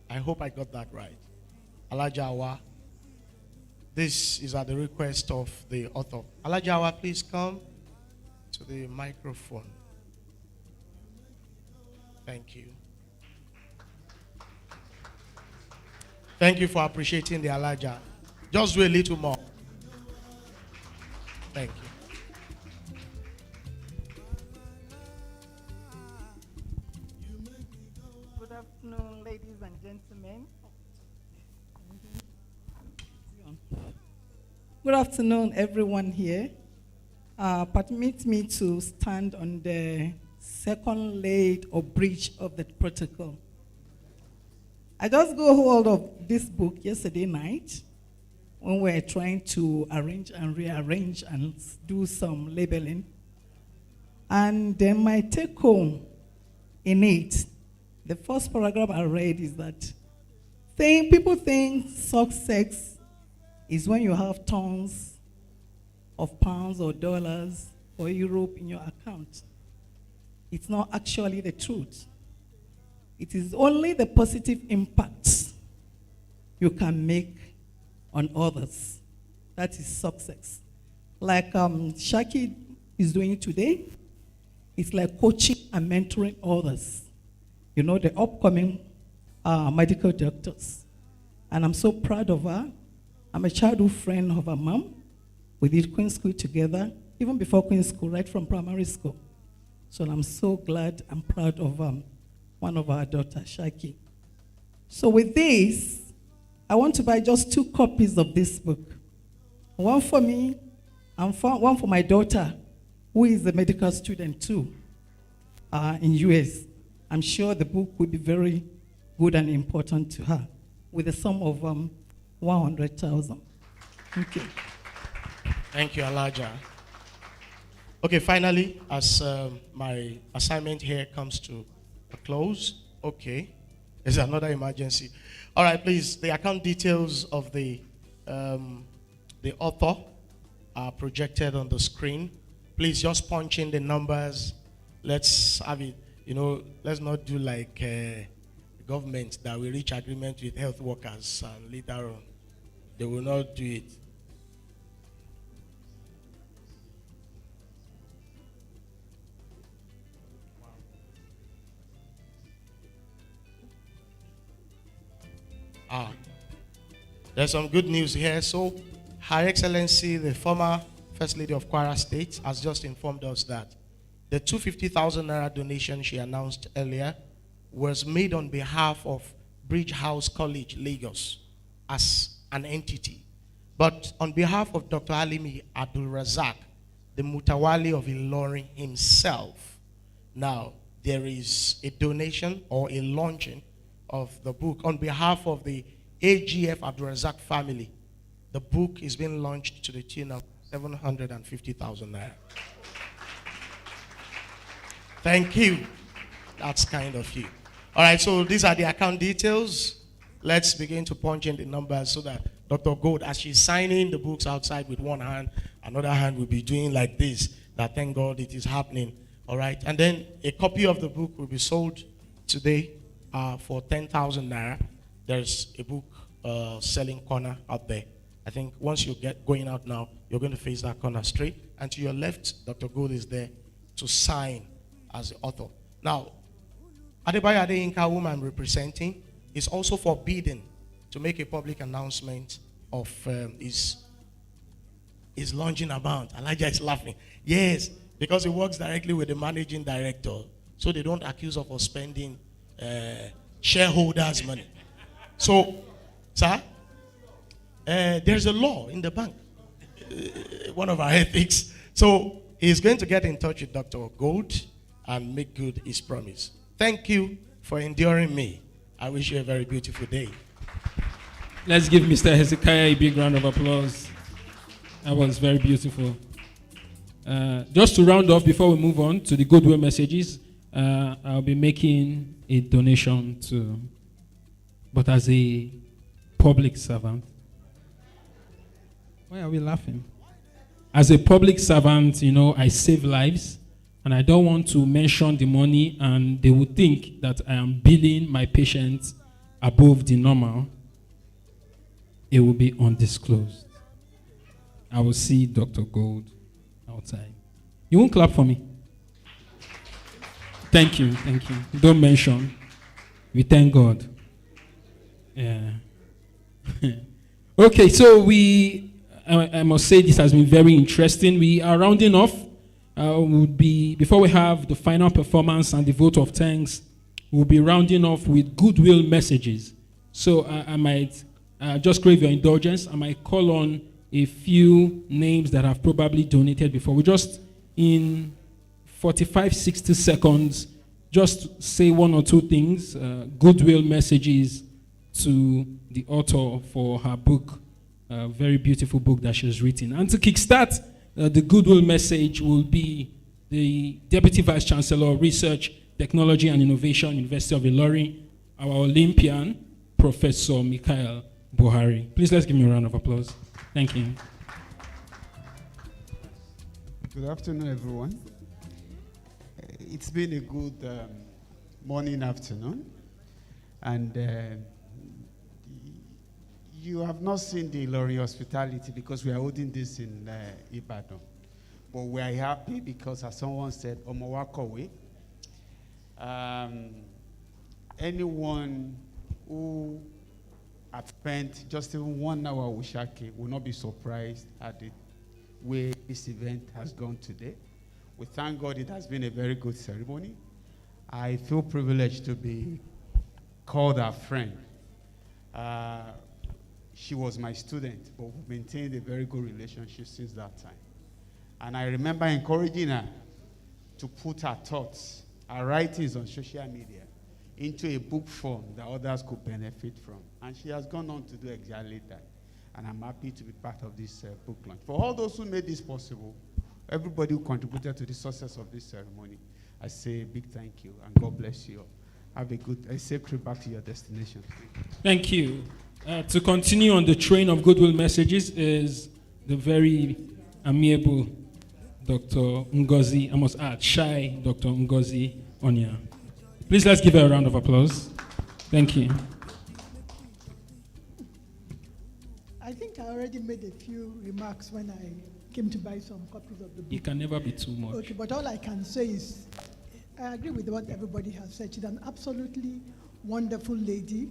I hope I got that right. Alaja Awa. This is at the request of the author. Alaja Awa, please come to the microphone. Thank you. Thank you for appreciating the Alaja. Just do a little more. Thank you. Good afternoon, ladies and gentlemen. Good afternoon, everyone here. Permit me to stand on the second leg or bridge of the protocol. I just got hold of this book yesterday night when we were trying to arrange and rearrange and do some labeling. And then my take home in it, the first paragraph I read is that people think success is when you have tons of pounds or dollars or Europe in your account. It's not actually the truth. It is only the positive impact you can make on others. That is success. Like Shaki is doing today. It's like coaching and mentoring others. You know, the upcoming medical doctors. And I'm so proud of her. I'm a childhood friend of her mom. We did Queen's School together, even before Queen's School, right from primary school. So I'm so glad and proud of one of our daughters, Shaki. So with this, I want to buy just 2 copies of this book. One for me and one for my daughter, who is a medical student too, in US. I'm sure the book will be very good and important to her, with a sum of 100,000. Thank you. Thank you, Elijah. Okay, finally, as my assignment here comes to a close, okay, there's another emergency. All right, please, the account details of the author are projected on the screen. Please just punch in the numbers. Let's have it, let's not do like government that will reach agreement with health workers and later on they will not do it. There's some good news here. So, Her Excellency, the former First Lady of Kwara State, has just informed us that the 250,000 naira donation she announced earlier was made on behalf of Bridge House College, Lagos, as an entity. But on behalf of Dr. Alimi Abdul Razak, the Mutawali of Ilorin himself, now there is a donation or a launching of the book on behalf of the AGF Abdul Razak family. The book is being launched to the tune of 750,000 naira. Thank you. That's kind of you. All right, so these are the account details. Let's begin to punch in the numbers so that Dr. Gold, as she's signing the books outside with one hand, another hand will be doing like this. That thank God it is happening. All right, and then a copy of the book will be sold today for 10,000 naira. There's a book selling corner out there. I think once you get going out now, you're going to face that corner straight. And to your left, Dr. Gold is there to sign as the author. Now, Adebayo Adeyinka, whom I'm representing, is also forbidden to make a public announcement of his launching amount. Elijah is laughing. Yes, because he works directly with the managing director. So they don't accuse of spending shareholders' money. So, sir, there's a law in the bank, one of our ethics. So he's going to get in touch with Dr. Gold and make good his promise. Thank you for enduring me. I wish you a very beautiful day. Let's give Mr. Hezekiah a big round of applause. That was very beautiful. Just to round off before we move on to the goodwill messages, I'll be making a donation to, but as a public servant. Why are we laughing? As a public servant, I save lives, and I don't want to mention the money, and they would think that I am billing my patients above the normal. It will be undisclosed. I will see Dr. Gold outside. You won't clap for me? Thank you. Don't mention. We thank God. Yeah. Okay, so I must say this has been very interesting. We are rounding off. Before we have the final performance and the vote of thanks, we'll be rounding off with goodwill messages. So I might just crave your indulgence. I might call on a few names that have probably donated before. We just, in 45, 60 seconds, just say one or two things, goodwill messages to the author for her book, a very beautiful book that she's written. And to kickstart the goodwill message will be the Deputy Vice Chancellor of Research, Technology and Innovation, University of Ilorin, our Olympian, Professor Michael Buhari. Please let's give him a round of applause. Thank you. Good afternoon, everyone. It's been a good morning, afternoon. And you have not seen the Ilorin hospitality because we are holding this in Ibadan. but we are happy because, as someone said, Omowakowe. Anyone who had spent just even 1 hour with Shaki will not be surprised at the way this event has gone today. We thank God it has been a very good ceremony. I feel privileged to be called a friend. She was my student, but we maintained a very good relationship since that time. And I remember encouraging her to put her thoughts, her writings on social media into a book form that others could benefit from. And she has gone on to do exactly that. And I'm happy to be part of this book launch. For all those who made this possible, everybody who contributed to the success of this ceremony, I say a big thank you and God bless you all. Have a safe trip back to your destination. Thank you. To continue on the train of goodwill messages is the very amiable Dr. Ngozi, I must add, shy Dr. Ngozi Onya. Please let's give her a round of applause. Thank you. I think I already made a few remarks when I came to buy some copies of the book. It can never be too much. Okay, but all I can say is I agree with what everybody has said. She's an absolutely wonderful lady.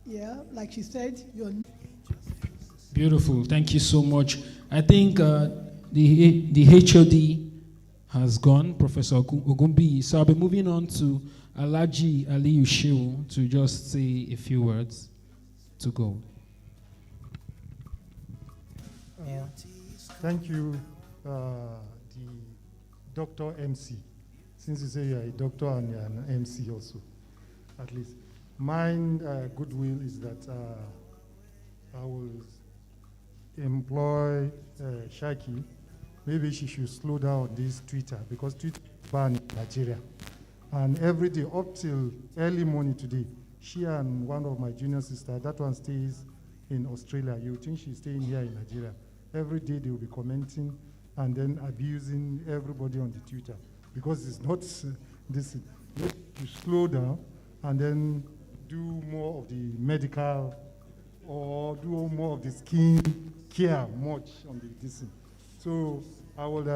Yeah, like she said, you're... Beautiful. Thank you so much. I think the HOD has gone, Professor Ogumbi. So I'll be moving on to Alhaji Ali Ushewu to just say a few words to go. Thank you, the Dr. MC. Since you say you're a doctor and you're an MC also, at least. Mine goodwill is that I will employ Shaki. Maybe she should slow down this Twitter because Twitter is banned in Nigeria. And every day, up till early morning today, she and one of my junior sisters, that one stays in Australia. You think she's staying here in Nigeria. Every day they will be commenting and then abusing everybody on the Twitter because it's not this. You slow down and then do more of the medical or do more of the skin care much on the this. So I will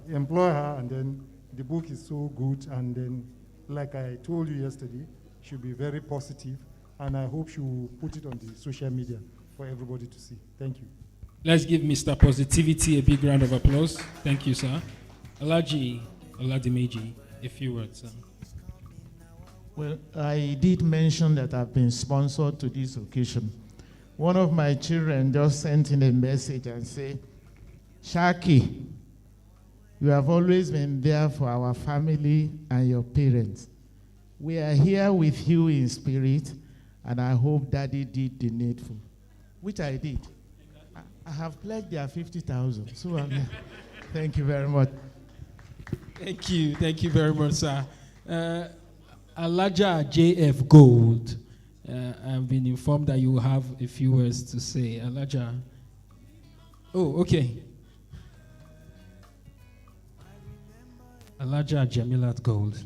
employ her, and then the book is so good, and then like I told you yesterday, she'll be very positive, and I hope she will put it on the social media for everybody to see. Thank you. Let's give Mr. Positivity a big round of applause. Thank you, sir. Alhaji Oladimeji, a few words, sir. Well, I did mention that I've been sponsored to this occasion. One of my children just sent in a message and said, Shaki, you have always been there for our family and your parents. We are here with you in spirit, and I hope Daddy did the needful, which I did. I have pledged their 50,000, so I'm here. Thank you very much. Thank you very much, sir. Alaja JF Gold, I've been informed that you have a few words to say. Alaja. Oh, okay. Alaja Jamilat Gold.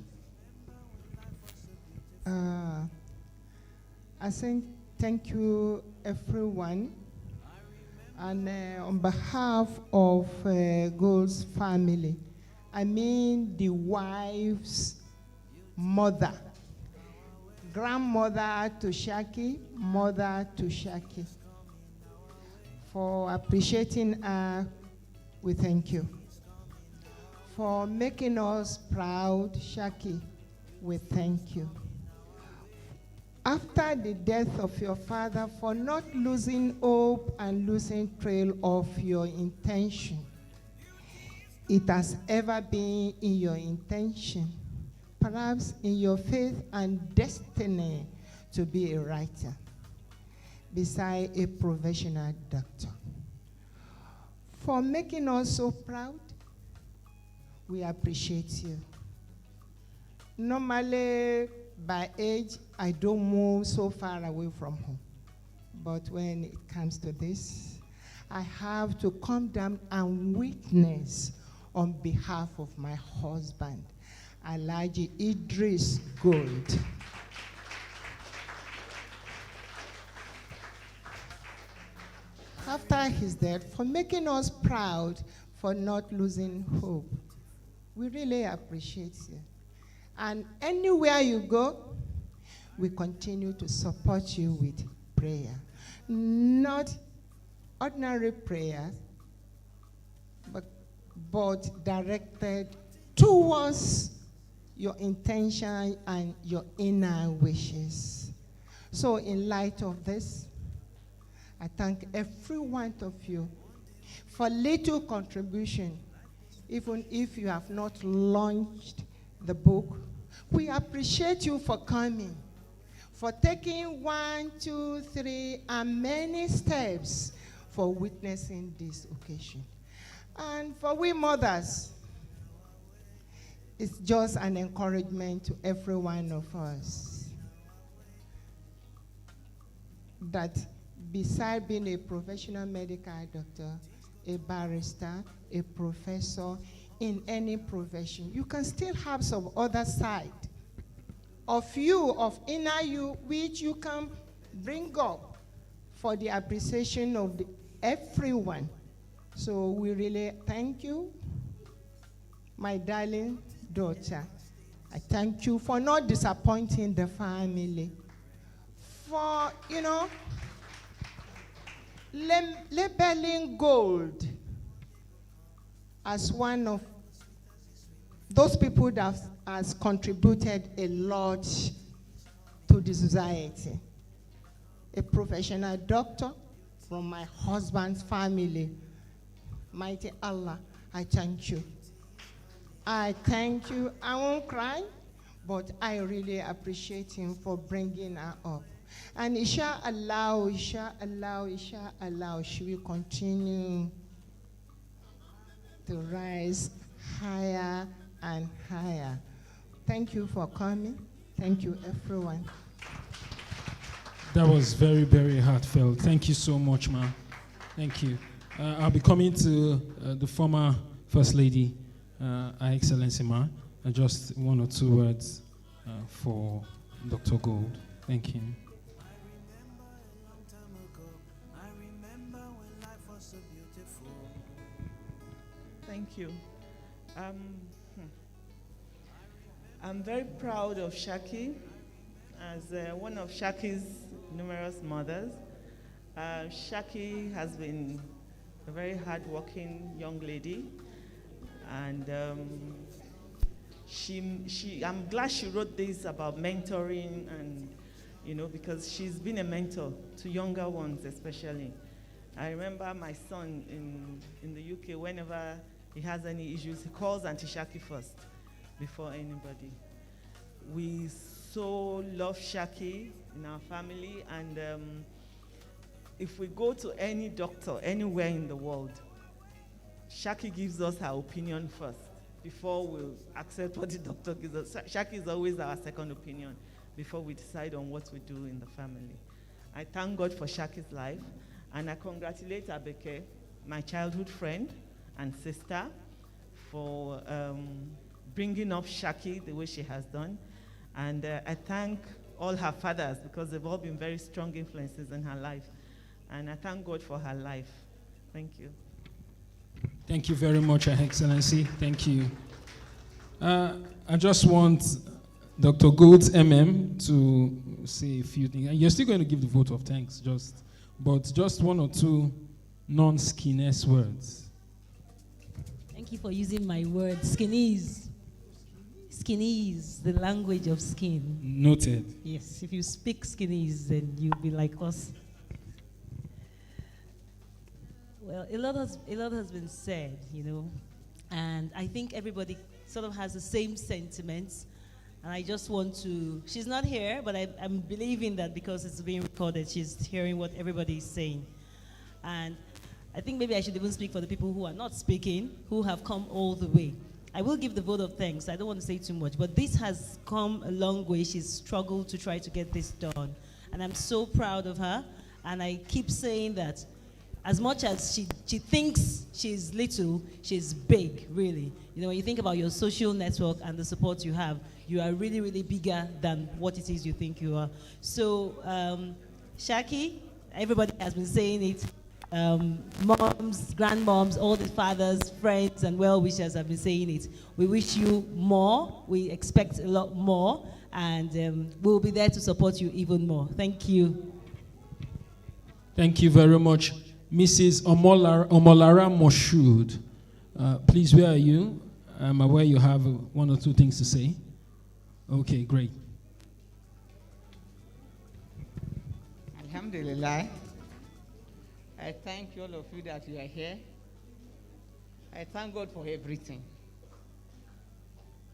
I think thank you, everyone. And on behalf of Gold's family, I mean the wife's mother, grandmother to Shaki, mother to Shaki. For appreciating her, we thank you. For making us proud, Shaki, we thank you. After the death of your father, for not losing hope and losing trail of your intention. It has ever been in your intention, perhaps in your faith and destiny, to be a writer, beside a professional doctor. For making us so proud, we appreciate you. Normally, by age, I don't move so far away from home. But when it comes to this, I have to come down and witness on behalf of my husband, Alhaji Idris Gold. After his death, for making us proud, for not losing hope. We really appreciate you. And anywhere you go, we continue to support you with prayer. Not ordinary prayers, but directed towards your intention and your inner wishes. So in light of this, I thank every one of you for little contribution, even if you have not launched the book. We appreciate you for coming, for taking 1, 2, 3, and many steps for witnessing this occasion. And for we mothers, it's just an encouragement to every one of us that beside being a professional medical doctor, a barrister, a professor, in any profession, you can still have some other side of you, of inner you, which you can bring up for the appreciation of everyone. So we really thank you, my darling daughter. I thank you for not disappointing the family, for, labeling gold as one of those people that has contributed a lot to the society. A professional doctor from my husband's family. Mighty Allah, I thank you. I thank you. I won't cry, but I really appreciate him for bringing her up. And inshallah, she will continue to rise higher and higher. Thank you for coming. Thank you, everyone. That was very, very heartfelt. Thank you so much, ma. Thank you. I'll be coming to the former First Lady, Her Excellency, ma. Just 1 or 2 words for Dr. Gold. Thank you. Thank you. I'm very proud of Shaki as one of Shaki's numerous mothers. Shaki has been a very hardworking young lady, and I'm glad she wrote this about mentoring, and because she's been a mentor to younger ones especially. I remember my son in the UK, whenever he has any issues, he calls Auntie Shaki first before anybody. We so love Shaki in our family, and if we go to any doctor anywhere in the world, Shaki gives us her opinion first before we accept what the doctor gives us. Shaki is always our second opinion before we decide on what we do in the family. I thank God for Shaki's life, and I congratulate Abeke, my childhood friend and sister, for bringing up Shaki the way she has done. And I thank all her fathers, because they've all been very strong influences in her life. And I thank God for her life. Thank you. Thank you very much, Your Excellency. Thank you. I just want Dr. Gold's MM to say a few things. You're still going to give the vote of thanks, but just 1 or 2 non-skinless words. Thank you for using my word, skinnies. Skinnies, the language of skin. Noted. Yes, if you speak skinnies, then you'll be like us. Well, a lot has been said, and I think everybody sort of has the same sentiments. And I just want to, she's not here, but I'm believing that because it's being recorded, she's hearing what everybody is saying. And I think maybe I should even speak for the people who are not speaking, who have come all the way. I will give the vote of thanks. I don't want to say too much, but this has come a long way. She's struggled to try to get this done. And I'm so proud of her. And I keep saying that as much as she thinks she's little, she's big, really. When you think about your social network and the support you have, you are really, really bigger than what it is you think you are. So, Shaki, everybody has been saying it. moms, grandmoms, all the fathers, friends, and well-wishers have been saying it. We wish you more. We expect a lot more. And we'll be there to support you even more. Thank you. Thank you very much. Mrs. Omolara Moshood. Please, where are you? I'm aware you have one or two things to say. Okay, great. Alhamdulillah. I thank all of you that you are here. I thank God for everything.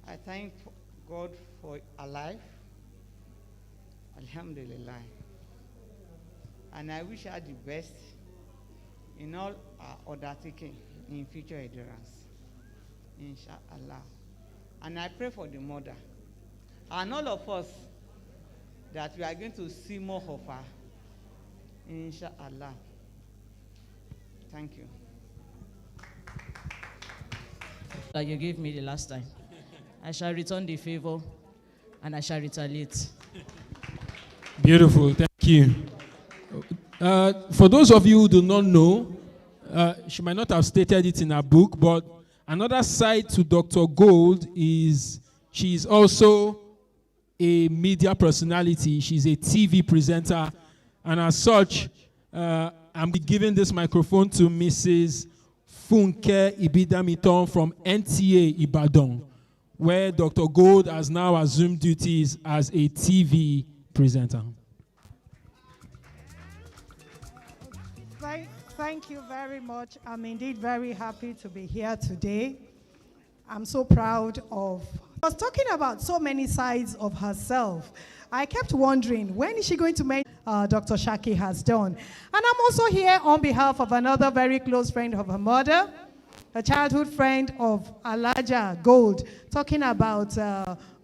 I thank God for alive. Alhamdulillah. And I wish her the best in all our undertaking in future endurance. Inshallah. And I pray for the mother and all of us that we are going to see more of her. Inshallah. Thank you. Like you gave me the last time. I shall return the favor and I retaliate. Beautiful, thank you. For those of you who do not know, she might not have stated it in her book, but another side to Dr. Gold is she is also a media personality. She's a TV presenter, and as such, I'm giving this microphone to Mrs. Funke Ibidamiton from NTA Ibadan, where Dr. Gold has now assumed duties as a TV presenter. Thank you very much. I'm indeed very happy to be here today. I'm so proud of... I was talking about so many sides of herself. I kept wondering, when is she going to make Dr. Shaki has done? And I'm also here on behalf of another very close friend of her mother, a childhood friend of Alaja Gold, talking about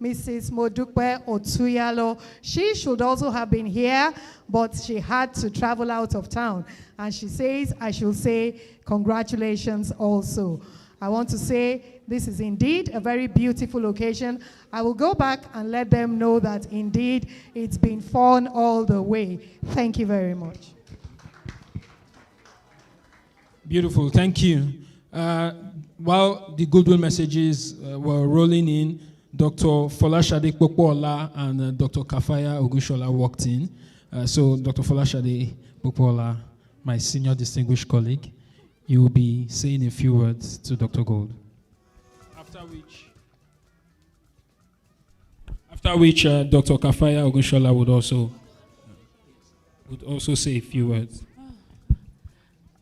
Mrs. Modukwe Otuyalo. She should also have been here, but she had to travel out of town. And she says, I should say, congratulations also. I want to say this is indeed a very beautiful occasion. I will go back and let them know that indeed it's been fun all the way. Thank you very much. Beautiful, thank you. While the goodwill messages were rolling in, Dr. Folashade Popola and Dr. Kafaya Ogushola walked in. So Dr. Folashade Popola, my senior distinguished colleague, you will be saying a few words to Dr. Gold. After which Dr. Kafaya Ogushola would also say a few words.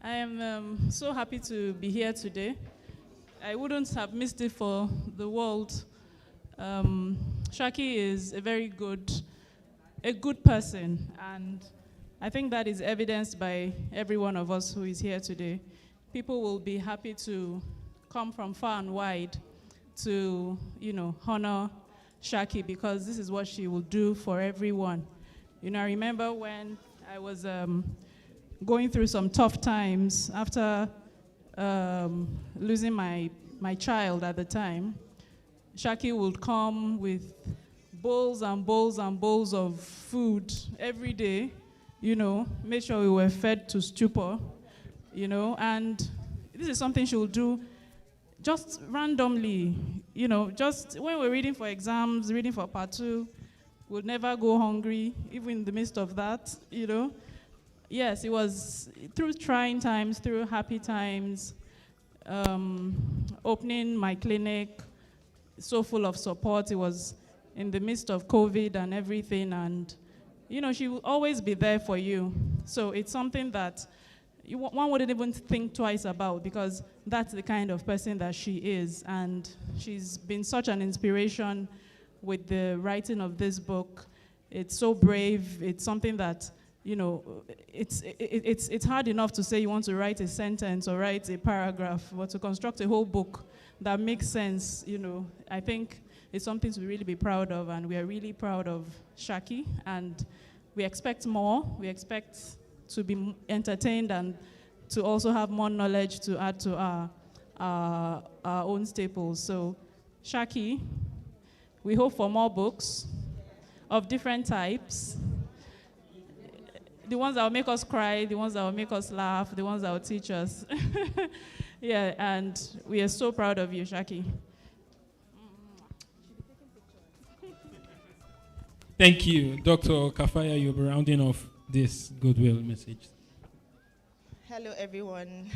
I am so happy to be here today. I wouldn't have missed it for the world. Shaki is a good person, and I think that is evidenced by every one of us who is here today. People will be happy to come from far and wide to, honor Shaki, because this is what she will do for everyone. I remember when I was going through some tough times after losing my child at the time. Shaki would come with bowls and bowls and bowls of food every day, make sure we were fed to stupor, and this is something she will do just randomly, just when we're reading for exams, reading for part 2, we'll never go hungry, even in the midst of that, Yes, it was through trying times, through happy times, opening my clinic, so full of support. It was in the midst of COVID and everything, and she will always be there for you. So it's something that one wouldn't even think twice about, because that's the kind of person that she is, and she's been such an inspiration with the writing of this book. It's so brave. It's something that it's hard enough to say you want to write a sentence or write a paragraph, but to construct a whole book that makes sense, I think it's something to really be proud of, and we are really proud of Shaki, and we expect more. We expect to be entertained and to also have more knowledge to add to our own staples. So, Shaki, we hope for more books of different types. the ones that will make us cry, the ones that will make us laugh, the ones that will teach us. Yeah, and we are so proud of you, Shaki. Thank you. Dr. Kafaya, you'll be rounding off this goodwill message. Hello, everyone.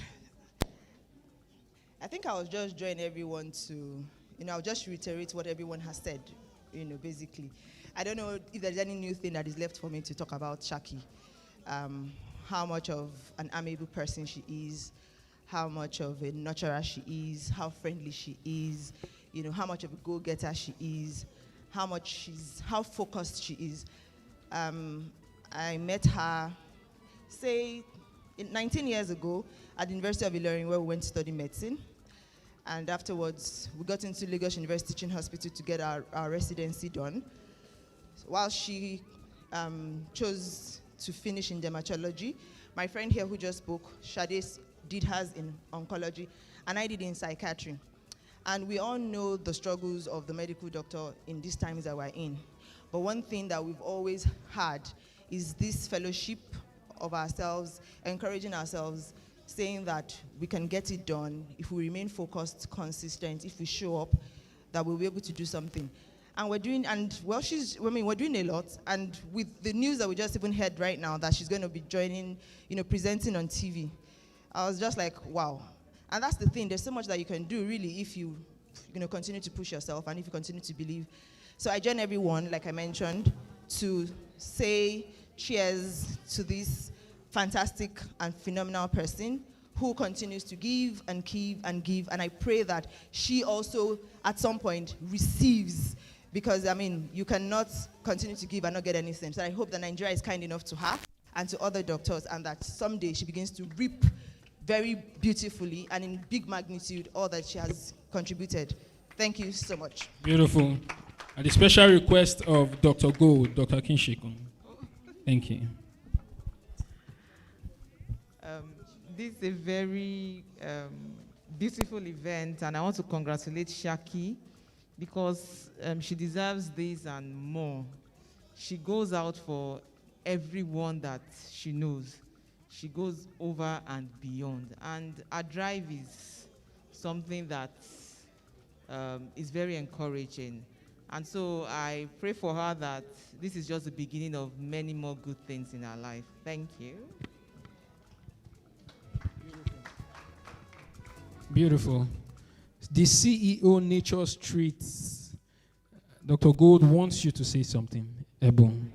I think I'll just join everyone to, I'll just reiterate what everyone has said, basically. I don't know if there's any new thing that is left for me to talk about Shaki. How much of an amiable person she is, how much of a nurturer she is, how friendly she is, how much of a go-getter she is, how focused she is. I met her, 19 years ago at the University of Ilorin, where we went to study medicine. And afterwards, we got into Lagos University Teaching Hospital to get our residency done. So while she chose to finish in dermatology, my friend here who just spoke, Shade, did hers in oncology, and I did in psychiatry. And we all know the struggles of the medical doctor in these times that we're in. But one thing that we've always had is this fellowship of ourselves, encouraging ourselves, saying that we can get it done if we remain focused, consistent, if we show up, that we'll be able to do something. And we're doing, we're doing a lot. And with the news that we just even heard right now that she's going to be joining, presenting on TV, I was just like, wow. And that's the thing. There's so much that you can do, really, if you continue to push yourself and if you continue to believe. So I join everyone, like I mentioned, to say cheers to this fantastic and phenomenal person who continues to give and give and give. And I pray that she also, at some point, receives. Because, you cannot continue to give and not get anything. So I hope that Nigeria is kind enough to her and to other doctors, and that someday she begins to reap very beautifully and in big magnitude all that she has contributed. Thank you so much. Beautiful. At the special request of Dr. Gold, Dr. Kinshikun. Thank you. This is a very beautiful event, and I want to congratulate Shaki because she deserves this and more. She goes out for everyone that she knows. She goes over and beyond. And her drive is something that is very encouraging. And so I pray for her that this is just the beginning of many more good things in her life. Thank you. Beautiful. The CEO Nature Streets, Dr. Gold wants you to say something. Ebon.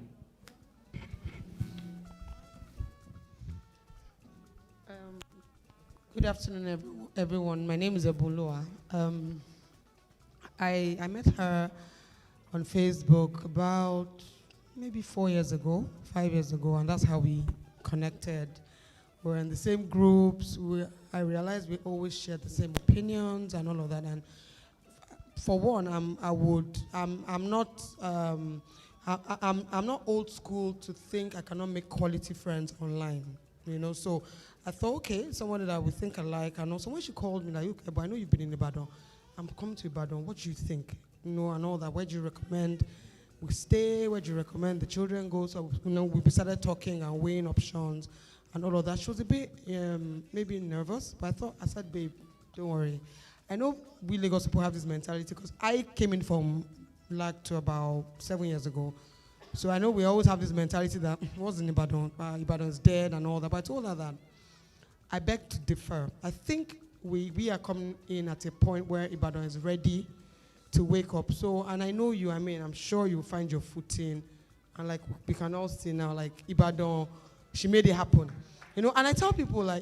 Good afternoon, everyone. My name is Eboloa. I met her on Facebook about maybe 4 years ago, 5 years ago, and that's how we connected. We're in the same groups. I realized we always shared the same opinions and all of that. And for one, I'm not old school to think I cannot make quality friends online. So I thought, okay, someone that we think alike. And also when she called me, like, okay, but I know you've been in Ibadan. I'm coming to Ibadan. What do you think? And all that. Where do you recommend we stay? Where do you recommend the children go? So we started talking and weighing options and all of that. She was a bit maybe nervous, but I said, babe, don't worry. I know we Lagos people have this mentality because I came in from LAC to about 7 years ago. So I know we always have this mentality that what's in Ibadan? Ibadan's dead and all that. But I told her that I beg to differ. I think we are coming in at a point where Ibadan is ready to wake up. So, and I know you, I'm sure you'll find your footing. And like we can all see now, like Ibadan, she made it happen. And I tell people that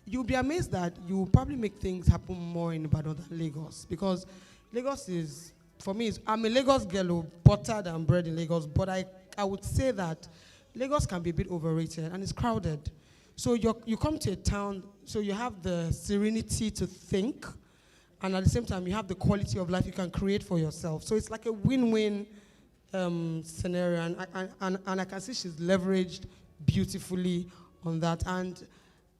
you'll be amazed that you will probably make things happen more in Ibadan than Lagos. Because Lagos is, for me, I'm a Lagos girl, buttered and bred in Lagos, but I would say that Lagos can be a bit overrated and it's crowded. So you come to a town, so you have the serenity to think, and at the same time, you have the quality of life you can create for yourself. So it's like a win-win scenario, and I can see she's leveraged beautifully on that. And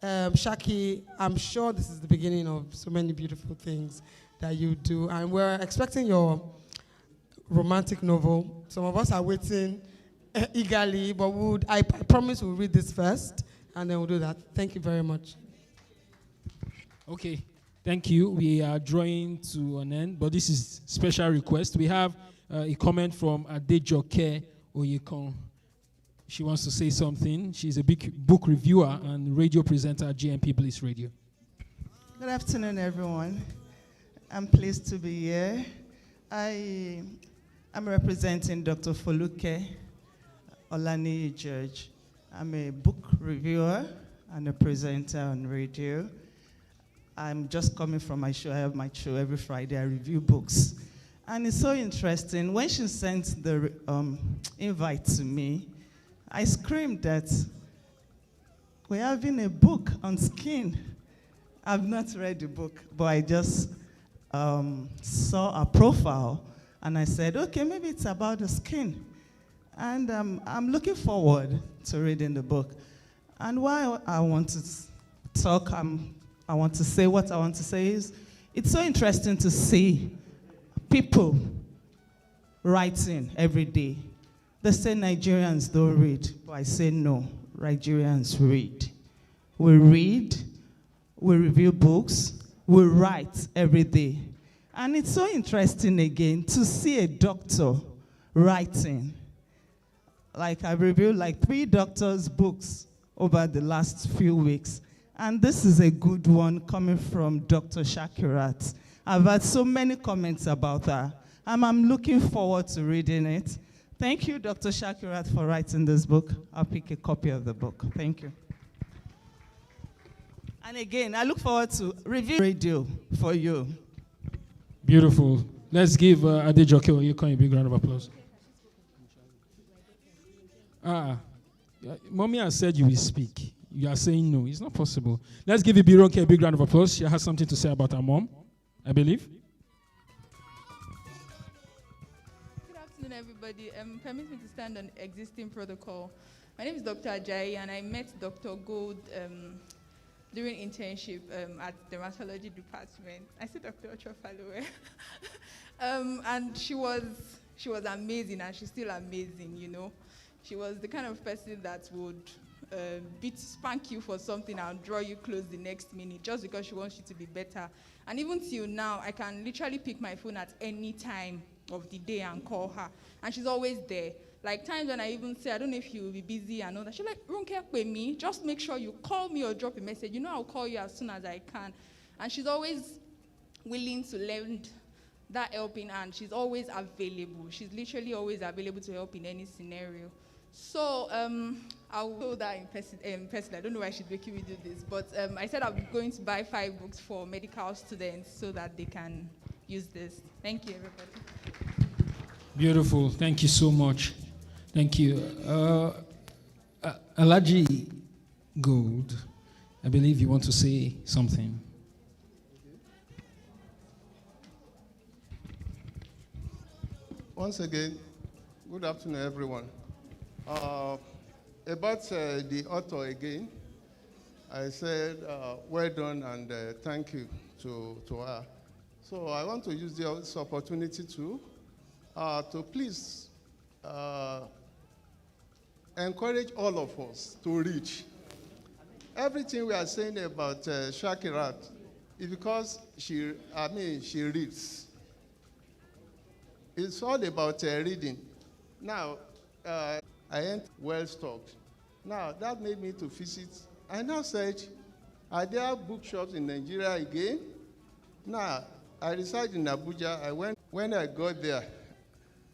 Shaki, I'm sure this is the beginning of so many beautiful things that you do, and we're expecting your romantic novel. Some of us are waiting eagerly, but I promise we'll read this first, and then we'll do that. Thank you very much. Okay, thank you. We are drawing to an end, but this is special request. We have a comment from Adejoke Oyekon. She wants to say something. She's a big book reviewer and radio presenter at GMP Bliss Radio. Good afternoon, everyone. I'm pleased to be here. I'm representing Dr. Foluke Olani George. I'm a book reviewer and a presenter on radio. I'm just coming from my show. I have my show every Friday. I review books. And it's so interesting. When she sent the invite to me, I screamed that we're having a book on skin. I've not read the book, but I just saw a profile, and I said, okay, maybe it's about the skin. And I'm looking forward to reading the book. And why I want to talk, I want to say what I want to say is, it's so interesting to see people writing every day. They say Nigerians don't read, but I say no, Nigerians read. We read, we review books, we write every day. And it's so interesting again to see a doctor writing. Like I reviewed like 3 doctors' books over the last few weeks. And this is a good one coming from Dr. Shakirat. I've had so many comments about her. And I'm looking forward to reading it. Thank you, Dr. Shakirat, for writing this book. I'll pick a copy of the book. Thank you. And again, I look forward to review radio for you. Beautiful. Let's give Adejoke Oyekon a big round of applause. Mommy has said you will speak. You are saying no. It's not possible. Let's give Ibironke a big round of applause. She has something to say about her mom, I believe. Good afternoon, everybody. Permit me to stand on existing protocol. My name is Dr. Ajayi, and I met Dr. Gold during internship at dermatology department. I see Dr. Ochofalowe. And she was amazing, and she's still amazing, you know. She was the kind of person that would spank you for something and draw you close the next minute just because she wants you to be better. And even till now, I can literally pick my phone at any time of the day and call her. And she's always there. Like times when I even say, I don't know if you will be busy and all that. She's like, Ronke, with me. Just make sure you call me or drop a message. You know I'll call you as soon as I can. And she's always willing to lend that helping hand. She's always available. She's literally always available to help in any scenario. So I'll go that in person. I don't know why she's making me do this, but I said I'm going to buy 5 books for medical students so that they can use this. Thank you, everybody. Beautiful. Thank you so much. Thank you. Alaji Gold, I believe you want to say something. Once again, good afternoon, everyone. About the author again, I said, well done and thank you to her. So I want to use this opportunity to please encourage all of us to read. Everything we are saying about Shakirat is because she reads. It's all about reading. Now, I ain't well stocked. Now, that made me to visit. I now said, are there bookshops in Nigeria again? Now, I reside in Abuja. When I got there,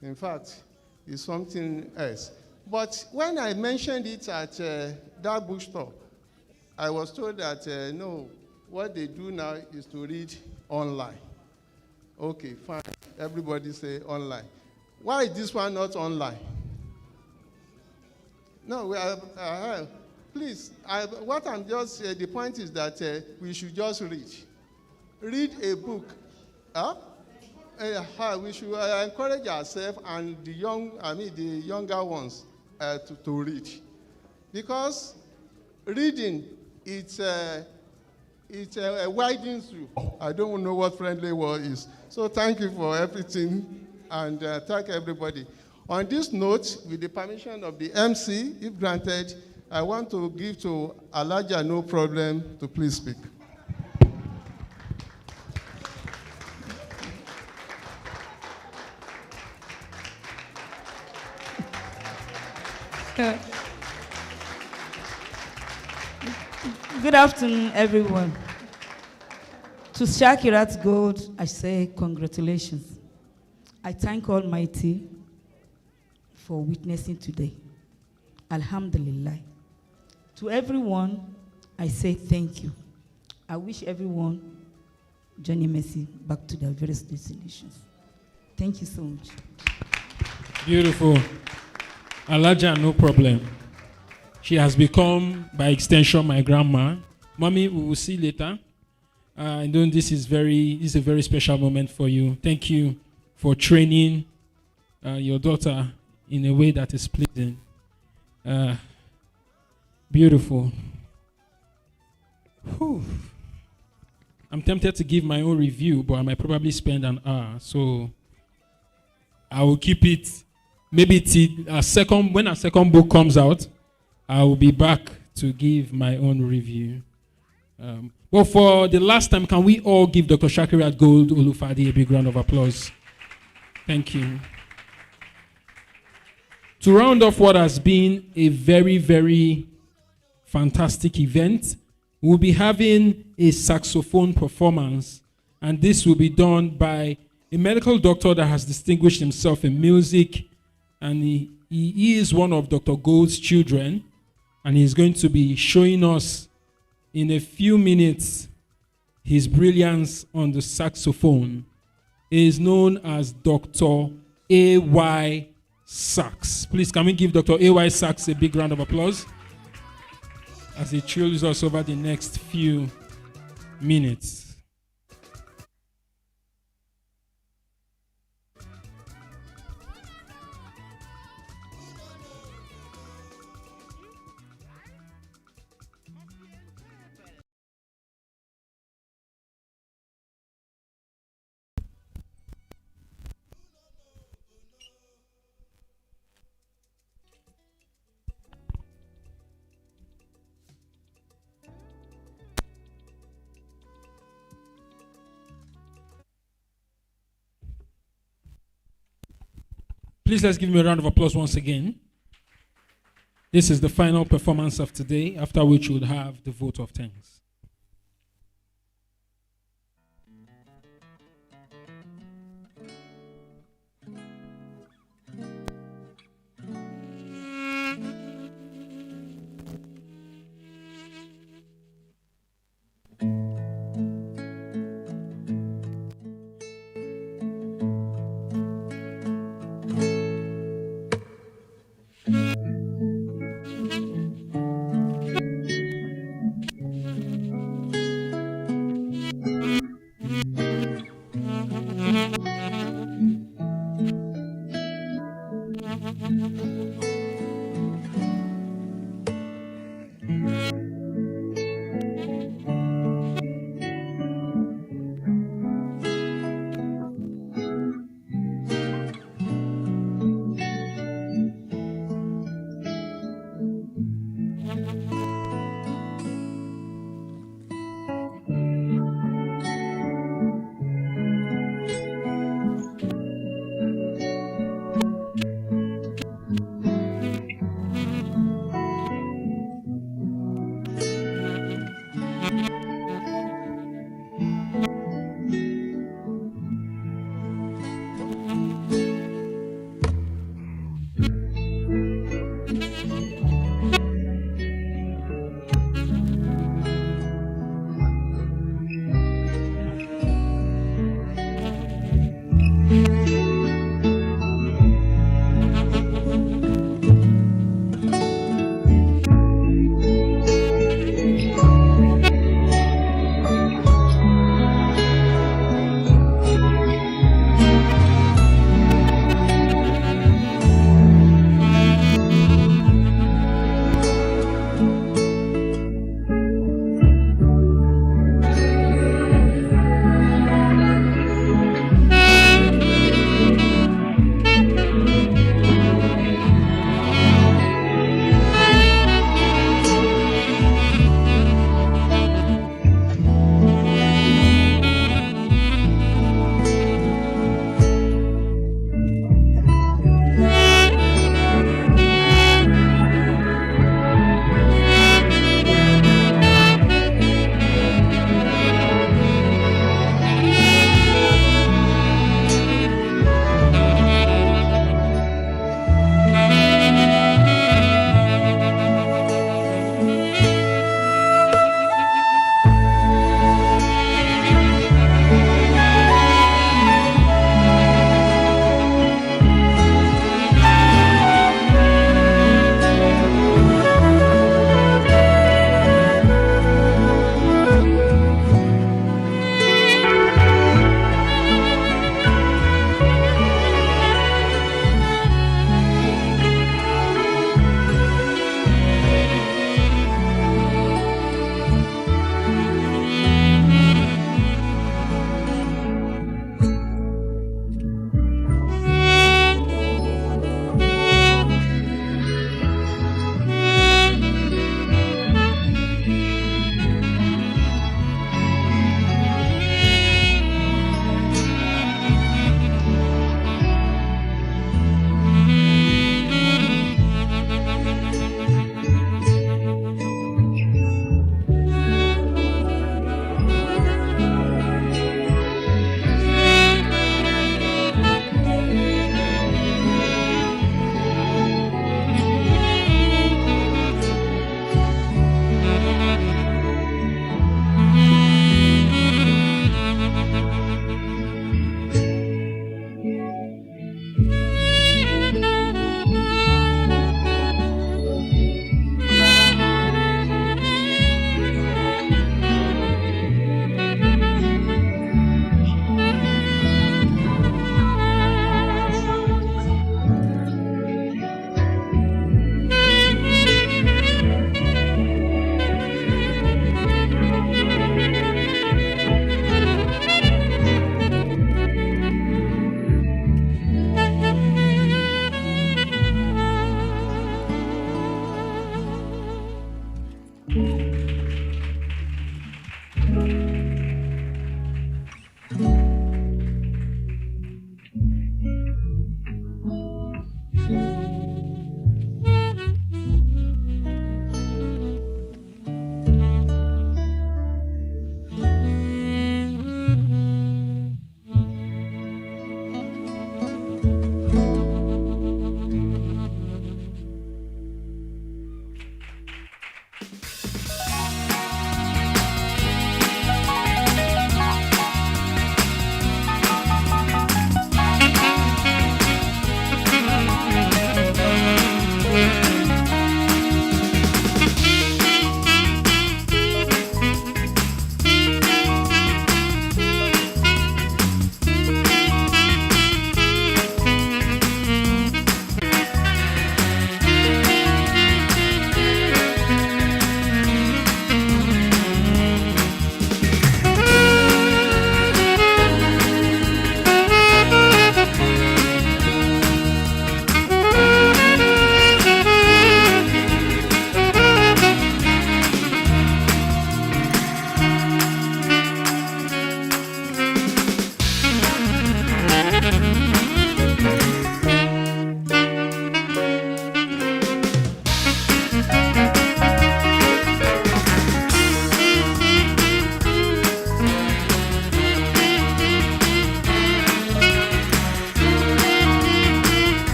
in fact, it's something else. But when I mentioned it at that bookstore, I was told that, no, what they do now is to read online. Okay, fine. Everybody say online. Why is this one not online? No, please, what I'm just, the point is that we should just read. Read a book. We should encourage ourselves and the younger ones to read. Because reading, it's a widening through. I don't know what friendly word is. So thank you for everything, and thank everybody. On this note, with the permission of the MC, if granted, I want to give to Alaja No Problem to please speak. Good afternoon, everyone. To Shakirat Gold, I say congratulations. I thank Almighty for witnessing today. Alhamdulillah. To everyone, I say thank you. I wish everyone journey mercy back to their various destinations. Thank you so much. Beautiful. Alaja, no problem. She has become, by extension, my grandma. Mommy, we will see later. I know this is a very special moment for you. Thank you for training your daughter in a way that is pleasing. Beautiful. Whew. I'm tempted to give my own review, but I might probably spend an hour. So I will keep it maybe till when a second book comes out, I will be back to give my own review. But for the last time, can we all give Dr. Shakirat Gold Olufade a big round of applause? Thank you. To round off what has been a very, very fantastic event, we'll be having a saxophone performance, and this will be done by a medical doctor that has distinguished himself in music, and he is one of Dr. Gold's children, and he's going to be showing us in a few minutes his brilliance on the saxophone. He is known as Dr. A.Y. Sax. Please, can we give Dr. A.Y. Sax a big round of applause as he trills us over the next few minutes. Please let's give him a round of applause once again. This is the final performance of today, after which we'll have the vote of thanks.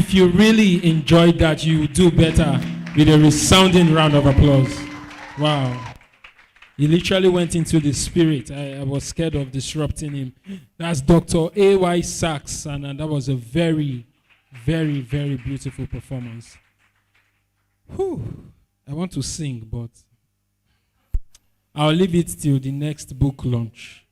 if you really enjoyed that, you do better with a resounding round of applause. Wow. He literally went into the spirit. I was scared of disrupting him. That's Dr. A.Y. Sachs, and that was a very, very, very beautiful performance. Whew. I want to sing, but I'll leave it till the next book launch.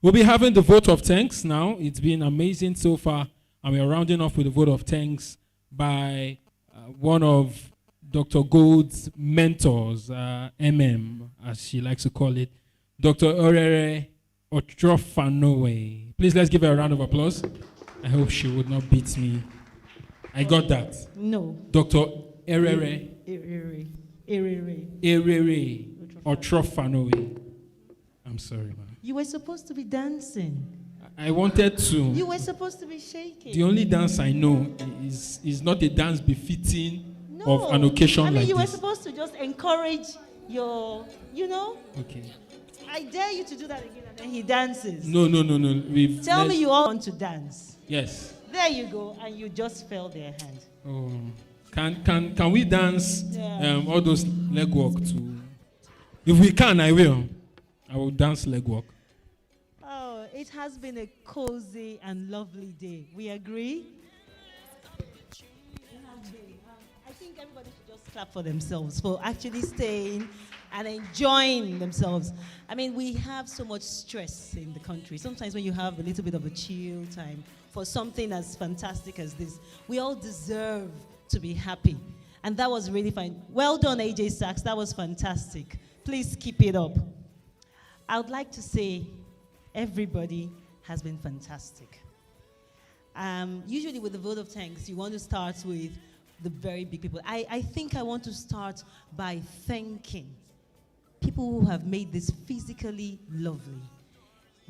We'll be having the vote of thanks now. It's been amazing so far, and we're rounding off with the vote of thanks by one of Dr. Gold's mentors, as she likes to call it, Dr. Orere Otrofanowe. Please let's give her a round of applause. I hope she would not beat me. I got that. No. Dr. Erere Otrofanowe. I'm sorry, man. You were supposed to be dancing. I wanted to. You were supposed to be shaking. The only dance I know is not a dance befitting of an occasion like this. I mean, you were supposed to just encourage your, Okay. I dare you to do that again, and then he dances. No. Tell me you all want to dance. Yes. There you go, and you just fell their hand. Oh. Can we dance all those leg walk too? If we can, I will. I will dance leg walk. Oh, it has been a cozy and lovely day. We agree? I think everybody should just clap for themselves for actually staying and enjoying themselves. I mean, we have so much stress in the country. Sometimes when you have a little bit of a chill time for something as fantastic as this, we all deserve to be happy. And that was really fine. Well done, AJ Sachs. That was fantastic. Please keep it up. I would like to say everybody has been fantastic. Usually with the vote of thanks, you want to start with the very big people. I think I want to start by thanking people who have made this physically lovely.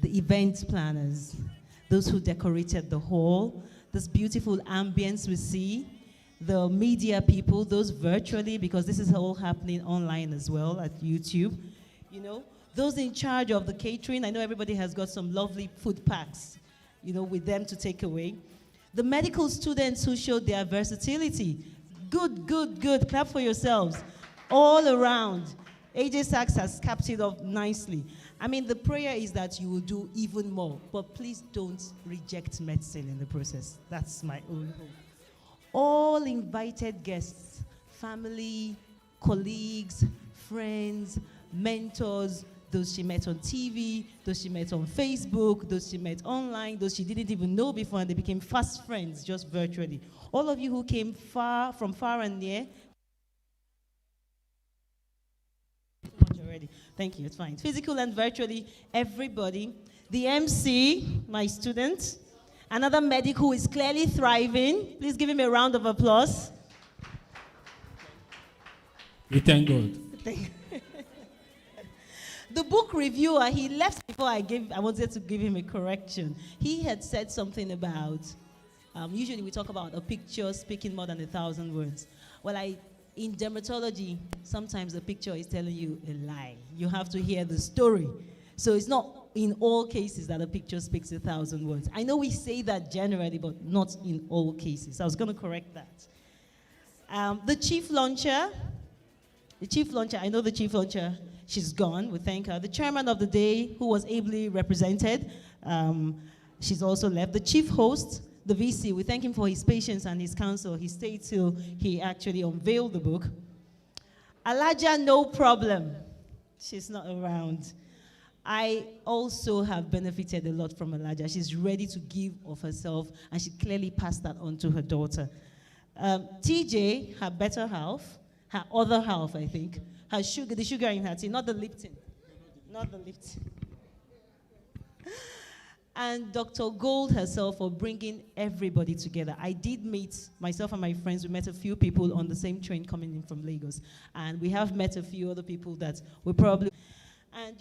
The event planners, those who decorated the hall, this beautiful ambience we see, the media people, those virtually, because this is all happening online as well at YouTube, those in charge of the catering. I know everybody has got some lovely food packs, with them to take away. The medical students who showed their versatility. Good. Clap for yourselves. All around. AJ Sachs has capped it off nicely. I mean, the prayer is that you will do even more, but please don't reject medicine in the process. That's my own hope. All invited guests, family, colleagues, friends, mentors, those she met on TV, those she met on Facebook, those she met online, those she didn't even know before, and they became fast friends just virtually. All of you who came from far and near. Already. Thank you, it's fine. Physical and virtually, everybody. The MC, my student. Another medic who is clearly thriving. Please give him a round of applause. We thank God. The book reviewer, he left before I wanted to give him a correction. He had said something about, usually we talk about a picture speaking more than 1,000 words. Well, in dermatology, sometimes a picture is telling you a lie. You have to hear the story. So it's not in all cases that a picture speaks 1,000 words. I know we say that generally, but not in all cases. I was going to correct that. The chief launcher, I know the chief launcher, she's gone, we thank her. The chairman of the day, who was ably represented, she's also left. The chief host, the VC, we thank him for his patience and his counsel. He stayed till he actually unveiled the book. Alaja, no problem. She's not around. I also have benefited a lot from Alaja. She's ready to give of herself, and she clearly passed that on to her daughter. TJ, her better half, her other half, I think, the sugar in her tea, not the Lipton. Not the Lipton. And Dr. Gold herself for bringing everybody together. I did meet, myself and my friends, we met a few people on the same train coming in from Lagos. And we have met a few other people that we probably, and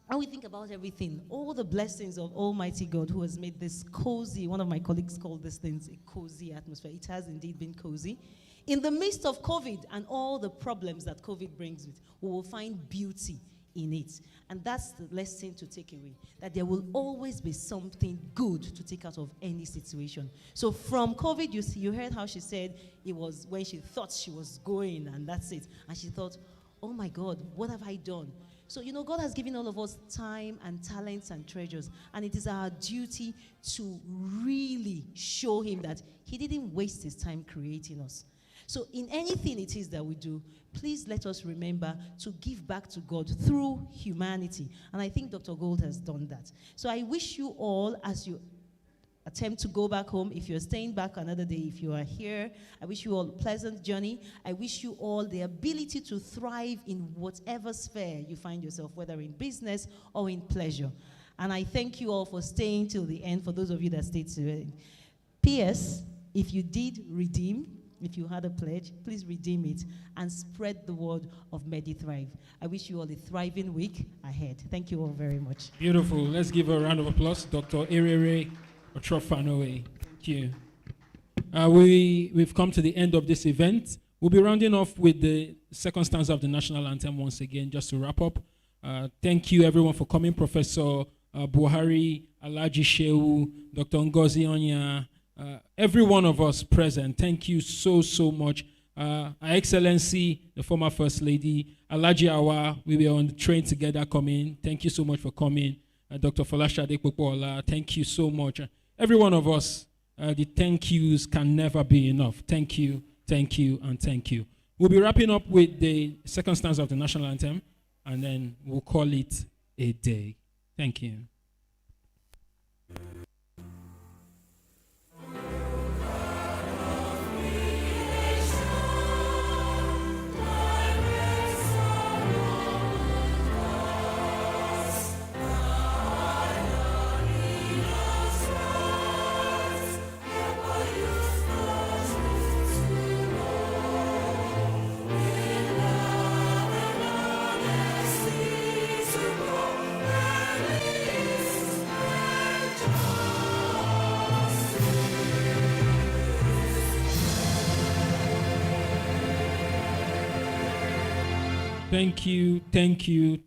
when we think about everything, all the blessings of Almighty God who has made this cozy, one of my colleagues called this thing a cozy atmosphere. It has indeed been cozy. In the midst of COVID and all the problems that COVID brings with, we will find beauty in it. And that's the lesson to take away, that there will always be something good to take out of any situation. So from COVID, you heard how she said it was when she thought she was going, and that's it. And she thought, oh my God, what have I done? So, God has given all of us time and talents and treasures, and it is our duty to really show him that he didn't waste his time creating us. So in anything it is that we do, please let us remember to give back to God through humanity. And I think Dr. Gold has done that. So I wish you all, as you attempt to go back home, if you're staying back another day, if you are here, I wish you all a pleasant journey. I wish you all the ability to thrive in whatever sphere you find yourself, whether in business or in pleasure. And I thank you all for staying till the end, for those of you that stayed to the end. P.S. If you did redeem, if you had a pledge, please redeem it and spread the word of Medi-Thrive. I wish you all a thriving week ahead. Thank you all very much. Beautiful. Let's give a round of applause. Dr. Erere Otrofanoe. Thank you. We've come to the end of this event. We'll be rounding off with the second stanza of the national anthem once again, just to wrap up. Thank you, everyone, for coming. Professor Buhari, Alaji Shehu, Dr. Ngozi Onya, every one of us present, thank you so, so much. Her Excellency, the former First Lady, Alaji Awa, we were on the train together coming. Thank you so much for coming. Dr. Folashade Popola, thank you so much. Every one of us, the thank yous can never be enough. Thank you, and thank you. We'll be wrapping up with the second stanza of the national anthem, and then we'll call it a day. Thank you.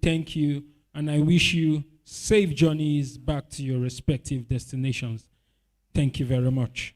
Thank you, and I wish you safe journeys back to your respective destinations. Thank you very much.